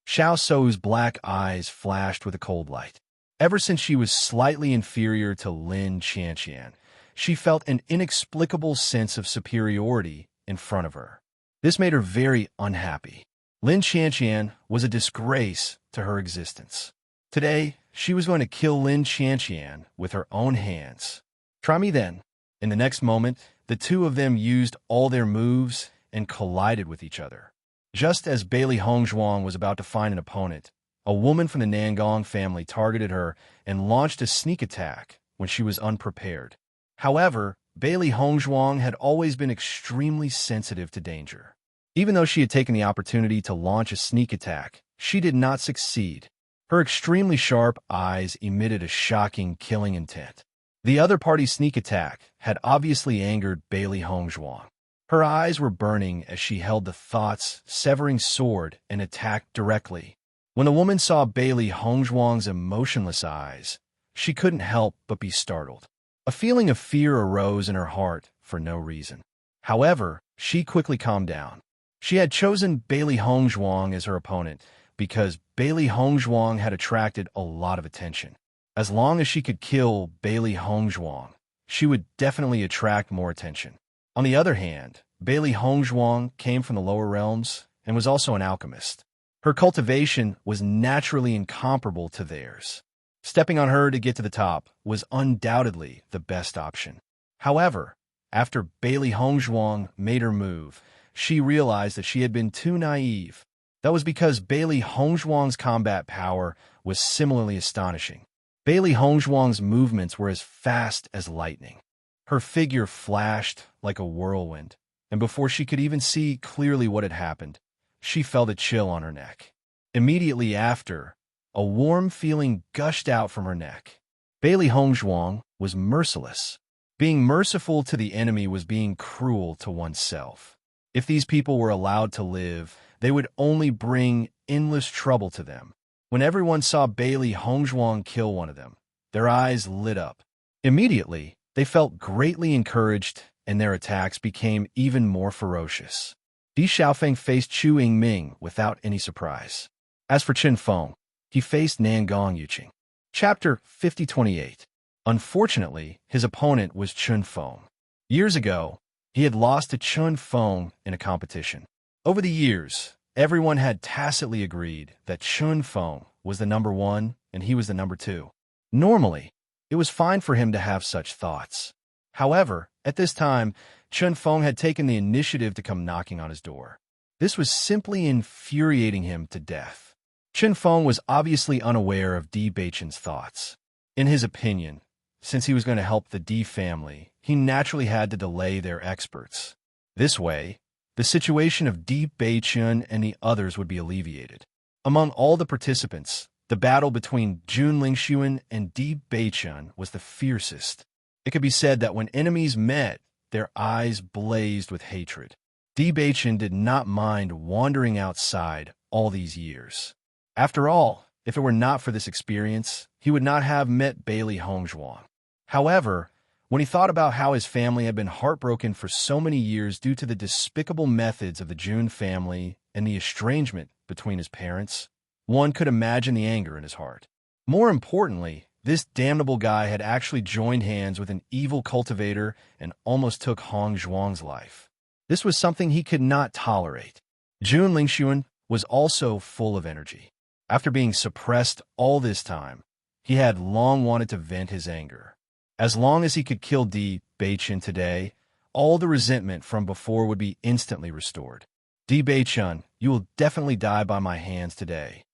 Xiao Sou's black eyes flashed with a cold light. Ever since she was slightly inferior to Lin Qianqian, she felt an inexplicable sense of superiority in front of her. This made her very unhappy. Lin Qianqian was a disgrace to her existence. Today, she was going to kill Lin Qianqian with her own hands. Try me then. In the next moment, the two of them used all their moves and collided with each other. Just as Bailey Hongzhuang was about to find an opponent, a woman from the Nangong family targeted her and launched a sneak attack when she was unprepared. However, Bailey Hongzhuang had always been extremely sensitive to danger. Even though she had taken the opportunity to launch a sneak attack, she did not succeed. Her extremely sharp eyes emitted a shocking killing intent. The other party's sneak attack had obviously angered Bailey Hongzhuang. Her eyes were burning as she held the thought-severing sword and attacked directly. When the woman saw Bailey Hongzhuang's emotionless eyes, she couldn't help but be startled. A feeling of fear arose in her heart for no reason. However, she quickly calmed down. She had chosen Bailey Hongzhuang as her opponent because Bailey Hongzhuang had attracted a lot of attention. As long as she could kill Bailey Hongzhuang, she would definitely attract more attention. On the other hand, Bailey Hongzhuang came from the lower realms and was also an alchemist. Her cultivation was naturally incomparable to theirs. Stepping on her to get to the top was undoubtedly the best option. However, after Bailey Hongzhuang made her move, she realized that she had been too naive. That was because Bailey Hongzhuang's combat power was similarly astonishing. Bailey Hongzhuang's movements were as fast as lightning. Her figure flashed like a whirlwind, and before she could even see clearly what had happened, she felt a chill on her neck. Immediately after, a warm feeling gushed out from her neck. Bailey Hongzhuang was merciless. Being merciful to the enemy was being cruel to oneself. If these people were allowed to live, they would only bring endless trouble to them. When everyone saw Bailey Hongzhuang kill one of them, their eyes lit up. Immediately, they felt greatly encouraged, and their attacks became even more ferocious. Di Xiaofeng faced Chu Yingming without any surprise. As for Chen Feng, he faced Nangong Yuqing. Chapter 5028. Unfortunately, his opponent was Chen Feng. Years ago, he had lost to Chen Feng in a competition. Over the years, everyone had tacitly agreed that Chen Feng was the number one and he was the number two. Normally, it was fine for him to have such thoughts. However, at this time, Chen Feng had taken the initiative to come knocking on his door. This was simply infuriating him to death. Chen Feng was obviously unaware of Di Beichen's thoughts. In his opinion, since he was going to help the Di family, he naturally had to delay their experts. This way, the situation of Di Beichen and the others would be alleviated. Among all the participants, the battle between Jun Lingxuan and Di Beichen was the fiercest. It could be said that when enemies met, their eyes blazed with hatred. Di Beichen did not mind wandering outside all these years. After all, if it were not for this experience, he would not have met Bailey Hongzhuang. However, when he thought about how his family had been heartbroken for so many years due to the despicable methods of the Jun family and the estrangement between his parents, one could imagine the anger in his heart. More importantly, this damnable guy had actually joined hands with an evil cultivator and almost took Hong Zhuang's life. This was something he could not tolerate. Jun Lingxuan was also full of energy. After being suppressed all this time, he had long wanted to vent his anger. As long as he could kill Di Beichen today, all the resentment from before would be instantly restored. Di Beichen, you will definitely die by my hands today.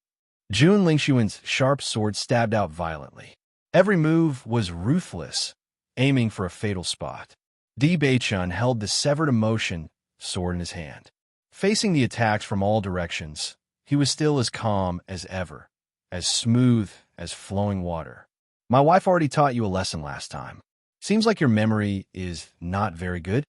Jun Lingxuan's sharp sword stabbed out violently. Every move was ruthless, aiming for a fatal spot. Di Beichen held the severed emotion sword in his hand. Facing the attacks from all directions, he was still as calm as ever, as smooth as flowing water. My wife already taught you a lesson last time. Seems like your memory is not very good.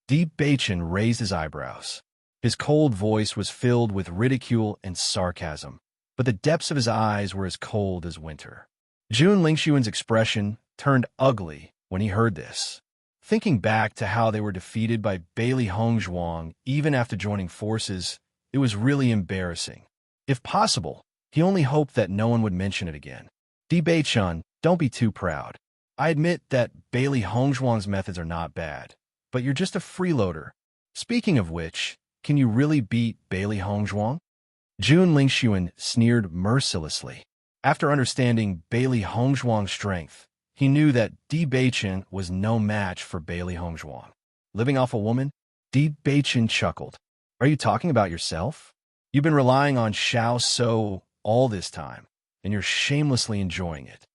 Di Beichen raised his eyebrows. His cold voice was filled with ridicule and sarcasm, but the depths of his eyes were as cold as winter. Jun Lingxuan's expression turned ugly when he heard this. Thinking back to how they were defeated by Bailey Hongzhuang even after joining forces, it was really embarrassing. If possible, he only hoped that no one would mention it again. Di Beichen, don't be too proud. I admit that Bailey Hongzhuang's methods are not bad, but you're just a freeloader. Speaking of which, can you really beat Bailey Hongzhuang? Jun Lingxuan sneered mercilessly. After understanding Bailey Hongzhuang's strength, he knew that Di Beichen was no match for Bailey Hongzhuang. Living off a woman? Di Beichen chuckled. Are you talking about yourself? You've been relying on Xiao So all this time, and you're shamelessly enjoying it.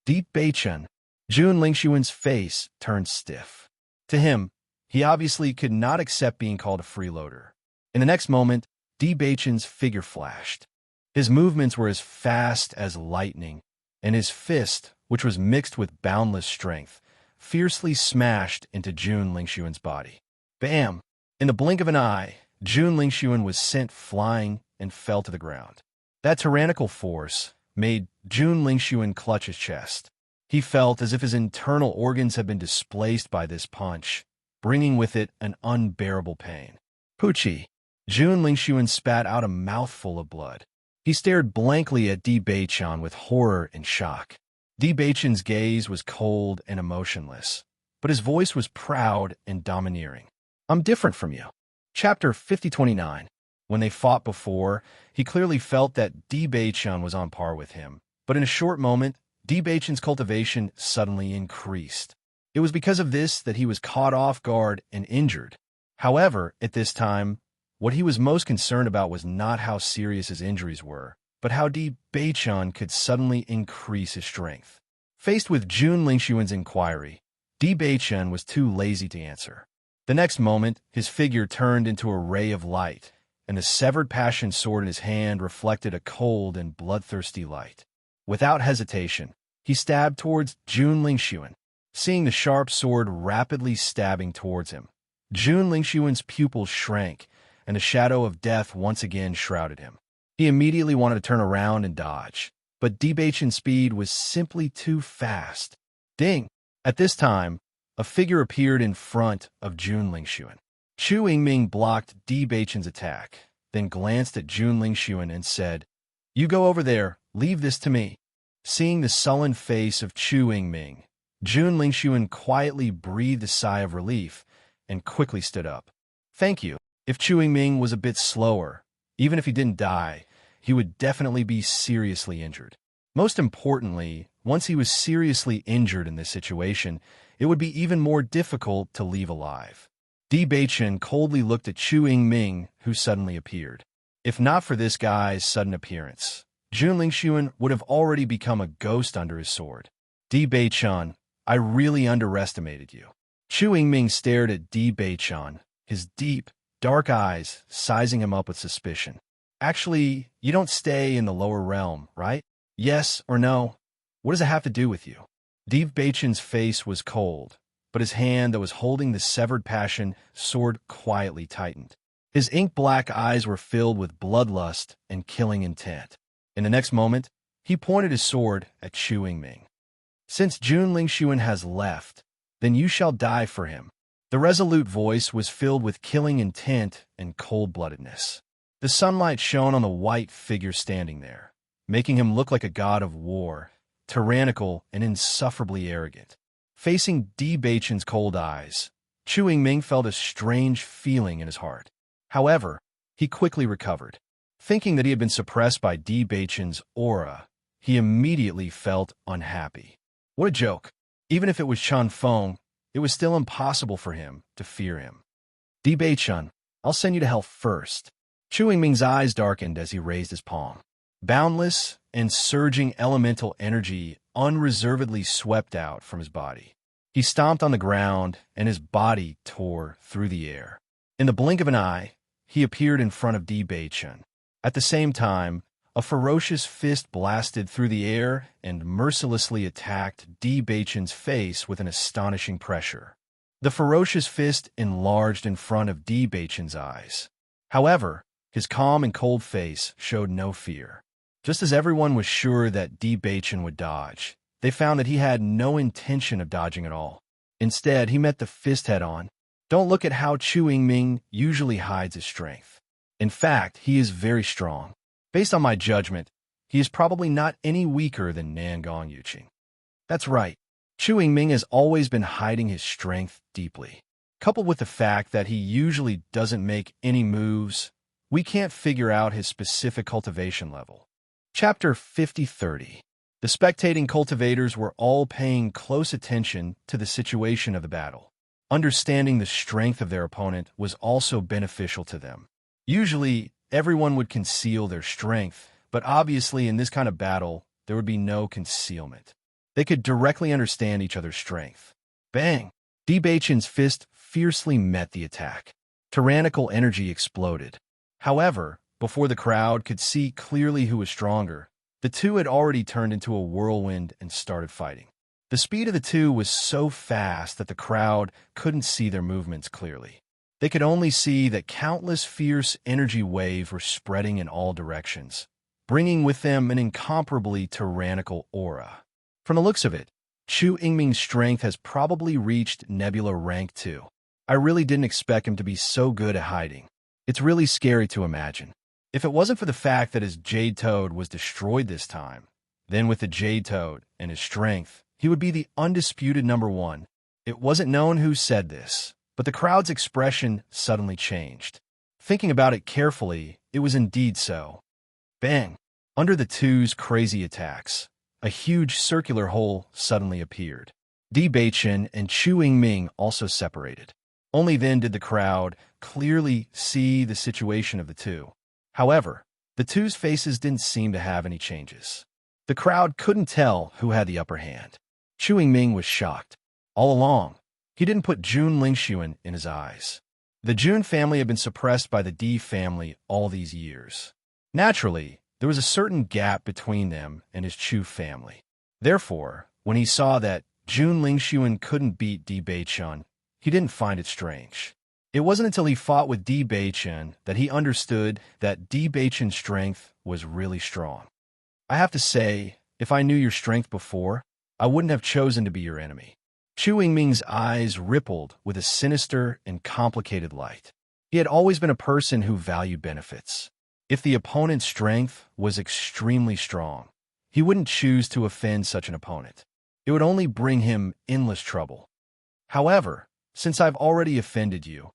Di Beichen, Jun Lingxuan's face turned stiff. To him, he obviously could not accept being called a freeloader. In the next moment, Di Beichen's figure flashed. His movements were as fast as lightning, and his fist, which was mixed with boundless strength, fiercely smashed into Jun Lingxuan's body. Bam! In the blink of an eye, Jun Lingxuan was sent flying and fell to the ground. That tyrannical force made Jun Lingxuan clutch his chest. He felt as if his internal organs had been displaced by this punch, bringing with it an unbearable pain. Pucci! Jun Lingxuan spat out a mouthful of blood. He stared blankly at Di Beichan with horror and shock. Di Beichan's gaze was cold and emotionless, but his voice was proud and domineering. "I'm different from you." Chapter 5029. When they fought before, he clearly felt that Di Beichan was on par with him. But in a short moment, Di Beichan's cultivation suddenly increased. It was because of this that he was caught off guard and injured. However, at this time, what he was most concerned about was not how serious his injuries were, but how Di Beichan could suddenly increase his strength. Faced with Jun Lingxuan's inquiry, Di Beichan was too lazy to answer. The next moment, his figure turned into a ray of light, and the severed passion sword in his hand reflected a cold and bloodthirsty light. Without hesitation, he stabbed towards Jun Lingxuan. Seeing the sharp sword rapidly stabbing towards him, Jun Lingxuan's pupils shrank, and the shadow of death once again shrouded him. He immediately wanted to turn around and dodge, but Di Beichan's speed was simply too fast. Ding! At this time, a figure appeared in front of Jun Lingxuan. Chu Yingming blocked Di Beichan's attack, then glanced at Jun Lingxuan and said, "You go over there, leave this to me." Seeing the sullen face of Chu Yingming, Jun Lingxuan quietly breathed a sigh of relief and quickly stood up. "Thank you." If Chu Yingming was a bit slower, even if he didn't die, he would definitely be seriously injured. Most importantly, once he was seriously injured in this situation, it would be even more difficult to leave alive. Di Beichan coldly looked at Chu Yingming, who suddenly appeared. If not for this guy's sudden appearance, Jun Lingxuan would have already become a ghost under his sword. "Di Beichan, I really underestimated you." Chu Yingming stared at Di Beichan, his deep, dark eyes sizing him up with suspicion. "Actually, you don't stay in the lower realm, right? Yes or no? What does it have to do with you?" Di Beichan's face was cold, but his hand that was holding the severed passion sword quietly tightened. His ink-black eyes were filled with bloodlust and killing intent. In the next moment, he pointed his sword at Chu Yingming. "Since Jun Lingxuan has left, then you shall die for him." The resolute voice was filled with killing intent and cold-bloodedness. The sunlight shone on the white figure standing there, making him look like a god of war, tyrannical and insufferably arrogant. Facing Di Beichan's cold eyes, Chu Yingming felt a strange feeling in his heart. However, he quickly recovered. Thinking that he had been suppressed by Di Beichan's aura, he immediately felt unhappy. What a joke! Even if it was Chan Feng, it was still impossible for him to fear him. "Di Beichan, I'll send you to hell first." Chu Yingming's eyes darkened as he raised his palm. Boundless and surging elemental energy unreservedly swept out from his body. He stomped on the ground, and his body tore through the air. In the blink of an eye, he appeared in front of Di Beichan. At the same time, a ferocious fist blasted through the air and mercilessly attacked Di Beichan's face with an astonishing pressure. The ferocious fist enlarged in front of Di Beichan's eyes. However, his calm and cold face showed no fear. Just as everyone was sure that Di Beichan would dodge, they found that he had no intention of dodging at all. Instead, he met the fist head-on. Don't look at how Chu Yingming usually hides his strength. In fact, he is very strong. Based on my judgment, he is probably not any weaker than Nangong Yuqing. That's right. Chu Yingming has always been hiding his strength deeply. Coupled with the fact that he usually doesn't make any moves, we can't figure out his specific cultivation level. Chapter 5030. The spectating cultivators were all paying close attention to the situation of the battle. Understanding the strength of their opponent was also beneficial to them. Usually, everyone would conceal their strength, but obviously in this kind of battle, there would be no concealment. They could directly understand each other's strength. Bang! Di Beichan's fist fiercely met the attack. Tyrannical energy exploded. However, before the crowd could see clearly who was stronger, the two had already turned into a whirlwind and started fighting. The speed of the two was so fast that the crowd couldn't see their movements clearly. They could only see that countless fierce energy waves were spreading in all directions, bringing with them an incomparably tyrannical aura. From the looks of it, Chu Yingming's strength has probably reached Nebula Rank 2. I really didn't expect him to be so good at hiding. It's really scary to imagine. If it wasn't for the fact that his Jade Toad was destroyed this time, then with the Jade Toad and his strength, he would be the undisputed number one. It wasn't known who said this, but the crowd's expression suddenly changed. Thinking about it carefully, it was indeed so. Bang! Under the two's crazy attacks, a huge circular hole suddenly appeared. Di Beichen and Chu Yingming also separated. Only then did the crowd clearly see the situation of the two. However, the two's faces didn't seem to have any changes. The crowd couldn't tell who had the upper hand. Chu Yingming was shocked. All along, he didn't put Jun Lingxuan in his eyes. The Jun family had been suppressed by the Di family all these years. Naturally, there was a certain gap between them and his Chu family. Therefore, when he saw that Jun Lingxuan couldn't beat Di Beichen, he didn't find it strange. It wasn't until he fought with Di Beichen that he understood that Di Beichen's strength was really strong. I have to say, if I knew your strength before, I wouldn't have chosen to be your enemy. Chu Yingming's eyes rippled with a sinister and complicated light. He had always been a person who valued benefits. If the opponent's strength was extremely strong, he wouldn't choose to offend such an opponent. It would only bring him endless trouble. However, since I've already offended you,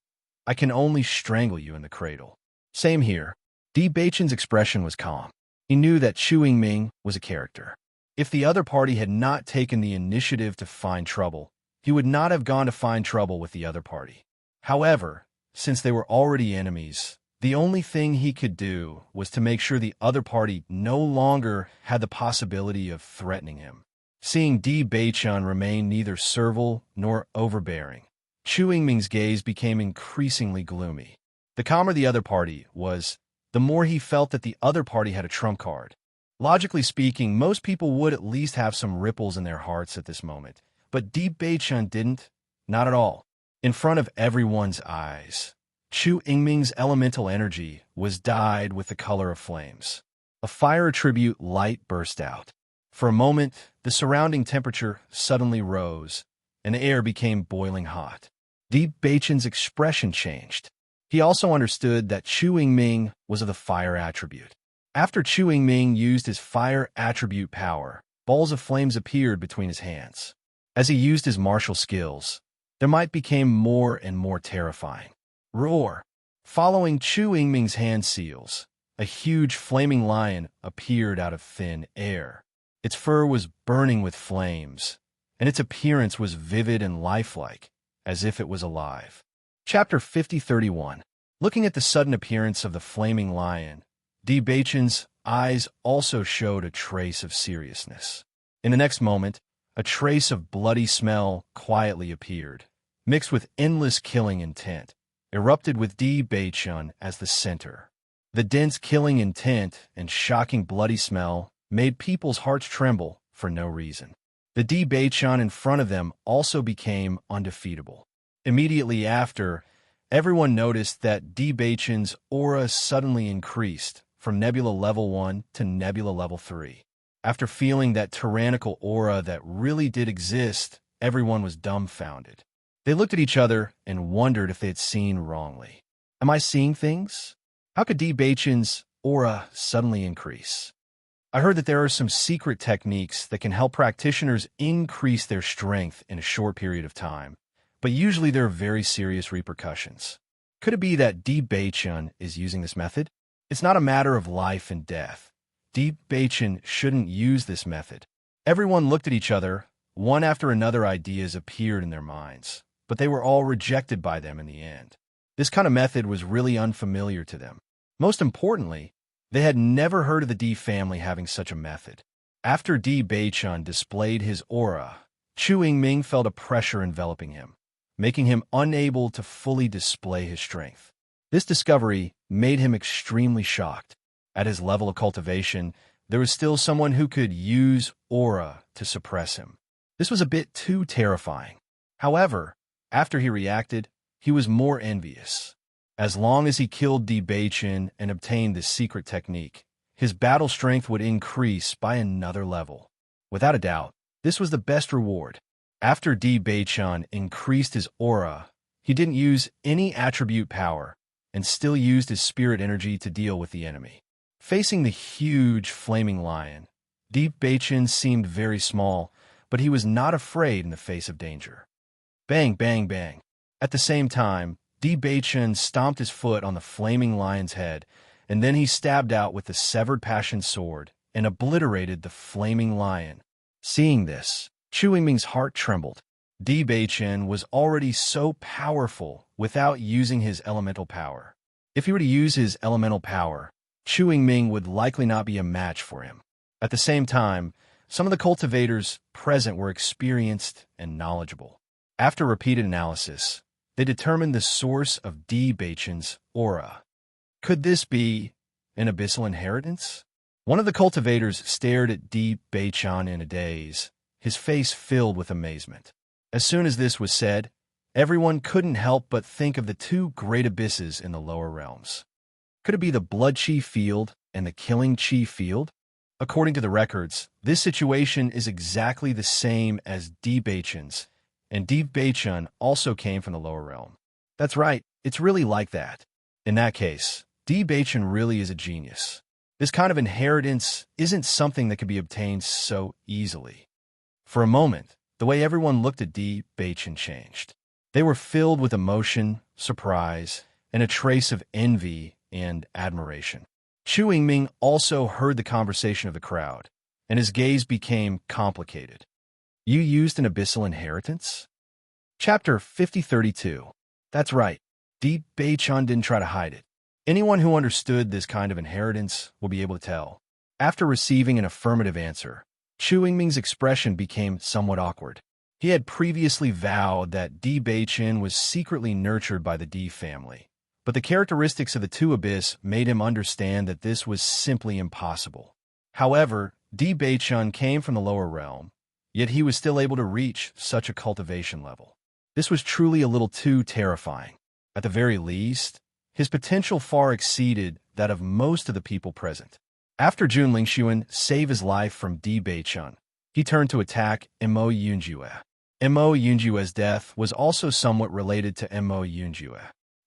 I can only strangle you in the cradle. Same here. Di Beichen's expression was calm. He knew that Chu Yingming was a character. If the other party had not taken the initiative to find trouble, he would not have gone to find trouble with the other party. However, since they were already enemies, the only thing he could do was to make sure the other party no longer had the possibility of threatening him. Seeing Di Beichen remain neither servile nor overbearing, Chu Yingming's gaze became increasingly gloomy. The calmer the other party was, the more he felt that the other party had a trump card. Logically speaking, most people would at least have some ripples in their hearts at this moment, but Di Beichen didn't, not at all. In front of everyone's eyes, Chu Yingming's elemental energy was dyed with the color of flames. A fire attribute light burst out. For a moment, the surrounding temperature suddenly rose, and the air became boiling hot. Di Beichen's expression changed. He also understood that Chu Yingming was of the fire attribute. After Chu Yingming used his fire attribute power, balls of flames appeared between his hands. As he used his martial skills, their might became more and more terrifying. Roar! Following Chu Yingming's hand seals, a huge flaming lion appeared out of thin air. Its fur was burning with flames, and its appearance was vivid and lifelike, as if it was alive. Chapter 5031. Looking at the sudden appearance of the flaming lion, Di Beichen's eyes also showed a trace of seriousness. In the next moment, a trace of bloody smell quietly appeared, mixed with endless killing intent, erupted with Di Beichen as the center. The dense killing intent and shocking bloody smell made people's hearts tremble for no reason. The Di Beichen in front of them also became undefeatable. Immediately after, everyone noticed that Di Beichen's aura suddenly increased from Nebula Level 1 to Nebula Level 3. After feeling that tyrannical aura that really did exist, everyone was dumbfounded. They looked at each other and wondered if they had seen wrongly. Am I seeing things? How could Di Beichen's aura suddenly increase? I heard that there are some secret techniques that can help practitioners increase their strength in a short period of time, but usually there are very serious repercussions. Could it be that Di Beichen is using this method? It's not a matter of life and death. Di Beichen shouldn't use this method. Everyone looked at each other. One after another ideas appeared in their minds, but they were all rejected by them in the end. This kind of method was really unfamiliar to them. Most importantly, they had never heard of the Di family having such a method. After Di Beichen displayed his aura, Chu Yingming felt a pressure enveloping him, making him unable to fully display his strength. This discovery made him extremely shocked. At his level of cultivation, there was still someone who could use aura to suppress him. This was a bit too terrifying. However, after he reacted, he was more envious. As long as he killed Di Beichen and obtained this secret technique, his battle strength would increase by another level. Without a doubt, this was the best reward. After Di Beichen increased his aura, he didn't use any attribute power, and still used his spirit energy to deal with the enemy. Facing the huge flaming lion, Deep Bachin seemed very small, but he was not afraid in the face of danger. Bang, bang, bang. At the same time, Deep Bachin stomped his foot on the flaming lion's head, and then he stabbed out with the severed passion sword and obliterated the flaming lion. Seeing this, Chu Yingming's heart trembled. Di Beichen was already so powerful without using his elemental power. If he were to use his elemental power, Chu Yingming would likely not be a match for him. At the same time, some of the cultivators present were experienced and knowledgeable. After repeated analysis, they determined the source of Di Beichen's aura. Could this be an abyssal inheritance? One of the cultivators stared at Di Beichen in a daze, his face filled with amazement. As soon as this was said, everyone couldn't help but think of the two great abysses in the lower realms. Could it be the Blood Chi Field and the Killing Chi Field? According to the records, this situation is exactly the same as Di Beichen's, and Di Beichen also came from the lower realm. That's right, it's really like that. In that case, Di Beichen really is a genius. This kind of inheritance isn't something that can be obtained so easily. For a moment, the way everyone looked at Di Beichen changed. They were filled with emotion, surprise, and a trace of envy and admiration. Chu Yingming also heard the conversation of the crowd, and his gaze became complicated. You used an abyssal inheritance? Chapter 5032. That's right. Di Beichen didn't try to hide it. Anyone who understood this kind of inheritance will be able to tell. After receiving an affirmative answer, Chu Yingming's expression became somewhat awkward. He had previously vowed that Di Beichen was secretly nurtured by the Di family, but the characteristics of the two abyss made him understand that this was simply impossible. However, Di Beichen came from the lower realm, yet he was still able to reach such a cultivation level. This was truly a little too terrifying. At the very least, his potential far exceeded that of most of the people present. After Jun Lingxuan saved his life from Di Beichen, he turned to attack Mo Yunjue. Mo Yunjue's death was also somewhat related to Mo Yunjue.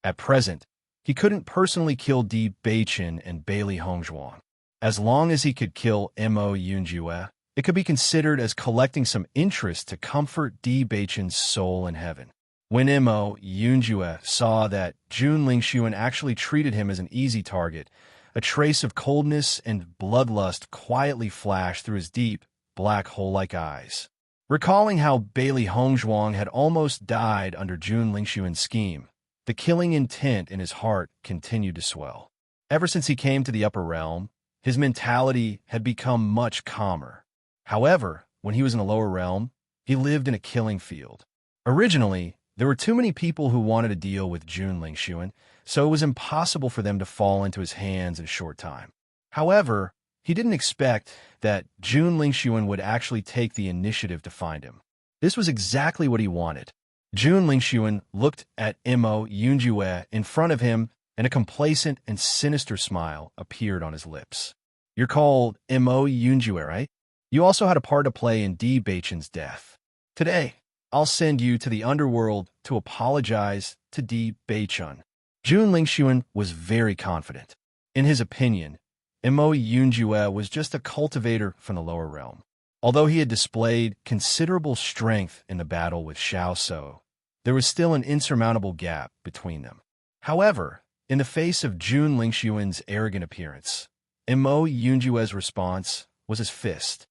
At present, he couldn't personally kill Di Beichen and Bailey Hongzhuang. As long as he could kill Mo Yunjue, it could be considered as collecting some interest to comfort Di Beichen's soul in heaven. When Mo Yunjue saw that Jun Lingxuan actually treated him as an easy target, a trace of coldness and bloodlust quietly flashed through his deep, black hole-like eyes. Recalling how Bailey Hongzhuang had almost died under Jun Lingxuan's scheme, the killing intent in his heart continued to swell. Ever since he came to the upper realm, his mentality had become much calmer. However, when he was in the lower realm, he lived in a killing field. Originally, there were too many people who wanted to deal with Jun Lingxuan, so it was impossible for them to fall into his hands in a short time. However, he didn't expect that Jun Lingxuan would actually take the initiative to find him. This was exactly what he wanted. Jun Lingxuan looked at Mo Yunjue in front of him, and a complacent and sinister smile appeared on his lips. You're called Mo Yunjue, right? You also had a part to play in Di Beichen's death. Today, I'll send you to the underworld to apologize to Di Beichen. Jun Lingxuan was very confident. In his opinion, Mo Yunjue was just a cultivator from the lower realm. Although he had displayed considerable strength in the battle with Xiao So, there was still an insurmountable gap between them. However, in the face of Jun Lingxuan's arrogant appearance, Mo Yunjue's response was his fist.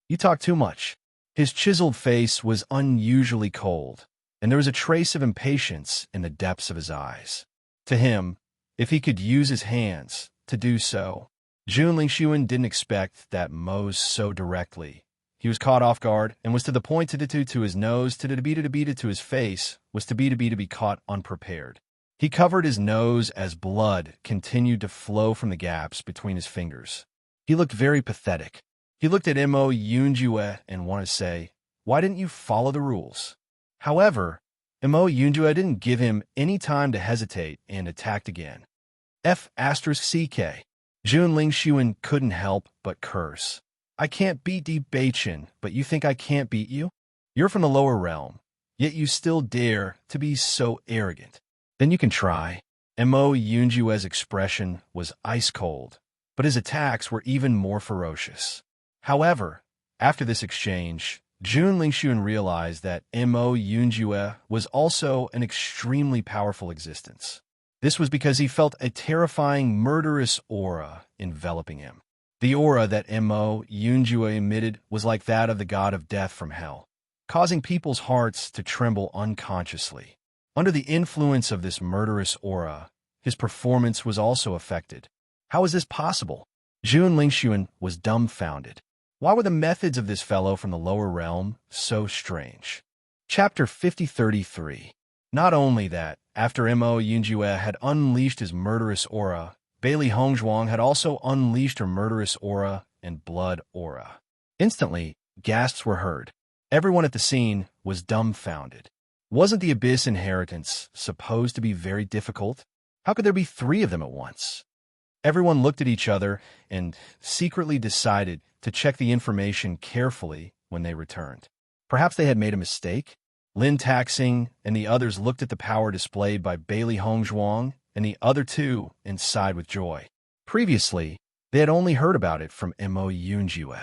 You talk too much. His chiseled face was unusually cold, and there was a trace of impatience in the depths of his eyes. To him, if he could use his hands to do so, Jun Lingxuan didn't expect that Mo's so directly. He was caught off guard and was to the point to his nose, to his face, was to be caught unprepared. He covered his nose as blood continued to flow from the gaps between his fingers. He looked very pathetic. He looked at Mo Yunjue and wanted to say, why didn't you follow the rules? However, Mo Yunjue didn't give him any time to hesitate and attacked again. F***CK. Jun Lingxuan couldn't help but curse. I can't beat Di Beichen, but you think I can't beat you? You're from the lower realm, yet you still dare to be so arrogant. Then you can try. Mo Yunjue's expression was ice-cold, but his attacks were even more ferocious. However, after this exchange, Jun Lingxuan realized that Mo Yunjue was also an extremely powerful existence. This was because he felt a terrifying, murderous aura enveloping him. The aura that Mo Yunjue emitted was like that of the god of death from hell, causing people's hearts to tremble unconsciously. Under the influence of this murderous aura, his performance was also affected. How is this possible? Jun Lingxuan was dumbfounded. Why were the methods of this fellow from the lower realm so strange? Chapter 5033. Not only that, after Mo Yunjue had unleashed his murderous aura, Bailey Hongzhuang had also unleashed her murderous aura and blood aura. Instantly, gasps were heard. Everyone at the scene was dumbfounded. Wasn't the Abyss inheritance supposed to be very difficult? How could there be 3 of them at once? Everyone looked at each other and secretly decided to check the information carefully when they returned. Perhaps they had made a mistake? Lin Taxing and the others looked at the power displayed by Bailey Hongzhuang and the other 2 and sighed with joy. Previously, they had only heard about it from Mo Yunjue.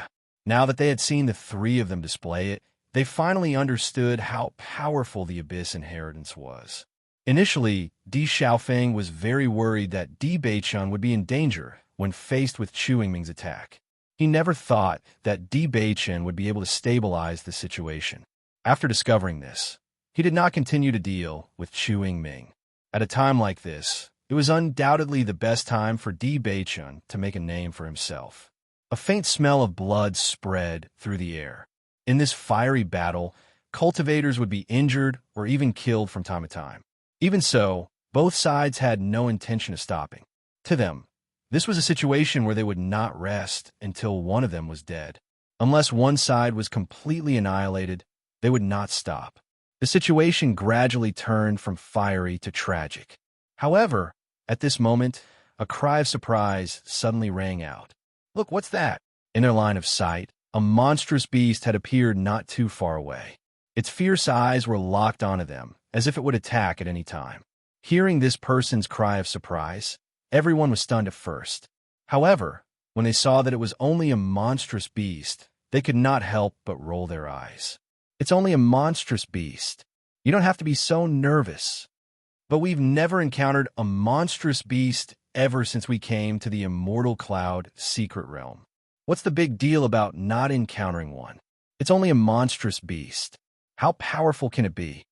Now that they had seen the 3 of them display it, they finally understood how powerful the Abyss inheritance was. Initially, Di Xiaofeng was very worried that Di Beichun would be in danger when faced with Chu Yingming's attack. He never thought that Di Beichun would be able to stabilize the situation. After discovering this, he did not continue to deal with Chu Yingming. At a time like this, it was undoubtedly the best time for Di Beichun to make a name for himself. A faint smell of blood spread through the air. In this fiery battle, cultivators would be injured or even killed from time to time. Even so, both sides had no intention of stopping. To them, this was a situation where they would not rest until one of them was dead. Unless one side was completely annihilated, they would not stop. The situation gradually turned from fiery to tragic. However, at this moment, a cry of surprise suddenly rang out. Look, what's that? In their line of sight, a monstrous beast had appeared not too far away. Its fierce eyes were locked onto them, as if it would attack at any time. Hearing this person's cry of surprise, everyone was stunned at first. However, when they saw that it was only a monstrous beast, they could not help but roll their eyes. It's only a monstrous beast. You don't have to be so nervous. But we've never encountered a monstrous beast ever since we came to the Immortal Cloud secret realm. What's the big deal about not encountering one? It's only a monstrous beast. How powerful can it be?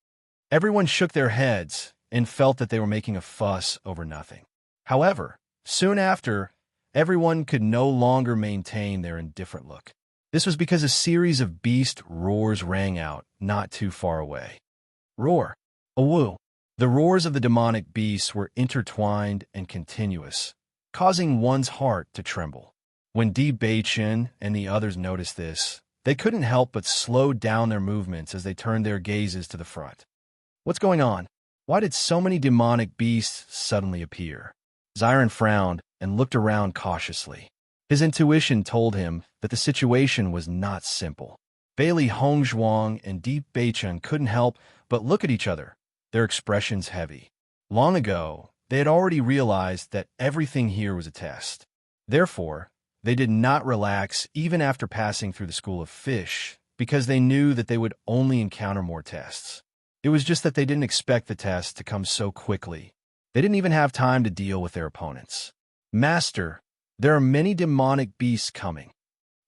Everyone shook their heads and felt that they were making a fuss over nothing. However, soon after, everyone could no longer maintain their indifferent look. This was because a series of beast roars rang out not too far away. Roar. Awoo. The roars of the demonic beasts were intertwined and continuous, causing one's heart to tremble. When Di Beichun and the others noticed this, they couldn't help but slow down their movements as they turned their gazes to the front. What's going on? Why did so many demonic beasts suddenly appear? Xiren frowned and looked around cautiously. His intuition told him that the situation was not simple. Bailey Hongzhuang and Di Beichun couldn't help but look at each other, their expressions heavy. Long ago, they had already realized that everything here was a test. Therefore, they did not relax even after passing through the School of Fish, because they knew that they would only encounter more tests. It was just that they didn't expect the test to come so quickly. They didn't even have time to deal with their opponents. Master, there are many demonic beasts coming.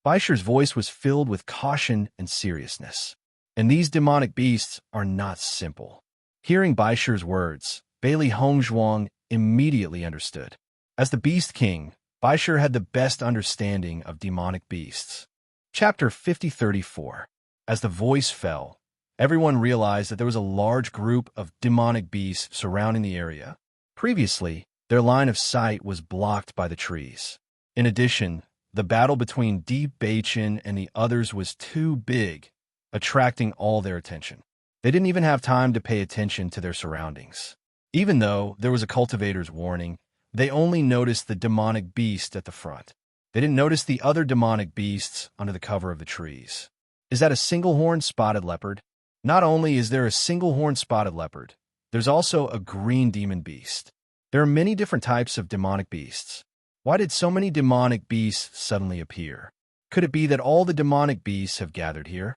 Baisher's voice was filled with caution and seriousness. And these demonic beasts are not simple. Hearing Baisher's words, Bailey Hongzhuang immediately understood. As the Beast King, Baisher had the best understanding of demonic beasts. Chapter 5034. As the voice fell, everyone realized that there was a large group of demonic beasts surrounding the area. Previously, their line of sight was blocked by the trees. In addition, the battle between Di Beichun and the others was too big, attracting all their attention. They didn't even have time to pay attention to their surroundings. Even though there was a cultivator's warning, they only noticed the demonic beast at the front. They didn't notice the other demonic beasts under the cover of the trees. Is that a single-horned spotted leopard? Not only is there a single-horned spotted leopard, there's also a green demon beast. There are many different types of demonic beasts. Why did so many demonic beasts suddenly appear? Could it be that all the demonic beasts have gathered here?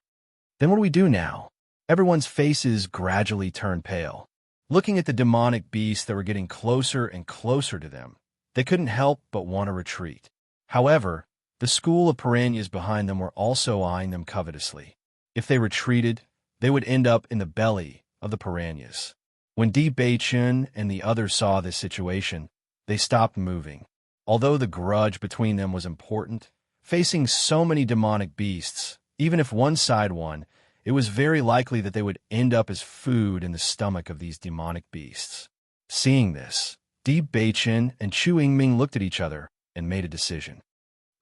Then what do we do now? Everyone's faces gradually turned pale. Looking at the demonic beasts that were getting closer and closer to them, they couldn't help but want to retreat. However, the school of piranhas behind them were also eyeing them covetously. If they retreated, they would end up in the belly of the piranhas. When Di Bei-chun and the others saw this situation, they stopped moving. Although the grudge between them was important, facing so many demonic beasts, even if one side won, it was very likely that they would end up as food in the stomach of these demonic beasts. Seeing this, Di Bei-chun and Chu Yingming looked at each other and made a decision.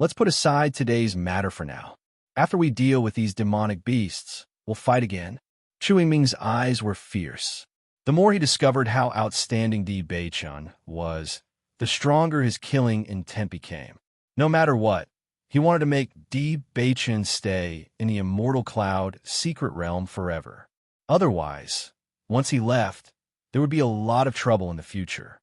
Let's put aside today's matter for now. After we deal with these demonic beasts, we'll fight again. Chu Yingming's eyes were fierce. The more he discovered how outstanding Di Bei-chun was, the stronger his killing intent became. No matter what, he wanted to make Di Bei-chun stay in the immortal cloud secret realm forever. Otherwise, once he left, there would be a lot of trouble in the future.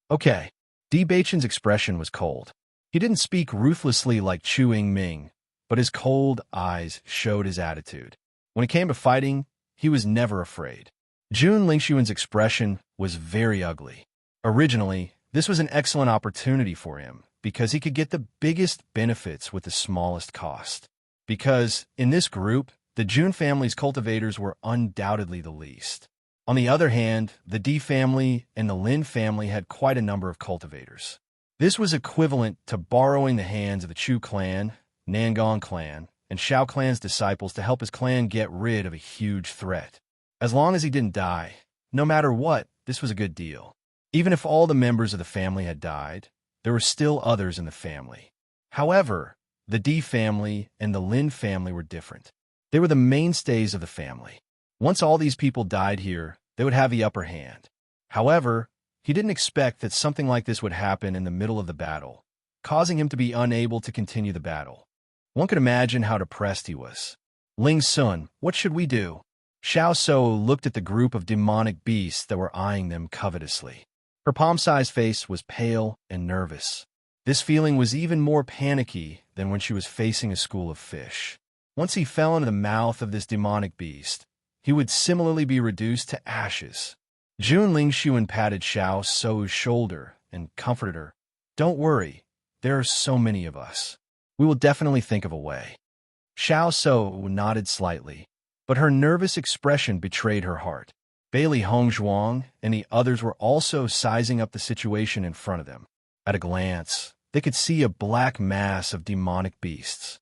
Okay, Di Bei-chun's expression was cold. He didn't speak ruthlessly like Chu Yingming, but his cold eyes showed his attitude. When it came to fighting, he was never afraid. Jun Lingshuan's expression was very ugly. Originally, this was an excellent opportunity for him because he could get the biggest benefits with the smallest cost. Because, in this group, the Jun family's cultivators were undoubtedly the least. On the other hand, the Di family and the Lin family had quite a number of cultivators. This was equivalent to borrowing the hands of the Chu clan, Nangong clan, and Shao clan's disciples to help his clan get rid of a huge threat. As long as he didn't die, no matter what, this was a good deal. Even if all the members of the family had died, there were still others in the family. However, the Di family and the Lin family were different. They were the mainstays of the family. Once all these people died here, they would have the upper hand. However, he didn't expect that something like this would happen in the middle of the battle, causing him to be unable to continue the battle. One could imagine how depressed he was. Ling Sun, what should we do? Xiao So looked at the group of demonic beasts that were eyeing them covetously. Her palm-sized face was pale and nervous. This feeling was even more panicky than when she was facing a school of fish. Once he fell into the mouth of this demonic beast, he would similarly be reduced to ashes. Jun Lingshuan patted Xiao So's shoulder and comforted her. Don't worry, there are so many of us. We will definitely think of a way. Xiao So nodded slightly, but her nervous expression betrayed her heart. Bailey Hongzhuang and the others were also sizing up the situation in front of them. At a glance, they could see a black mass of demonic beasts.